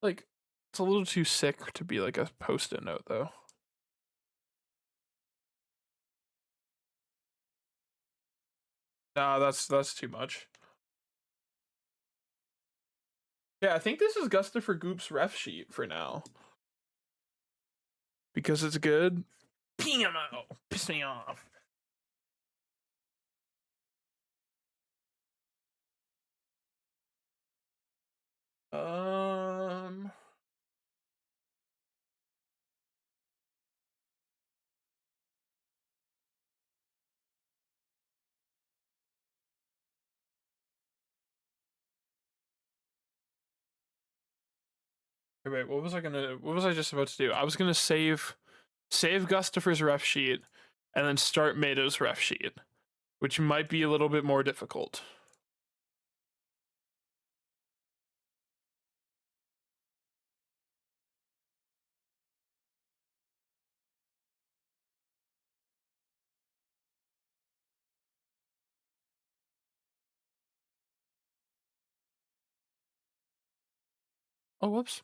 Like, it's a little too sick to be like a post-it note though. Nah, that's too much. Yeah, I think this is Gustafer Goop's ref sheet for now. Because it's good. Piano! Piss me off. Um... Wait, what was I just about to do? I was gonna save Gustafer's ref sheet and then start Mato's ref sheet, which might be a little bit more difficult. Oh, whoops.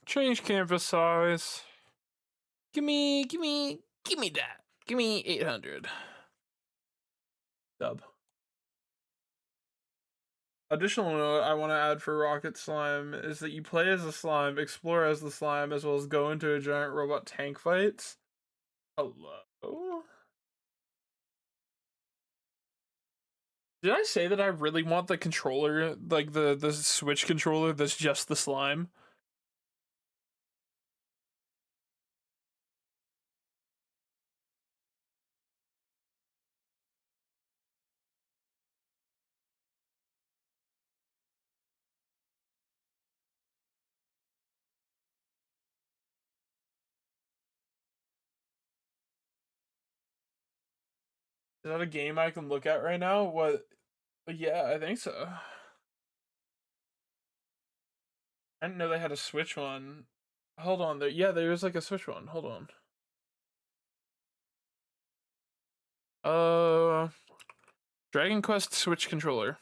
Change canvas size. Give me that. Give me 800. Dub. Additional note I want to add for Rocket Slime is that you play as a slime, explore as the slime, as well as go into a giant robot tank fights. Hello? Did I say that I really want the controller, like the Switch controller that's just the slime? Is that a game I can look at right now? What? Yeah, I think so. I didn't know they had a Switch one. Hold on, there. Yeah, there is like a Switch one. Hold on. Uh, Dragon Quest Switch controller.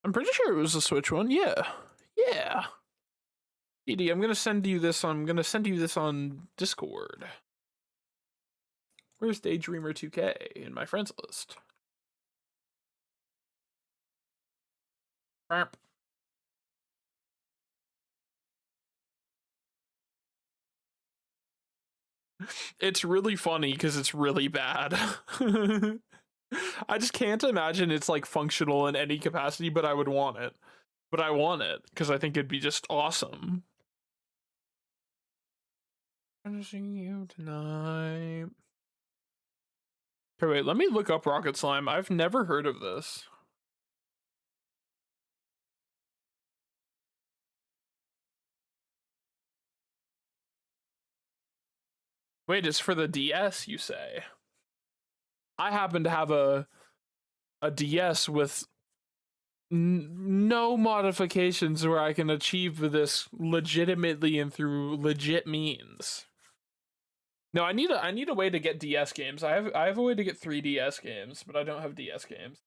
I'm pretty sure it was a Switch one. Yeah, yeah. Edie, I'm gonna send you this on Discord. Where's Daydreamer 2K in my friends list? It's really funny because it's really bad. I just can't imagine it's like functional in any capacity, but I would want it. But I want it because I think it'd be just awesome. Finishing you tonight. Okay, wait, let me look up Rocket Slime. I've never heard of this. Wait, it's for the DS, you say? I happen to have a DS with no modifications where I can achieve this legitimately and through legit means. No, I need a way to get DS games. I have a way to get 3DS games, but I don't have DS games.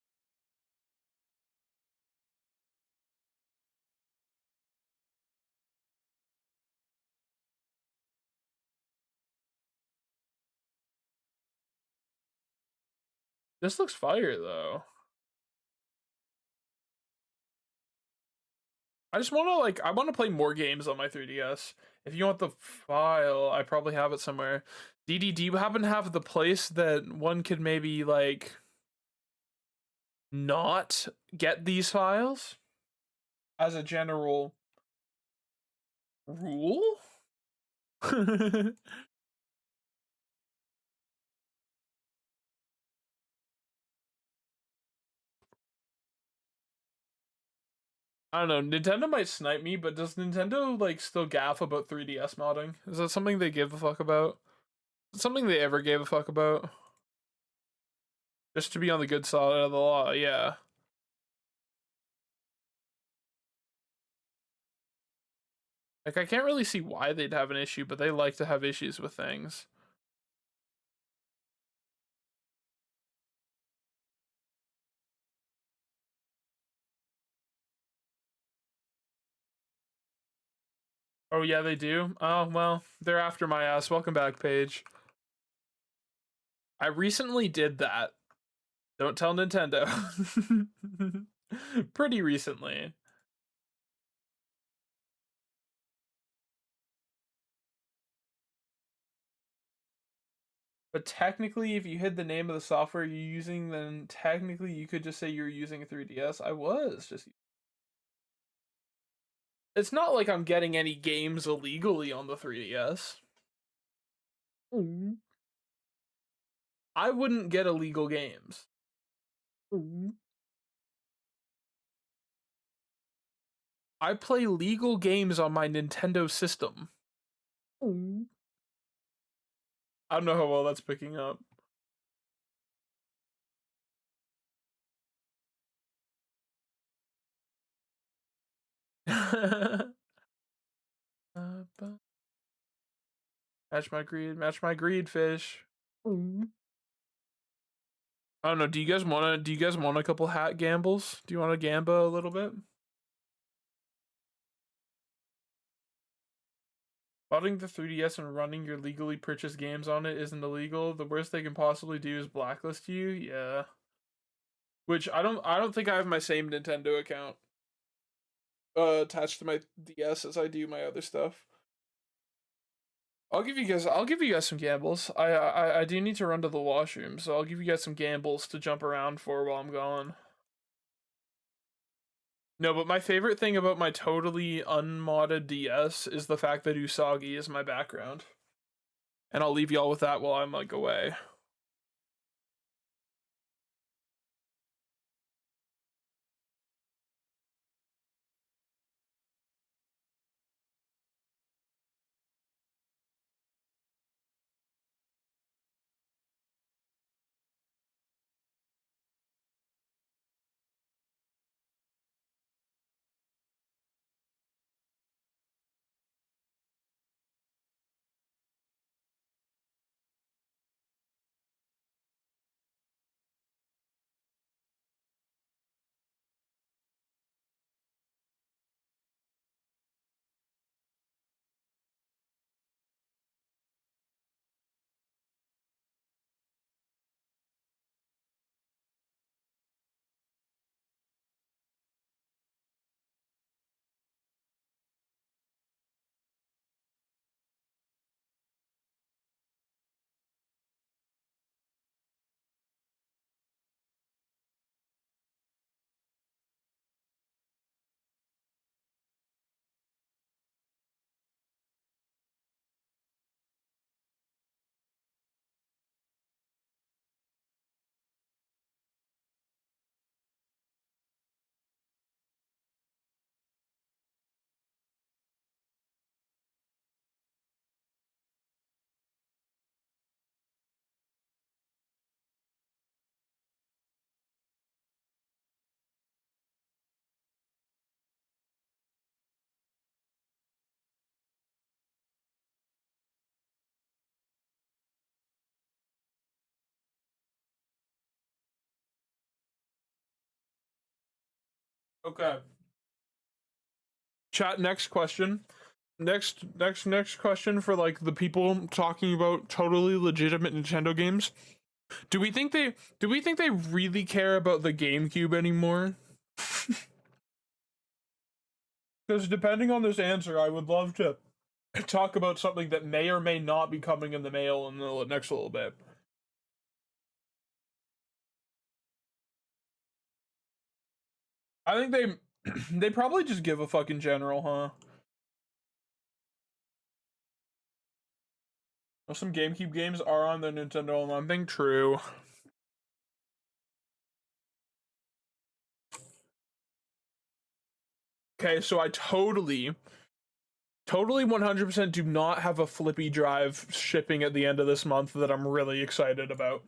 This looks fire though. I just want to I want to play more games on my 3DS. If you want the file, I probably have it somewhere. DD, do you happen to have the place that one could maybe like not get these files as a general rule? I don't know. Nintendo might snipe me, but does Nintendo like still gaff about 3DS modding? Is that something they give a fuck about? Something they ever gave a fuck about? Just to be on the good side of the law, yeah. Like, I can't really see why they'd have an issue, but they like to have issues with things. Oh, yeah, they do? Oh, well, they're after my ass. Welcome back, Paige. I recently did that. Don't tell Nintendo. Pretty recently. But technically, if you hid the name of the software you're using, then technically you could just say you're using a 3DS. I was just. It's not like I'm getting any games illegally on the 3DS. I wouldn't get illegal games. I play legal games on my Nintendo system. I don't know how well that's picking up. Match my greed, fish. I don't know. Do you guys want a couple hat gambles? Do you want to gamba a little bit? Bought the 3DS and running your legally purchased games on it isn't illegal. The worst they can possibly do is blacklist you. Yeah. Which I don't think I have my same Nintendo account attached to my DS as I do my other stuff. I'll give you guys some gambles. I do need to run to the washroom, so I'll give you guys some gambles to jump around for while I'm gone. No, but my favorite thing about my totally unmodded DS is the fact that Usagi is my background. And I'll leave y'all with that while I'm like away. Okay. Chat, next question. Next question for like the people talking about totally legitimate Nintendo games. Do we think they really care about the GameCube anymore? Because depending on this answer, I would love to talk about something that may or may not be coming in the mail in the next little bit. I think they probably just give a fuck in general, huh? Well, some GameCube games are on the Nintendo Online thing. True. Okay, so I totally 100% do not have a flippy drive shipping at the end of this month that I'm really excited about.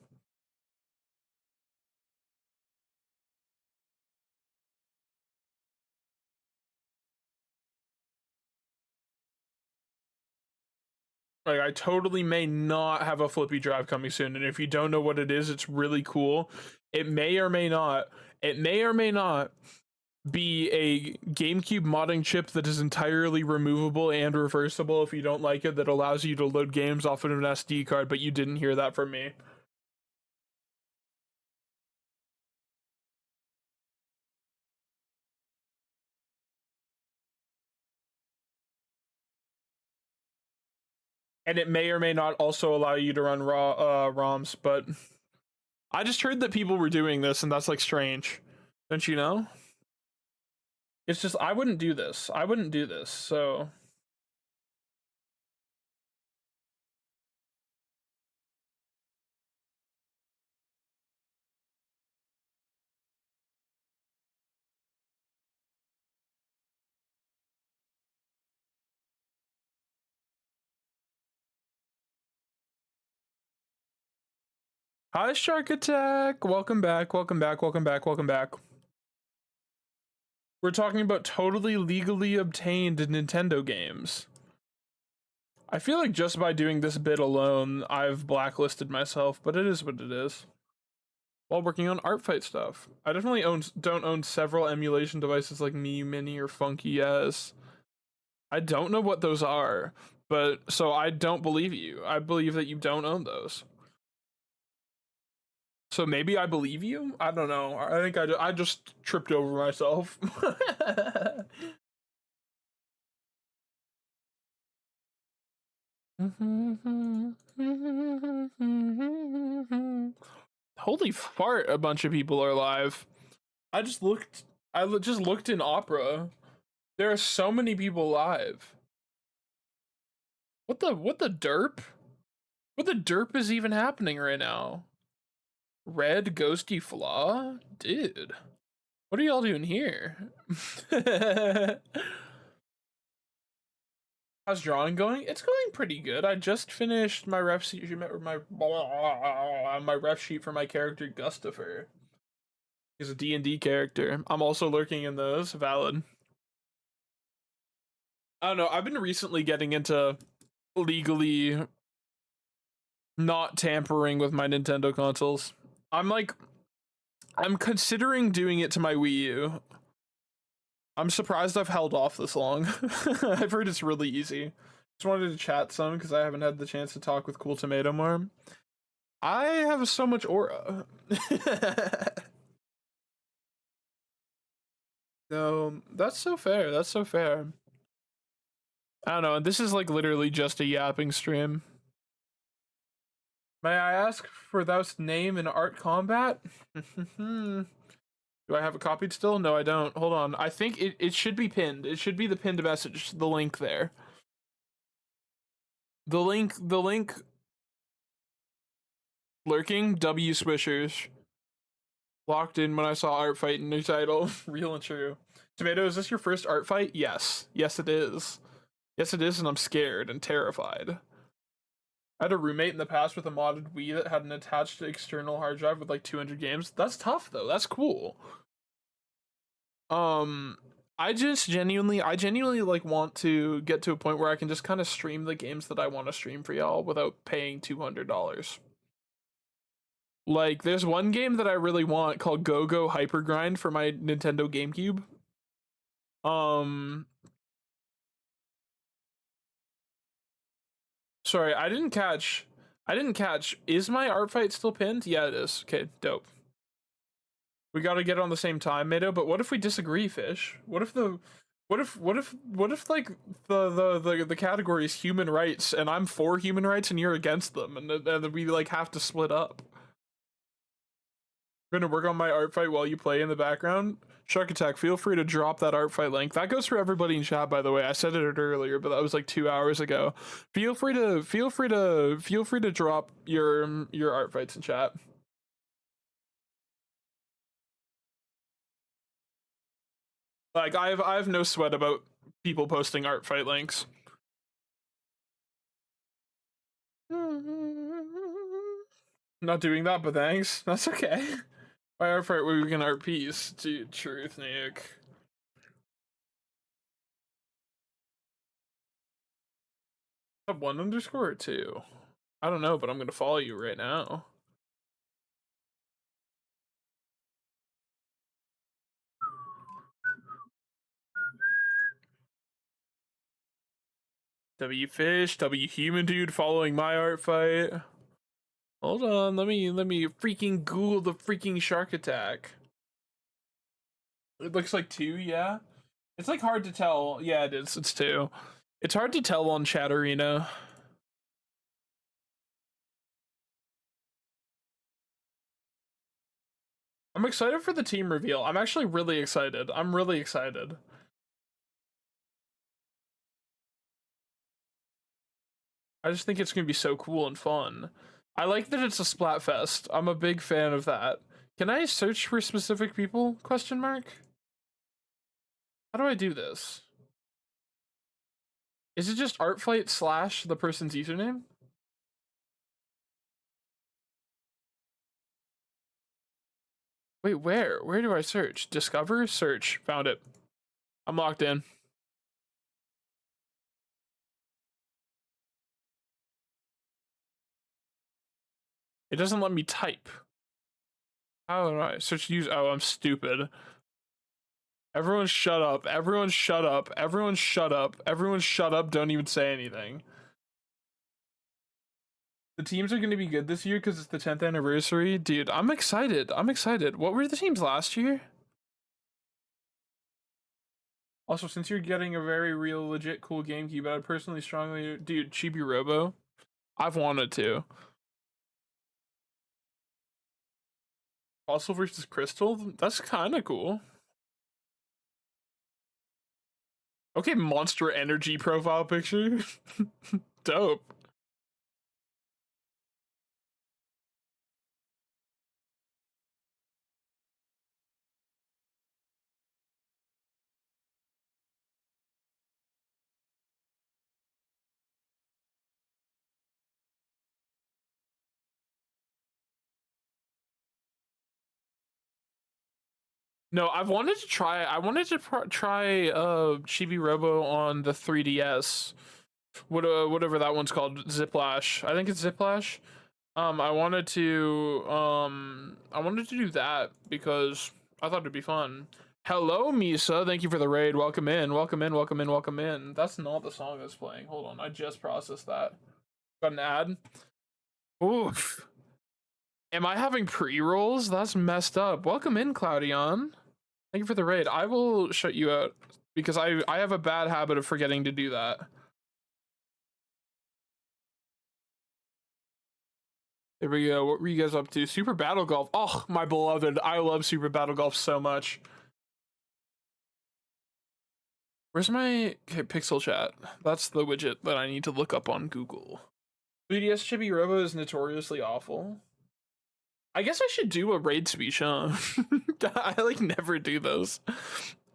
Like, I totally may not have a flippy drive coming soon, and if you don't know what it is, it's really cool. It may or may not be a GameCube modding chip that is entirely removable and reversible if you don't like it, that allows you to load games off of an SD card, but you didn't hear that from me. And it may or may not also allow you to run ROMs, but I just heard that people were doing this, and that's like strange. Don't you know? It's just, I wouldn't do this. So hi, Shark Attack. Welcome back. We're talking about totally legally obtained Nintendo games. I feel like just by doing this bit alone, I've blacklisted myself, but it is what it is. While working on artfight stuff, I definitely don't own several emulation devices like Me Mini or Funky S. I don't know what those are, but so I don't believe you. I believe that you don't own those. So maybe I believe you? I don't know. I think I just tripped over myself. Holy fart, a bunch of people are live. I just looked in Opera. There are so many people live. What the derp? What the derp is even happening right now? Red ghosty flaw? Dude. What are y'all doing here? How's drawing going? It's going pretty good. I just finished my ref sheet, my ref sheet for my character Gustafer. He's a D&D character. I'm also lurking in those. Valid. I don't know. I've been recently getting into legally not tampering with my Nintendo consoles. I'm considering doing it to my Wii U. I'm surprised I've held off this long. I've heard it's really easy. Just wanted to chat some because I haven't had the chance to talk with Cool Tomato more. I have so much aura. No, that's so fair. That's so fair. I don't know. This is like literally just a yapping stream. May I ask for thou's name in art combat? Do I have it copied still? No, I don't. Hold on. I think it should be pinned. It should be the pinned message, the link there. The link lurking, W Swishers. Locked in when I saw art fight in new title. Real and true. Tomato, is this your first art fight? Yes. Yes, it is. Yes, it is, and I'm scared and terrified. I had a roommate in the past with a modded Wii that had an attached external hard drive with like 200 games. That's tough though. That's cool. I genuinely like want to get to a point where I can just kind of stream the games that I want to stream for y'all without paying $200. Like, there's one game that I really want called Go Go Hyper Grind for my Nintendo GameCube. Sorry, I didn't catch. I didn't catch. Is my art fight still pinned? Yeah, it is. Okay, dope. We gotta get on the same time, Mado. But what if we disagree, Fish? What if like the category is human rights and I'm for human rights and you're against them, and we like have to split up? I'm gonna work on my art fight while you play in the background. Shark Attack, feel free to drop that art fight link. That goes for everybody in chat, by the way. I said it earlier, but that was like 2 hours ago. Feel free to drop your art fights in chat. Like I have no sweat about people posting art fight links. Not doing that, but thanks. That's okay. My art fight, we can art piece. Dude, truth, Nick. Up 1 underscore or 2? I don't know, but I'm gonna follow you right now. W Fish, W Human Dude following my art fight. Hold on, let me freaking Google the freaking Shark Attack. It looks like 2, yeah? It's like hard to tell. Yeah, it is. It's 2. It's hard to tell on Chat Arena. I'm excited for the team reveal. I'm actually really excited. I'm really excited. I just think it's gonna be so cool and fun. I like that it's a Splatfest. I'm a big fan of that. Can I search for specific people? Question mark? How do I do this? Is it just artfight / the person's username? Wait, where? Where do I search? Discover? Search. Found it. I'm locked in. It doesn't let me type. How do I search use? Oh, I'm stupid. Everyone shut up. Everyone shut up. Everyone shut up. Everyone shut up. Don't even say anything. The teams are going to be good this year because it's the 10th anniversary. Dude, I'm excited. I'm excited. What were the teams last year? Also, since you're getting a very real, legit, cool GameCube, I'd personally strongly... Dude, Chibi Robo. I've wanted to. Fossil versus Crystal? That's kind of cool. Okay, Monster Energy profile picture. Dope. No, I wanted to try Chibi Robo on the 3DS. Whatever that one's called, Ziplash. I think it's Ziplash. I wanted to do that because I thought it'd be fun. Hello, Misa. Thank you for the raid. Welcome in. Welcome in. Welcome in. Welcome in. That's not the song I was playing. Hold on. I just processed that. Got an ad. Oof. Am I having pre-rolls? That's messed up. Welcome in, Cloudion. Thank you for the raid. I will shut you out because I have a bad habit of forgetting to do that. There we go. What were you guys up to? Super Battle Golf. Oh, my beloved. I love Super Battle Golf so much. Where's my pixel chat? That's the widget that I need to look up on Google. 3DS Chibi Robo is notoriously awful. I guess I should do a raid speech, huh? I like never do those.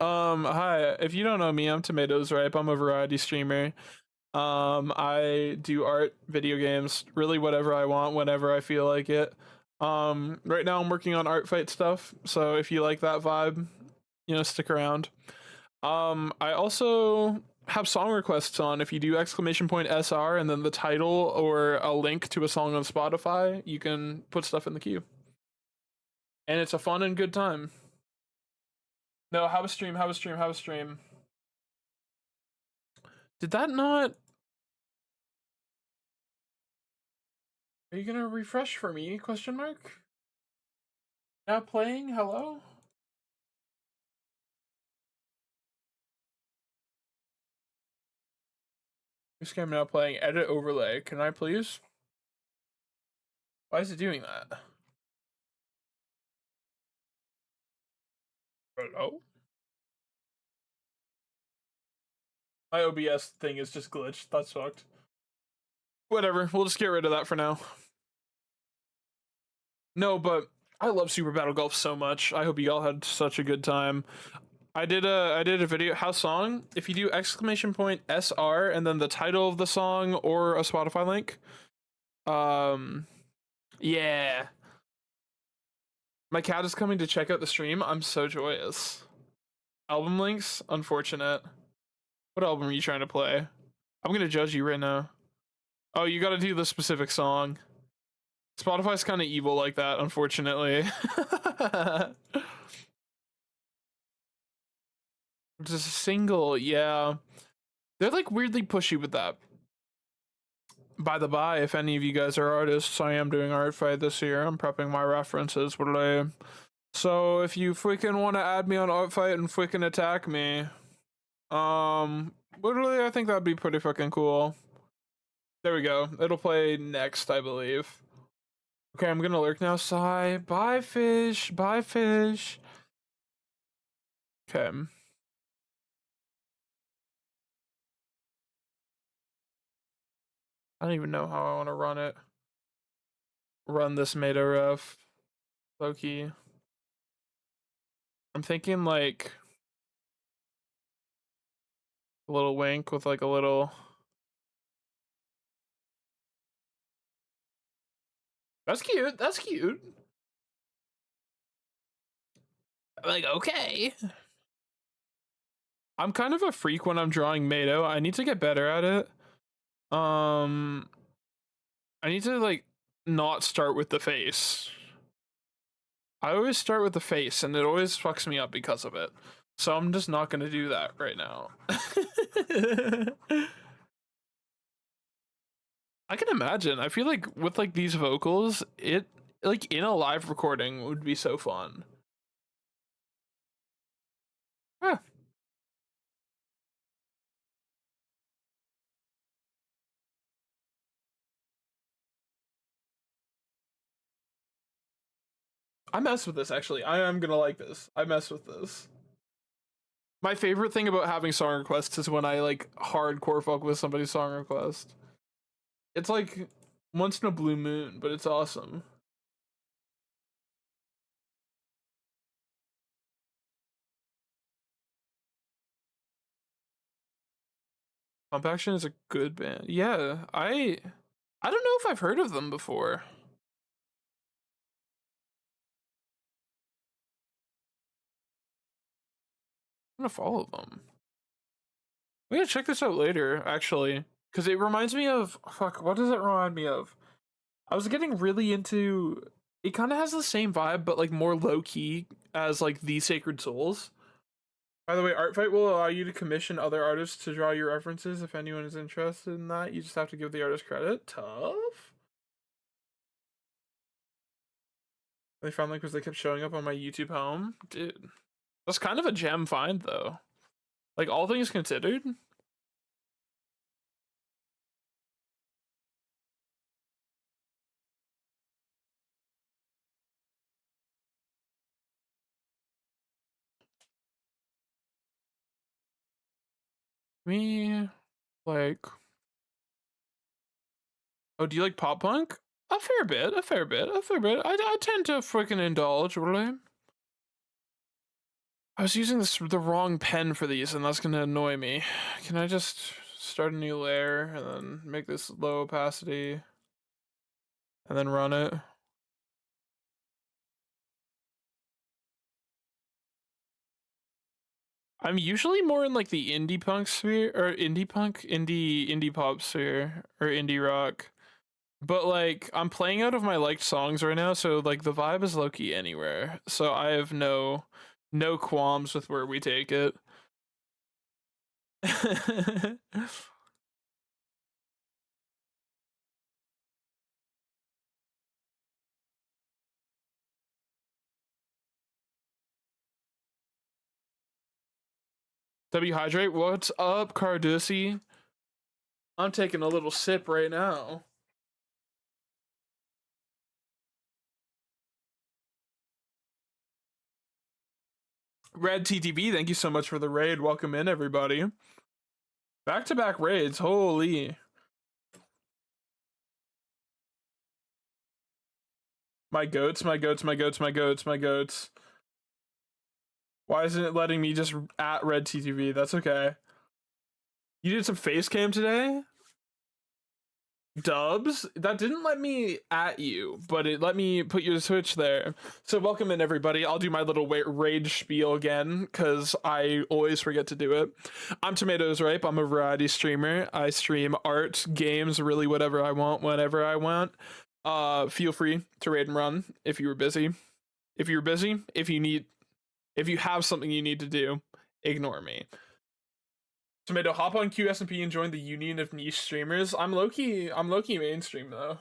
Hi. If you don't know me, I'm Tomatoes Ripe. I'm a variety streamer. I do art, video games, really whatever I want, whenever I feel like it. Right now I'm working on art fight stuff, so if you like that vibe, you know, stick around. I also have song requests on. If you do !SR and then the title or a link to a song on Spotify, you can put stuff in the queue. And it's a fun and good time. No, have a stream. Did that not... Are you gonna refresh for me? Question mark. Now playing. Hello. This game now playing. Edit overlay. Can I please? Why is it doing that? Hello? My OBS thing is just glitched. That sucked. Whatever. We'll just get rid of that for now. No, but I love Super Battle Golf so much. I hope you all had such a good time. I did a video house song. If you do exclamation point SR and then the title of the song or a Spotify link. Yeah. My cat is coming to check out the stream. I'm so joyous. Album links? Unfortunate. What album are you trying to play? I'm gonna judge you right now. Oh, you gotta do the specific song. Spotify's kind of evil like that, unfortunately. Just a single, yeah. They're like weirdly pushy with that. By the by, if any of you guys are artists, I am doing Artfight this year. I'm prepping my references, so if you freaking want to add me on Artfight and freaking attack me, literally, I think that'd be pretty fucking cool. There we go. It'll play next, I believe. Okay, I'm gonna lurk now. Sigh. Bye, fish. Bye, fish. Okay. I don't even know how I want to run it. Run this meta ref. Low-key. I'm thinking like a little wink with like a little. That's cute. That's cute. Like, okay. I'm kind of a freak when I'm drawing Mado. I need to get better at it. I need to like not start with the face. I always start with the face and it always fucks me up because of it. So I'm just not gonna do that right now. I can imagine. I feel like with like these vocals, it like in a live recording would be so fun. Huh. I mess with this actually. I am gonna like this. I mess with this. My favorite thing about having song requests is when I like hardcore fuck with somebody's song request. It's like once in a blue moon, but it's awesome. Pump Action is a good band. Yeah, I don't know if I've heard of them before. I'm gonna follow them. I'm gonna check this out later, actually, because it reminds me of fuck. What does it remind me of? I was getting really into. It kind of has the same vibe, but like more low key as like the Sacred Souls. By the way, Artfight will allow you to commission other artists to draw your references. If anyone is interested in that, you just have to give the artist credit. Tough. They found like because they kept showing up on my YouTube home, dude. That's kind of a gem find though. Like all things considered. Me like. Oh, do you like pop punk? A fair bit, a fair bit, a fair bit. I tend to freaking indulge, really. I was using the wrong pen for these, and that's gonna annoy me. Can I just start a new layer and then make this low opacity and then run it? I'm usually more in like the indie punk sphere or indie pop sphere or indie rock. But like I'm playing out of my liked songs right now, so like the vibe is low key anywhere. So I have no qualms with where we take it. W Hydrate, what's up, Carducci? I'm taking a little sip right now. Red TTV, thank you so much for the raid. Welcome in, everybody. Back-to-back raids, holy. My goats, my goats, my goats, my goats, my goats. Why isn't it letting me just at Red TTV? That's okay. You did some face cam today? Dubs? That didn't let me at you, but it let me put your Twitch there. So welcome in, everybody. I'll do my little rage spiel again, because I always forget to do it. I'm Tomatoes Ripe. I'm a variety streamer. I stream art, games, really whatever I want, whenever I want. Feel free to raid and run if you were busy. If you're busy, if you have something you need to do, ignore me. Tomato, hop on QSMP and join the Union of Niche Streamers. I'm low-key mainstream though.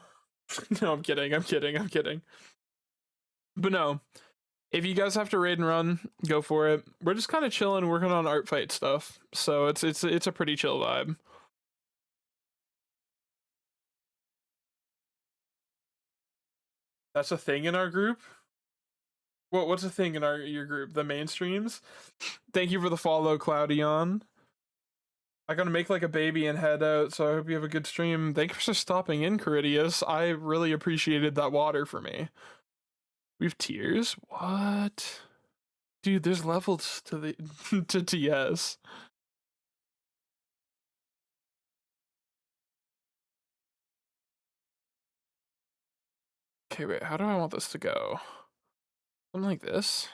No, I'm kidding. But no, if you guys have to raid and run, go for it. We're just kind of chilling, working on art fight stuff, so it's a pretty chill vibe. That's a thing in our group. What's a thing in your group? The mainstreams. Thank you for the follow, Cloudion. I gotta make like a baby and head out, so I hope you have a good stream. Thanks for stopping in, Caridius. I really appreciated that water for me. We have tiers? What? Dude, there's levels to the to TS. Okay, wait, how do I want this to go? Something like this?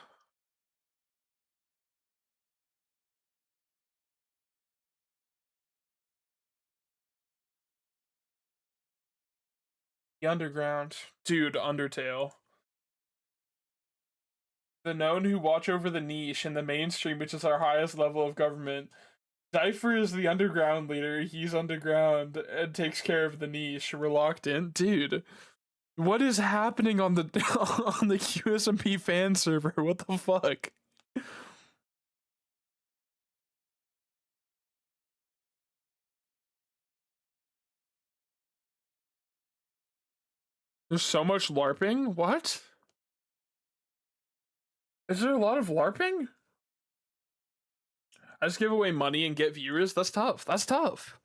The underground. Dude, Undertale. The known who watch over the niche and the mainstream, which is our highest level of government. Cypher is the underground leader. He's underground and takes care of the niche. We're locked in. Dude, what is happening on the on the QSMP fan server? What the fuck? There's so much LARPing? What? Is there a lot of LARPing? I just give away money and get viewers? That's tough. That's tough.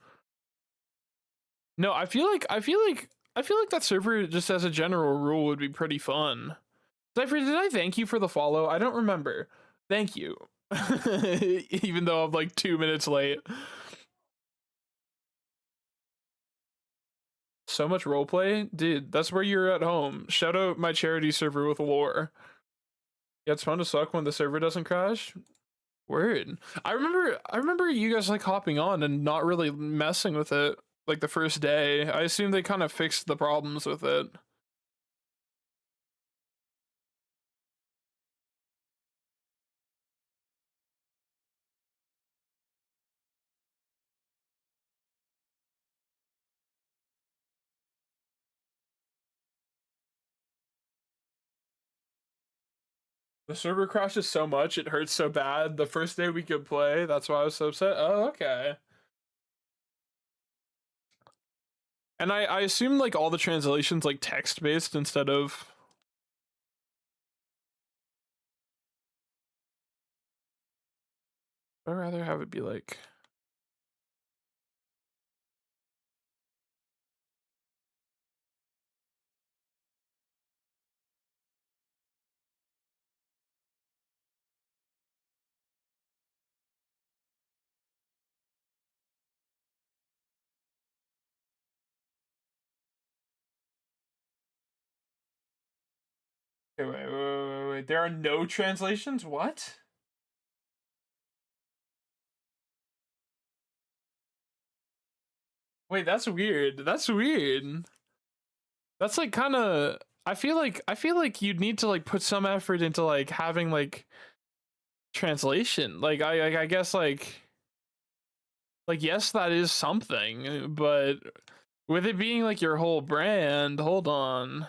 No, I feel like that server just as a general rule would be pretty fun. Cypher, did I thank you for the follow? I don't remember. Thank you. Even though I'm like 2 minutes late. So much roleplay? Dude, that's where you're at home. Shout out my charity server with lore. Yeah, it's fun to suck when the server doesn't crash. Word. I remember you guys like hopping on and not really messing with it like the first day. I assume they kind of fixed the problems with it. The server crashes so much, it hurts so bad. The first day we could play, that's why I was so upset. Oh, okay. And I assume like all the translations like text based instead of. I'd rather have it be like. Okay, wait. There are no translations? What? Wait, that's weird. That's weird. That's like kind of. I feel like you'd need to like put some effort into like having like translation. Like I guess like yes, that is something, but with it being like your whole brand, hold on.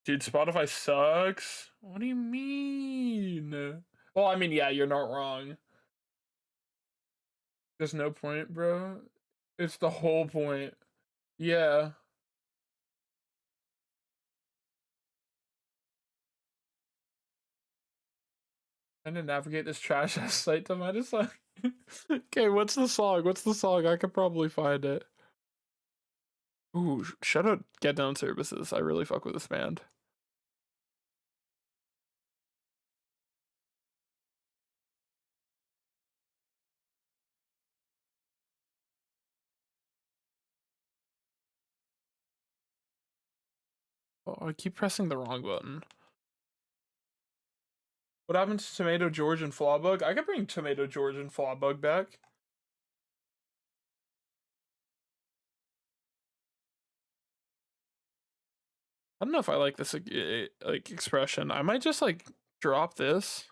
Dude, Spotify sucks. What do you mean? Well, I mean, yeah, you're not wrong. There's no point, bro. It's the whole point. Yeah. Trying to navigate this trash ass site to find a song. Okay, what's the song? What's the song? I could probably find it. Ooh, shout out Get Down Services. I really fuck with this band. Oh, I keep pressing the wrong button. What happened to Tomato George and Flawbug? I could bring Tomato George and Flawbug back. I don't know if I like this like expression. I might just like drop this.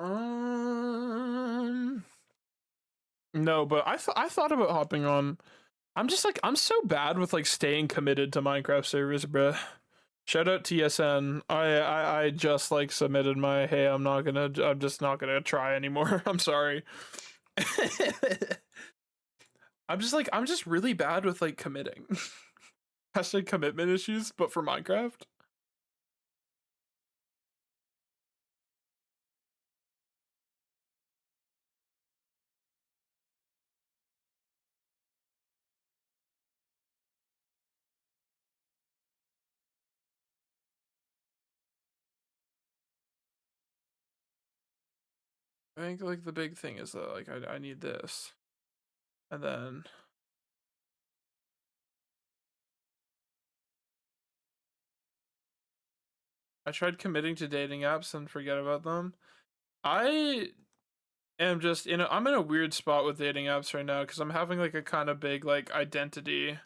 Um, no, but I thought about hopping on. I'm just like I'm so bad with like staying committed to Minecraft servers, bruh. Shout out TSN. I just like submitted my hey. I'm just not gonna try anymore. I'm sorry. I'm just really bad with like committing. Hashtag commitment issues, but for Minecraft. I think like the big thing is that like I need this, and then I tried committing to dating apps and forget about them. I am just I'm in a weird spot with dating apps right now because I'm having like a kind of big like identity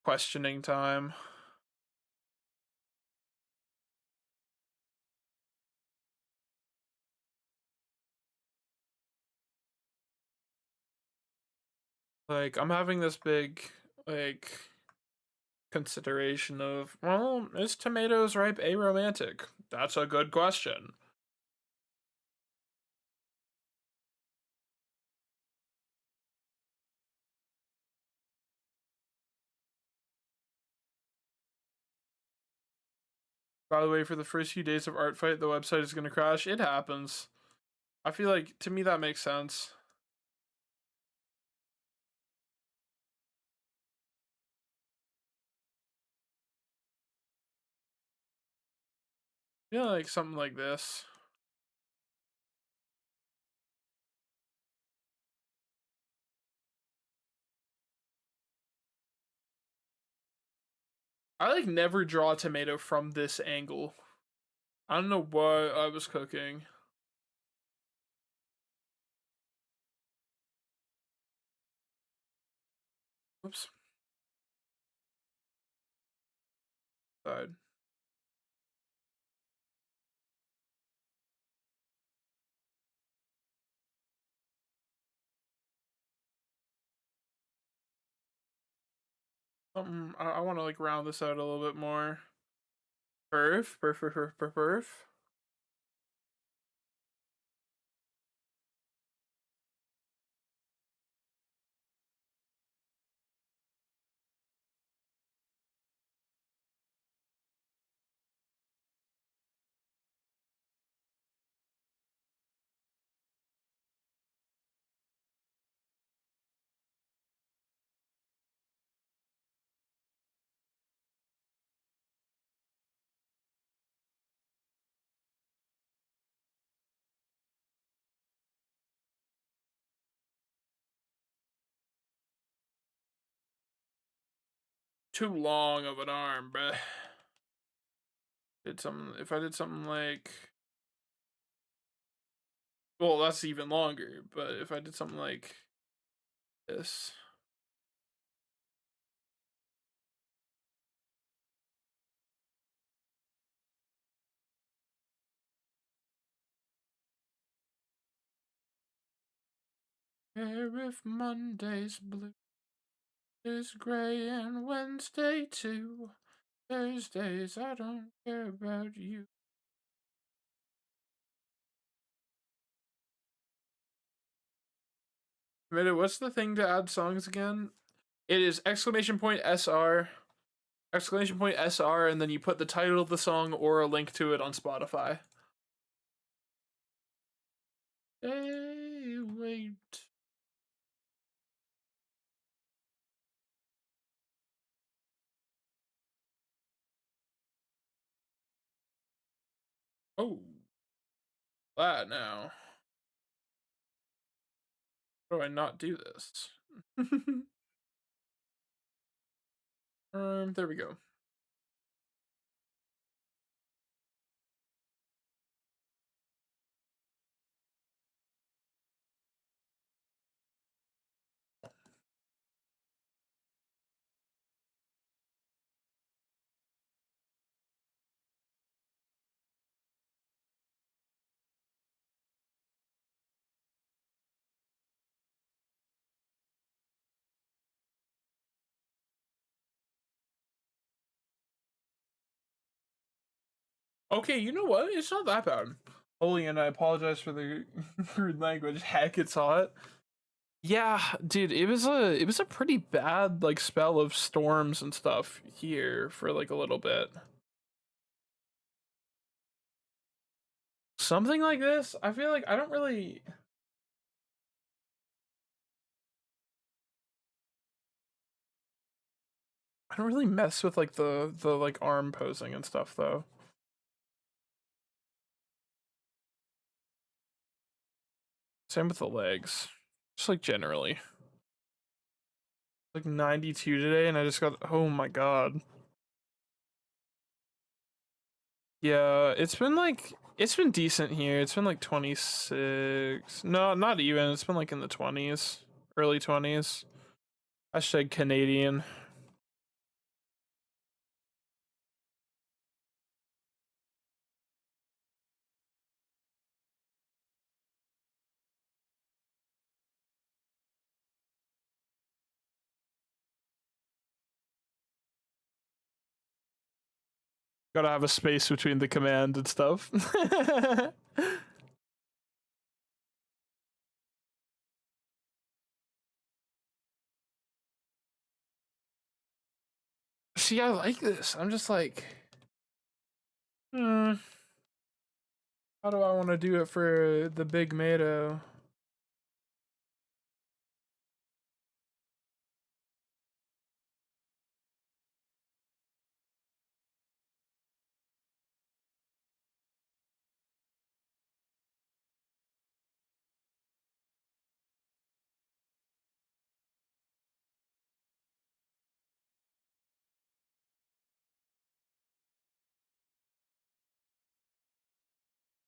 questioning time. Like I'm having this big like consideration of, well, is tomatoes ripe aromantic? That's a good question. By the way, for the first few days of Artfight, the website is going to crash. It happens. I feel like to me that makes sense. Yeah, like something like this. I like never draw a tomato from this angle. I don't know what I was cooking. Oops. Died. I want to like round this out a little bit more. Perf. Too long of an arm, bruh. If I did something like, well, that's even longer, but if I did something like this. If Monday's blue, is gray, and Wednesday too. Thursdays, I don't care about you. What's the thing to add songs again? It is exclamation point SR, exclamation point SR, and then you put the title of the song or a link to it on Spotify. Hey, wait. Oh, that now. How do I not do this? There we go. Okay, you know what? It's not that bad. Holy, and I apologize for the rude language. Heck, it's hot. Yeah, dude, it was a pretty bad like spell of storms and stuff here for like a little bit. Something like this. I feel like I don't really mess with like the like arm posing and stuff though. Same with the legs. Just like generally. Like 92 today and I just got, oh my god. Yeah, it's been decent here. It's been like 26. No, not even. It's been like in the 20s, early 20s. Hashtag Canadian. Gotta have a space between the command and stuff. See, I like this. I'm just like, hmm, how do I want to do it for the big Mato?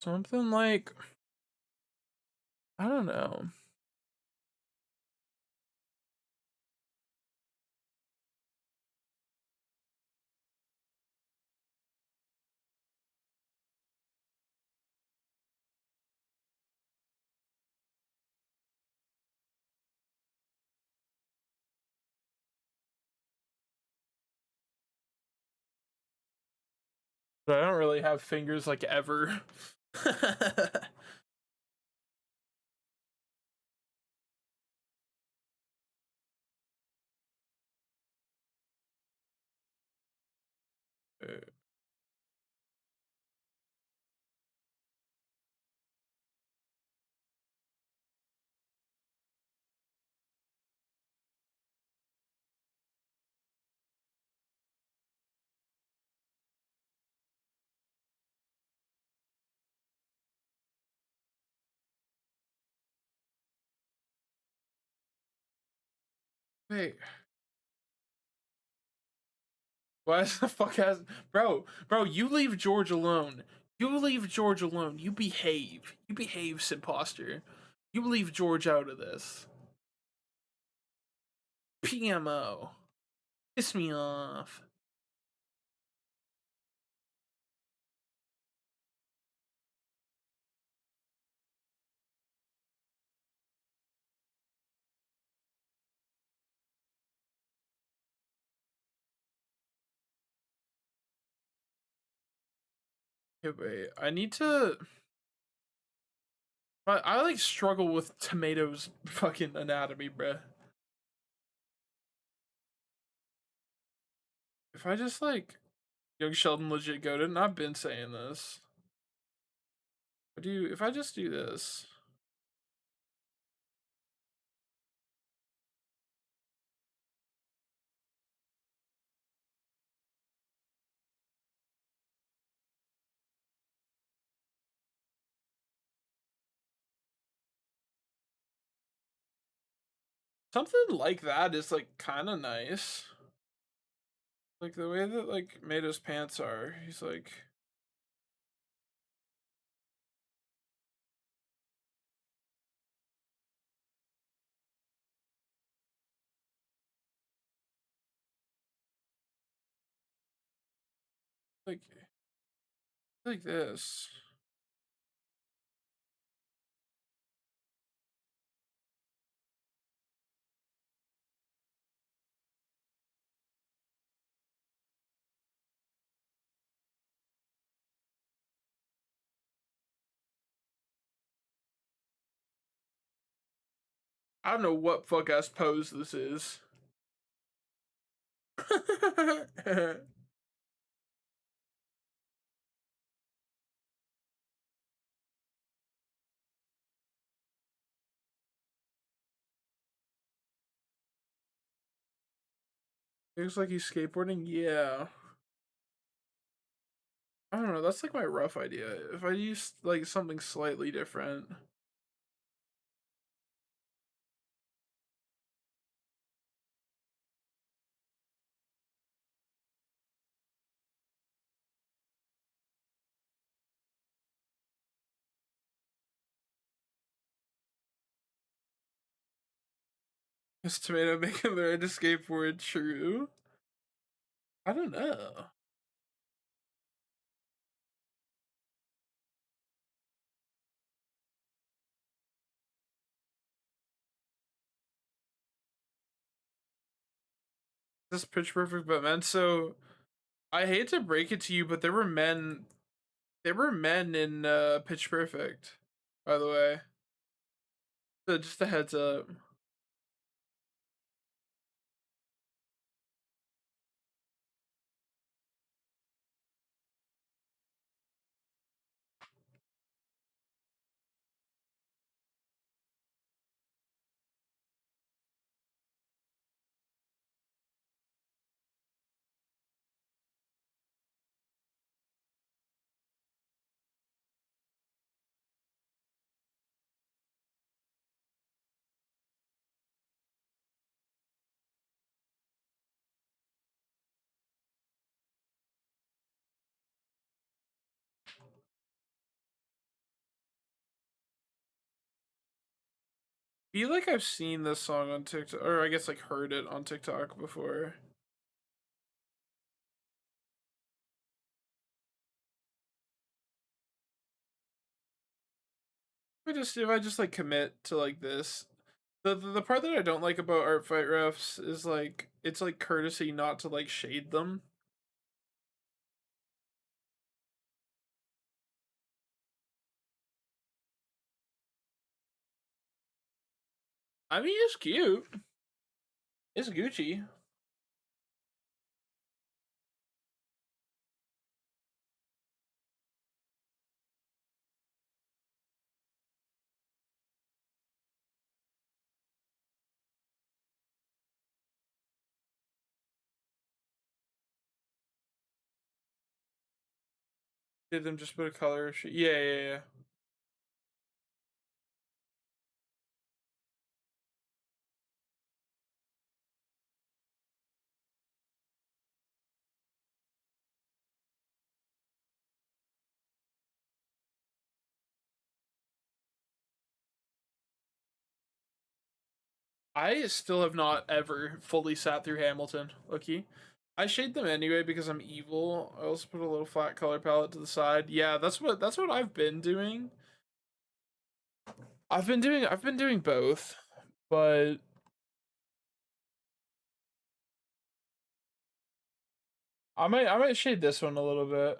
Something like, I don't know. But I don't really have fingers like ever. Wait, Why the fuck has bro? You leave George alone. You leave George alone. You behave. You behave, Imposter. You leave George out of this. PMO. Piss me off. Okay, wait. I need to. I like struggle with tomatoes fucking anatomy, bruh. If I just like Young Sheldon legit goaded, and I've been saying this. But if I just do this? Something like that is like kind of nice. Like the way that like Mato's pants are. He's like like this. I don't know what fuck ass pose this is. Looks like he's skateboarding. Yeah. I don't know. That's like my rough idea. If I use like something slightly different. Is tomato making learn to skateboard true? I don't know. This pitch perfect, but man. So I hate to break it to you, but there were men. There were men in Pitch Perfect. By the way, so just a heads up. Feel like I've seen this song on TikTok, or I guess like heard it on TikTok before. If I just like commit to like this, the part that I don't like about art fight refs is like it's like courtesy not to like shade them. I mean, it's cute. It's Gucci. Did them just put a color? Yeah, yeah, yeah. I still have not ever fully sat through Hamilton. Okay. I shade them anyway because I'm evil. I also put a little flat color palette to the side. Yeah, that's what I've been doing. I've been doing both, but I might shade this one a little bit.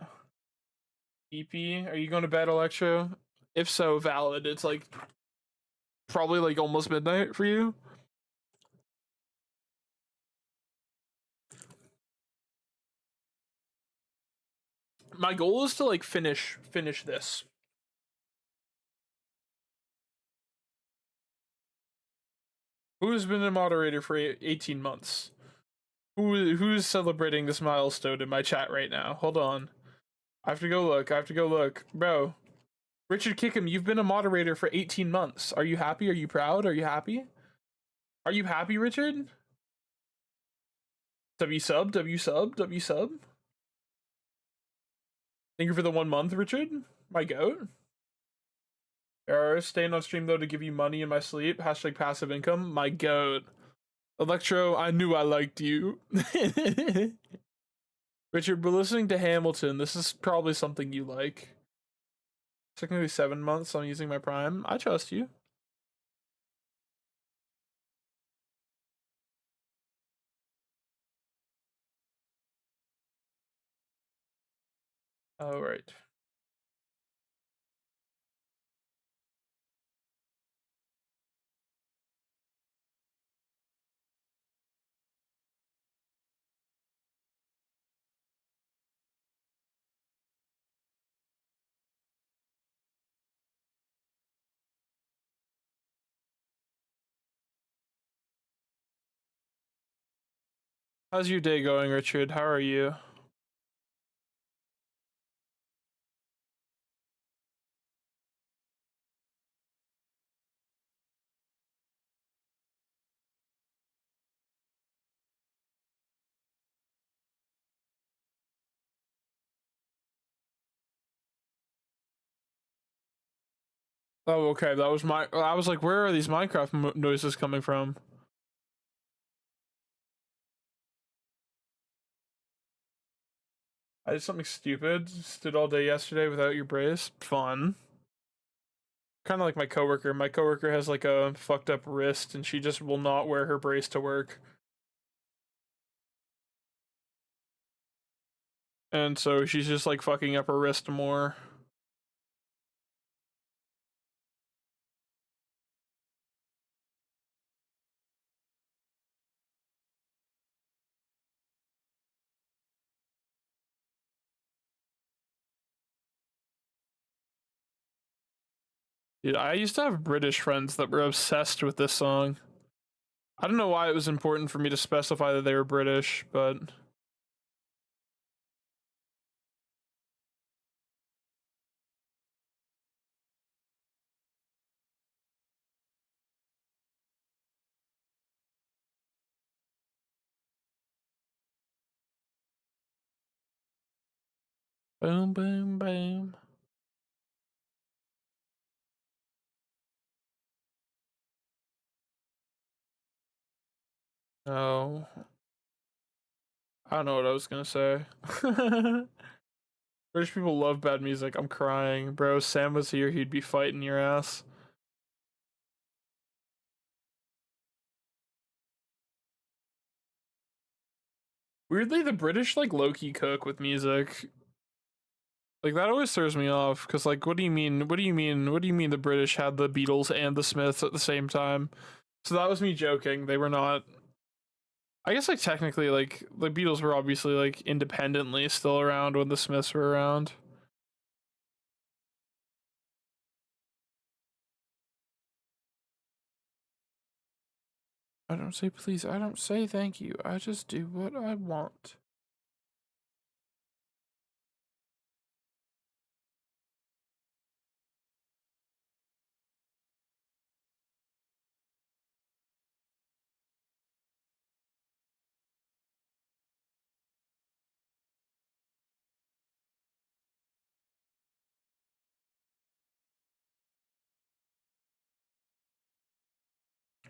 EP, are you going to bed, Electro? If so, valid. It's like probably like almost midnight for you. My goal is to like finish this. Who's been a moderator for 18 months? Who's celebrating this milestone in my chat right now? Hold on. I have to go look. I have to go look. Bro, Richard Kickham, you've been a moderator for 18 months. Are you happy? Are you proud? Are you happy? Are you happy, Richard? W sub, W sub, W sub. Thank you for the 1 month, Richard. My goat. Staying on stream though to give you money in my sleep. Hashtag passive income. My goat. Electro, I knew I liked you. Richard, we're listening to Hamilton. This is probably something you like. Technically 7 months. I'm using my Prime. I trust you. All right. How's your day going, Richard? How are you? Oh, okay. That was my. I was like, where are these Minecraft noises coming from? I did something stupid. Stood all day yesterday without your brace. Fun. Kind of like my coworker. My coworker has like a fucked up wrist, and she just will not wear her brace to work. And so she's just like fucking up her wrist more. Dude, I used to have British friends that were obsessed with this song. I don't know why it was important for me to specify that they were British, but boom, boom, boom. No. I don't know what I was gonna say. British people love bad music. I'm crying. Bro, Sam was here, he'd be fighting your ass. Weirdly, the British like low-key cook with music. Like that always throws me off, because like what do you mean? What do you mean? What do you mean the British had the Beatles and the Smiths at the same time? So that was me joking. They were not. I guess like technically like the Beatles were obviously like independently still around when the Smiths were around. I don't say please, I don't say thank you. I just do what I want.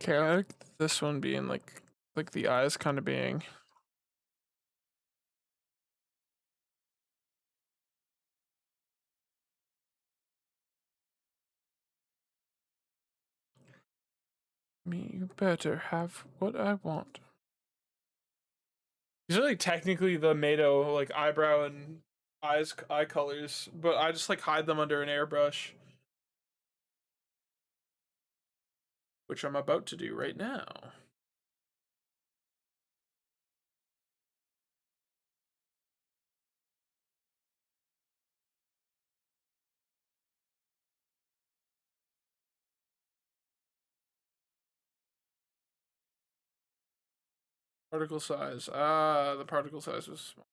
Okay, I like this one being like the eyes kind of being. Me, you better have what I want. These are like technically the Mado like eyebrow and eye colors, but I just like hide them under an airbrush, which I'm about to do right now. Particle size. Ah, the particle size was small.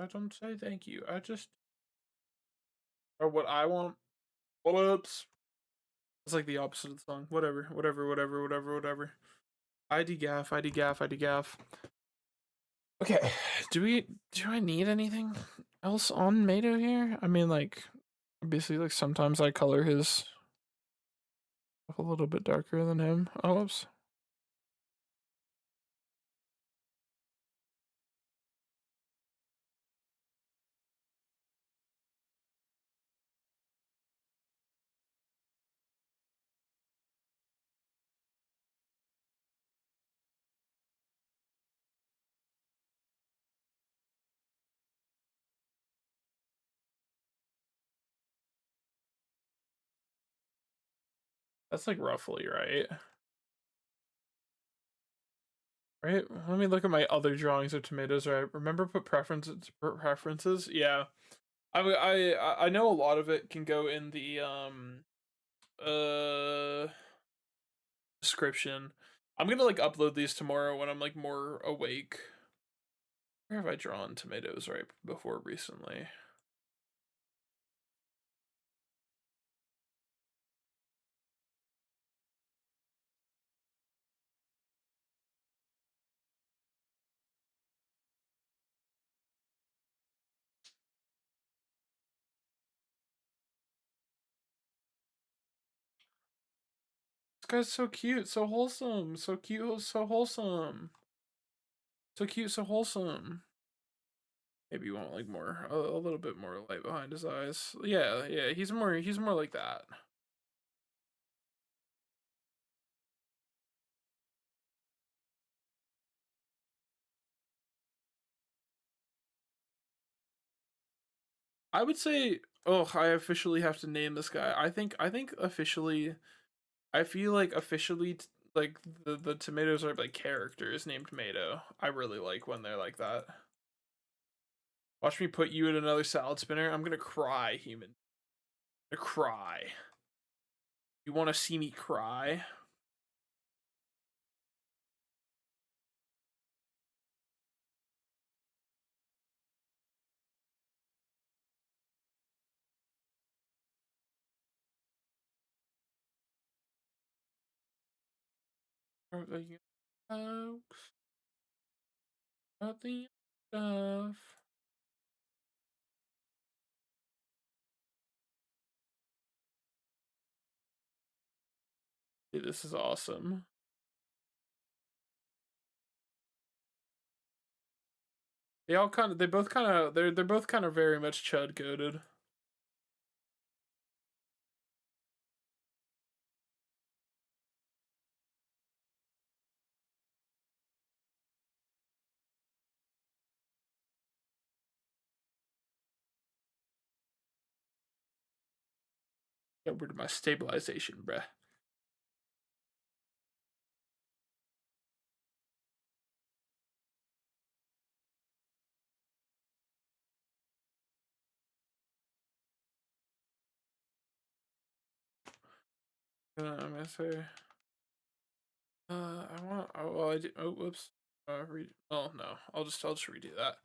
I don't say thank you. I just or what I want. Whoops. It's like the opposite of the song. Whatever. Whatever. Whatever. Whatever. Whatever. ID gaff. ID gaff. ID gaff. Okay. Do I need anything else on Mado here? I mean, like, obviously, like sometimes I color his a little bit darker than him. Oh, oops. That's like roughly right. Right? Let me look at my other drawings of tomatoes. Right? Remember put preferences. Preferences. Yeah. I know a lot of it can go in the uh description. I'm gonna like upload these tomorrow when I'm like more awake. Where have I drawn tomatoes right before recently? This guy's so cute, so wholesome, so cute, so wholesome, so cute, so wholesome. Maybe you want like more, a little bit more light behind his eyes. Yeah, yeah, he's more like that. I would say, oh, I officially have to name this guy. I think officially, I feel like officially, like the tomatoes are like characters named Tomato. I really like when they're like that. Watch me put you in another salad spinner. I'm gonna cry, human. I'm gonna cry. You want to see me cry? Oh, nothing stuff. Dude, this is awesome. They both kind of, they're both kind of very much chud coded. Get rid of my stabilization, bruh. I'm gonna say I want. Oh, well, I did. Oh, whoops. Read. Oh no. I'll just redo that.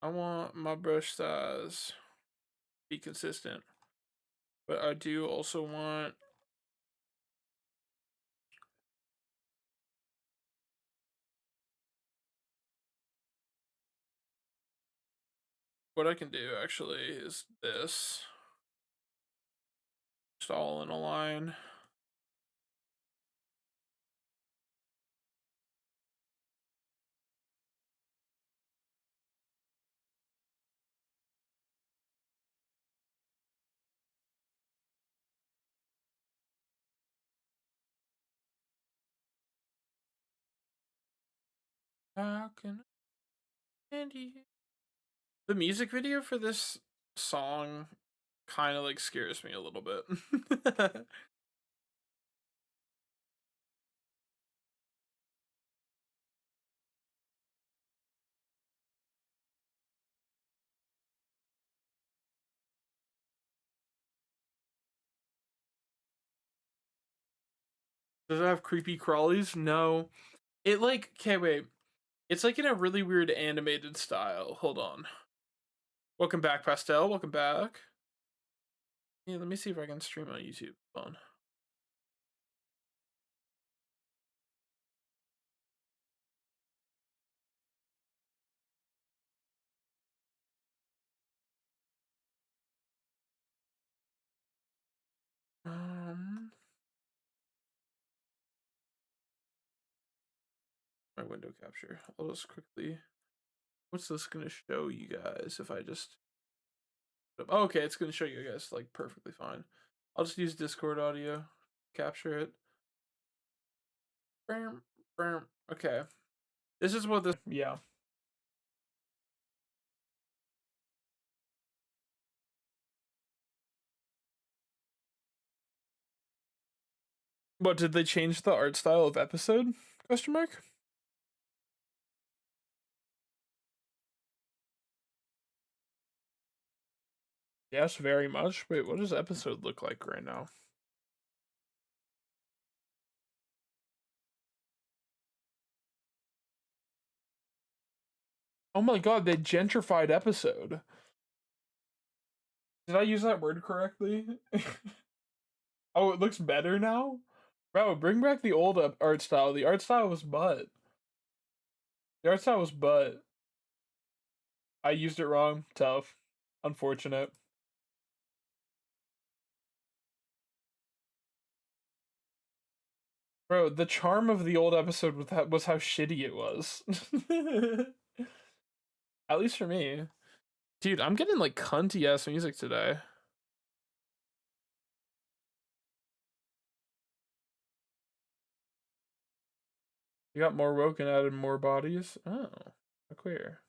I want my brush size to be consistent, but I do also want. What I can do actually is this. Just all in a line. How can Andy? The music video for this song kind of like scares me a little bit. Does it have creepy crawlies? No. It like, okay, wait. It's like in a really weird animated style. Hold on. Welcome back, Pastel. Welcome back. Yeah, let me see if I can stream on YouTube. Hold on. My window capture. I'll just quickly. What's this gonna show you guys if I just? Oh, okay, it's gonna show you guys like perfectly fine. I'll just use Discord audio, capture it. Okay, this is what this. Yeah. What did they change the art style of episode? Question mark. Yes, very much. Wait, what does episode look like right now? Oh my god, they gentrified episode. Did I use that word correctly? Oh, it looks better now? Bro, bring back the old art style. The art style was butt. The art style was butt. I used it wrong. Tough. Unfortunate. Bro, the charm of the old episode was how shitty it was. At least for me. Dude, I'm getting like cunty ass music today. You got more woken added more bodies. Oh, queer.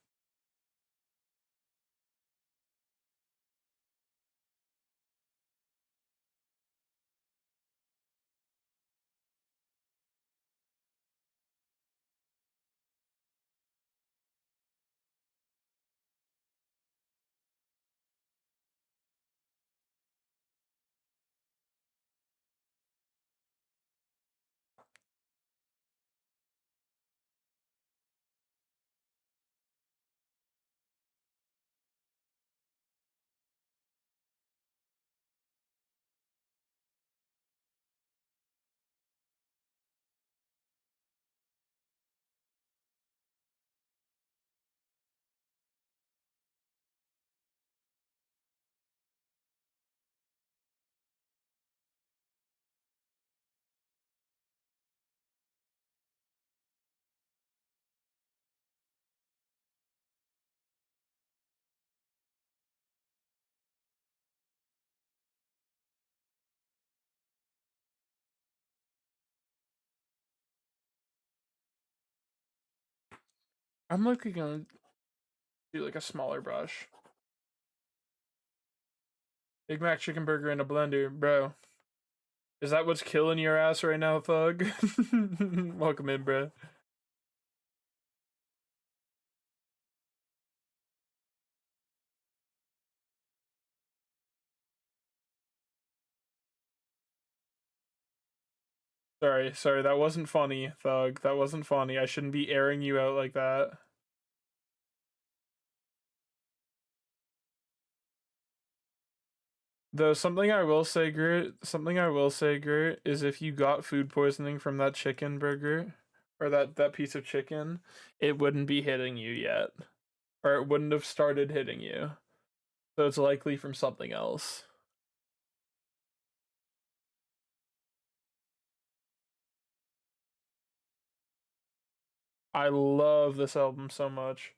I'm likely gonna do like a smaller brush. Big Mac chicken burger in a blender, bro. Is that what's killing your ass right now, thug? Welcome in, bro. Sorry, that wasn't funny, Thug. That wasn't funny. I shouldn't be airing you out like that. Though something I will say, Groot, is if you got food poisoning from that chicken burger or that piece of chicken, it wouldn't be hitting you yet, or it wouldn't have started hitting you. So it's likely from something else. I love this album so much.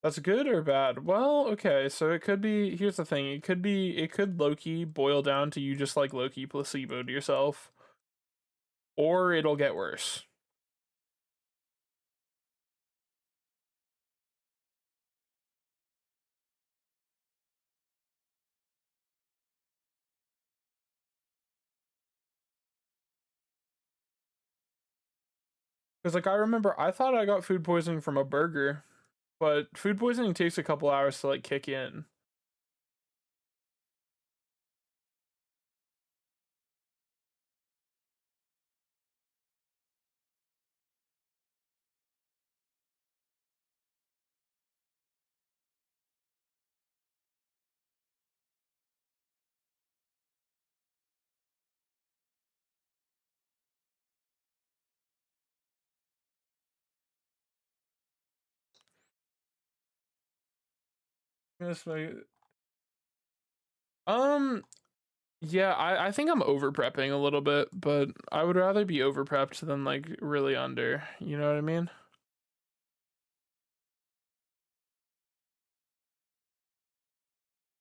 That's good or bad? Well, okay, so it could be. Here's the thing: it could Loki boil down to you just like Loki placeboed yourself, or it'll get worse. Because like I remember, I thought I got food poisoning from a burger, but food poisoning takes a couple hours to like kick in. This way, um, yeah, I think I'm over prepping a little bit, but I would rather be over prepped than like really under. You know what I mean?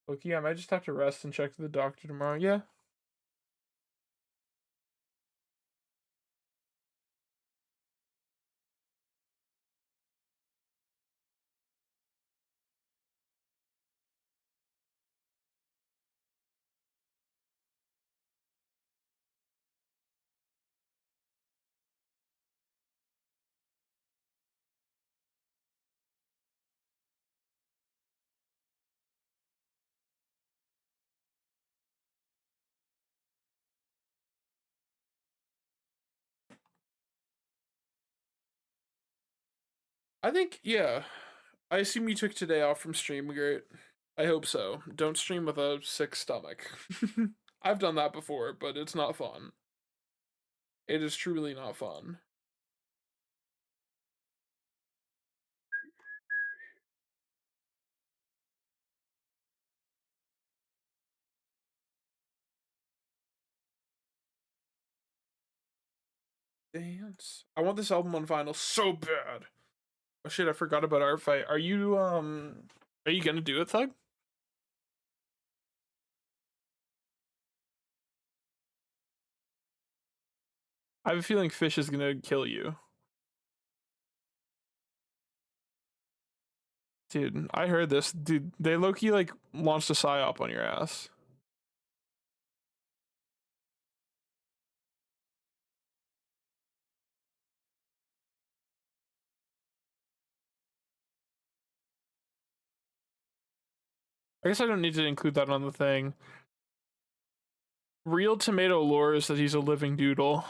Okay, I might just have to rest and check the doctor tomorrow. Yeah. I think, yeah. I assume you took today off from streaming, right? I hope so. Don't stream with a sick stomach. I've done that before, but it's not fun. It is truly not fun. Dance. I want this album on vinyl so bad. Oh shit, I forgot about Artfight. Are you gonna do it, Thug? I have a feeling Fish is gonna kill you. Dude, I heard this. Dude, they low-key like launched a psyop on your ass. I guess I don't need to include that on the thing. Real tomato lore is that he's a living doodle.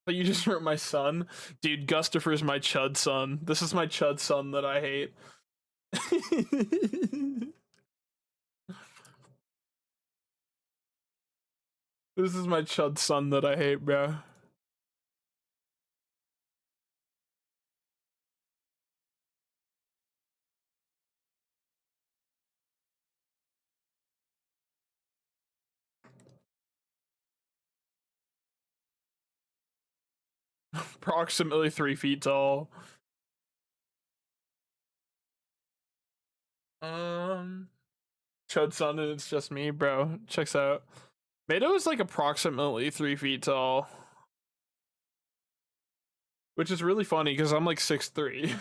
Like you just hurt my son. Dude, Gustafer's my chud son. This is my chud son that I hate. This is my chud son that I hate, bro. Approximately 3 feet tall. Um, Chud son, and it's just me, bro. Checks out. Mato is like approximately 3 feet tall, which is really funny because I'm like 6'3".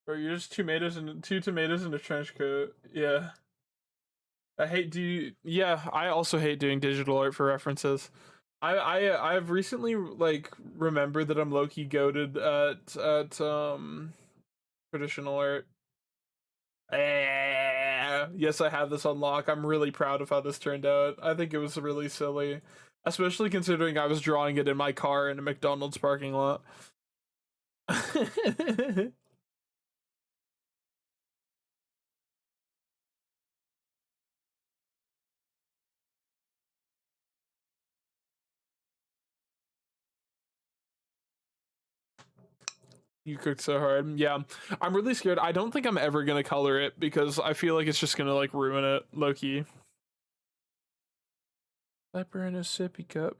Or you're just two tomatoes in a trench coat. Yeah. I hate yeah, I also hate doing digital art for references. I've recently like remembered that I'm low key goated at traditional art. Yes, I have this on lock. I'm really proud of how this turned out. I think it was really silly, especially considering I was drawing it in my car in a McDonald's parking lot. You cooked so hard. Yeah. I'm really scared. I don't think I'm ever gonna color it because I feel like it's just gonna like ruin it, low key. Pepper in a sippy cup.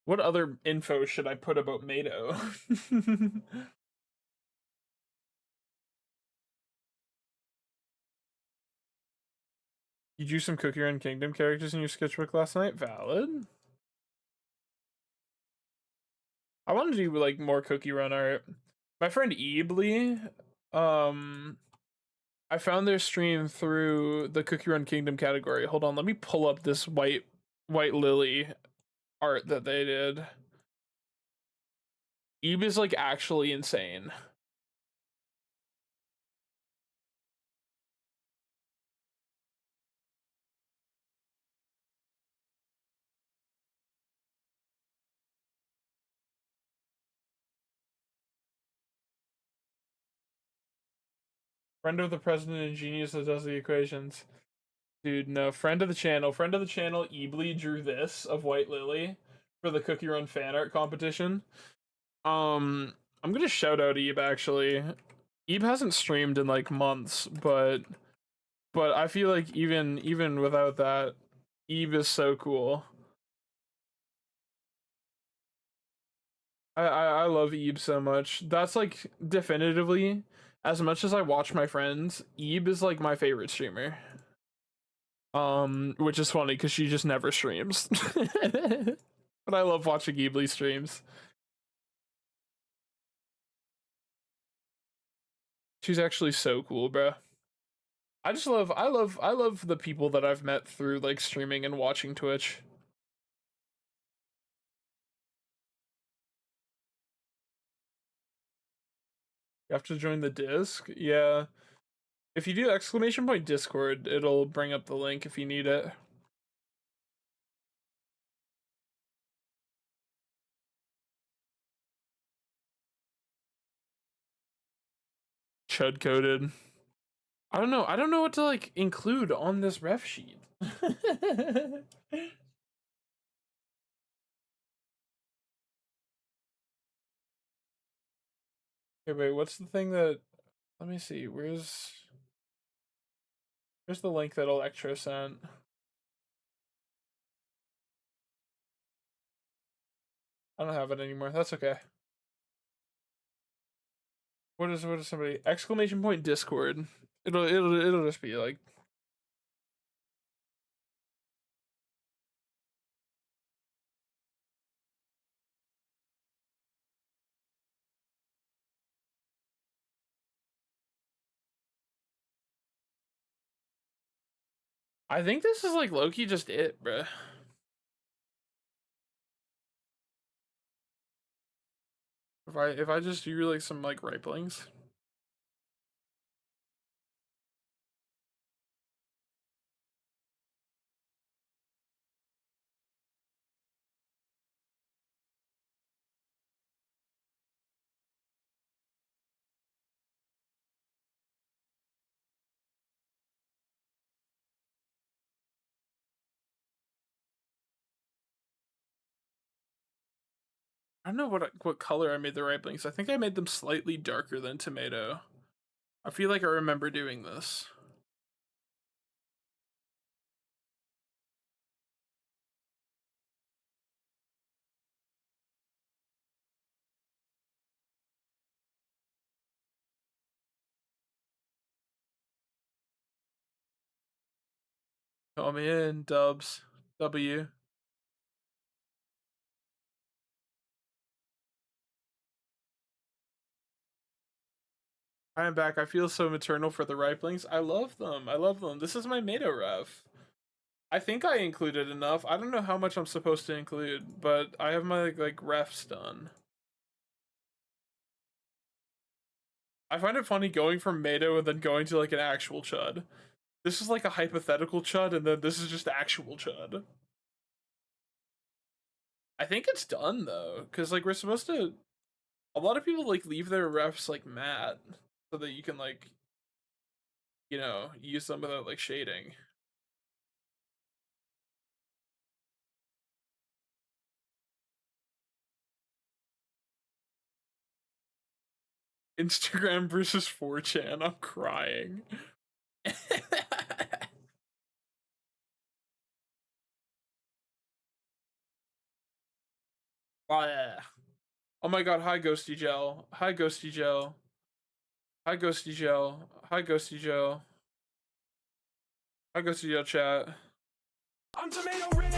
What other info should I put about Mado? You drew some Cookie Run Kingdom characters in your sketchbook last night? Valid. I want to do like more Cookie Run art. My friend Eebly, I found their stream through the Cookie Run Kingdom category. Hold on, let me pull up this white lily art that they did. Ebe is like actually insane. Friend of the president and genius that does the equations. Dude, no. Friend of the channel. Friend of the channel, Eebly drew this of White Lily for the Cookie Run fan art competition. I'm gonna shout out Ebe actually. Ebe hasn't streamed in like months, but I feel like even without that, Ebe is so cool. I love Ebe so much. That's like definitively, as much as I watch my friends, Ebe is like my favorite streamer. Which is funny because she just never streams. But I love watching Ghibli streams. She's actually so cool, bro. I love the people that I've met through like streaming and watching Twitch. You have to join the disc. Yeah. If you do exclamation point Discord, it'll bring up the link if you need it. Chud coded. I don't know. I don't know what to like include on this ref sheet. Okay, wait, what's the thing that let me see, where's the link that Electro sent? I don't have it anymore. That's okay. What is somebody exclamation point Discord? It'll just be like I think this is like Loki just it, bruh. If I just do like some like ripplings. I don't know what color I made the ripplings. I think I made them slightly darker than tomato. I feel like I remember doing this. Call me in, dubs. W. I am back. I feel so maternal for the riplings. I love them. I love them. This is my Mato ref. I think I included enough. I don't know how much I'm supposed to include, but I have my like refs done. I find it funny going from Mato and then going to like an actual chud. This is like a hypothetical chud, and then this is just actual chud. I think it's done though, because like we're supposed to. A lot of people like leave their refs like matte so that you can like, you know, use them without like shading. Instagram versus 4chan. I'm crying. Oh my god, hi Ghosty Gel. Hi Ghosty Gel. Hi Ghosty Gel. Hi Ghosty Gel. Hi Ghosty Gel chat. I'm tomato red.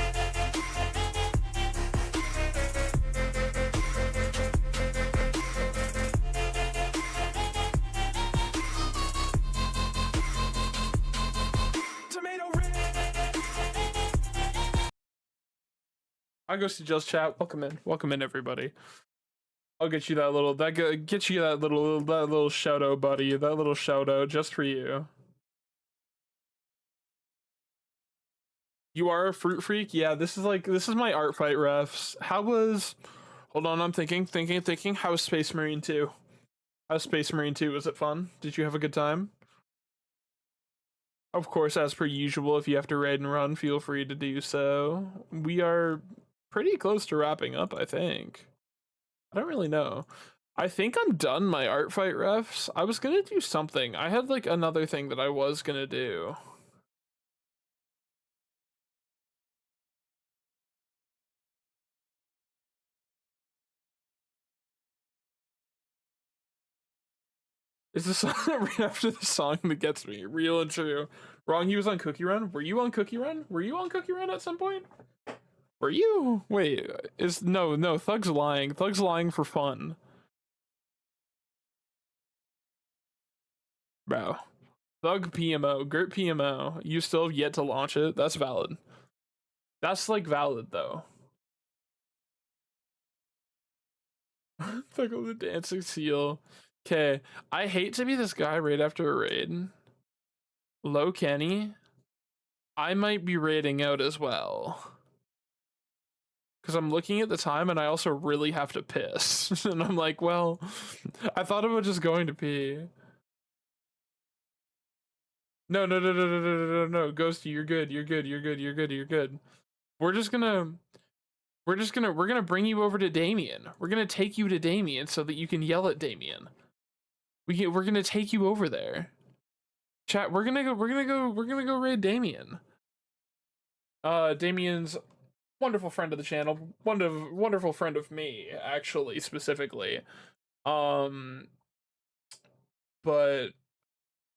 I go to Just Chat. Welcome in, everybody. I'll get you that little that little shout out, buddy. That little shout out just for you. You are a fruit freak? Yeah, this is my art fight refs. How was? Hold on, I'm thinking. How was Space Marine 2? How's Space Marine 2? Was it fun? Did you have a good time? Of course, as per usual, if you have to raid and run, feel free to do so. We are pretty close to wrapping up, I think. I don't really know. I think I'm done my art fight refs. I was gonna do something. I had like another thing that I was gonna do. Is the song right after the song that gets me? Real and true. Wrong, he was on Cookie Run? Were you on Cookie Run? Were you on Cookie Run at some point? Were you? Wait, no, Thug's lying. Thug's lying for fun. Bro. Thug PMO, Gert PMO. You still have yet to launch it? That's valid. That's like valid though. Thug on the dancing seal. Okay, I hate to be this guy right after a raid. Low Kenny. I might be raiding out as well. Because I'm looking at the time and I also really have to piss. And I'm like, well, I thought about just going to pee. No, Ghosty, you're good. We're gonna bring you over to Damien. We're gonna take you to Damien so that you can yell at Damien. We're gonna take you over there. Chat, we're gonna go raid Damien. Damien's wonderful friend of the channel, wonderful friend of me, actually, specifically. But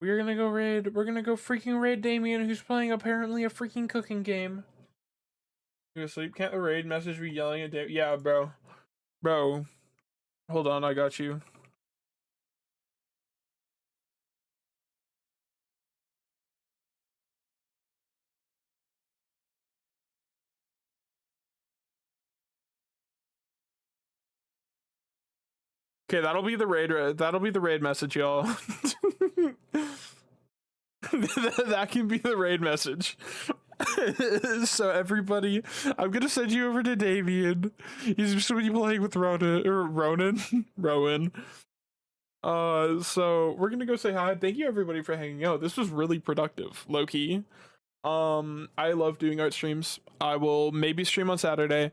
we're gonna go freaking raid Damien, who's playing apparently a freaking cooking game. You go sleep? Can't the raid message be yelling at Damien? Yeah, bro. Hold on, I got you. Okay, that'll be the raid message, y'all. That can be the raid message. So everybody, I'm gonna send you over to Damien. He's just gonna be playing with Ronan. So we're gonna go say hi. Thank you everybody for hanging out. This was really productive, low key. I love doing art streams. I will maybe stream on Saturday,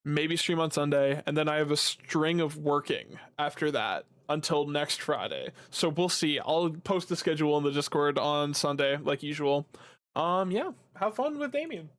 maybe stream on Sunday, and then I have a string of working after that until next Friday. So we'll see. I'll post the schedule in the Discord on Sunday like usual. Yeah, have fun with Damien.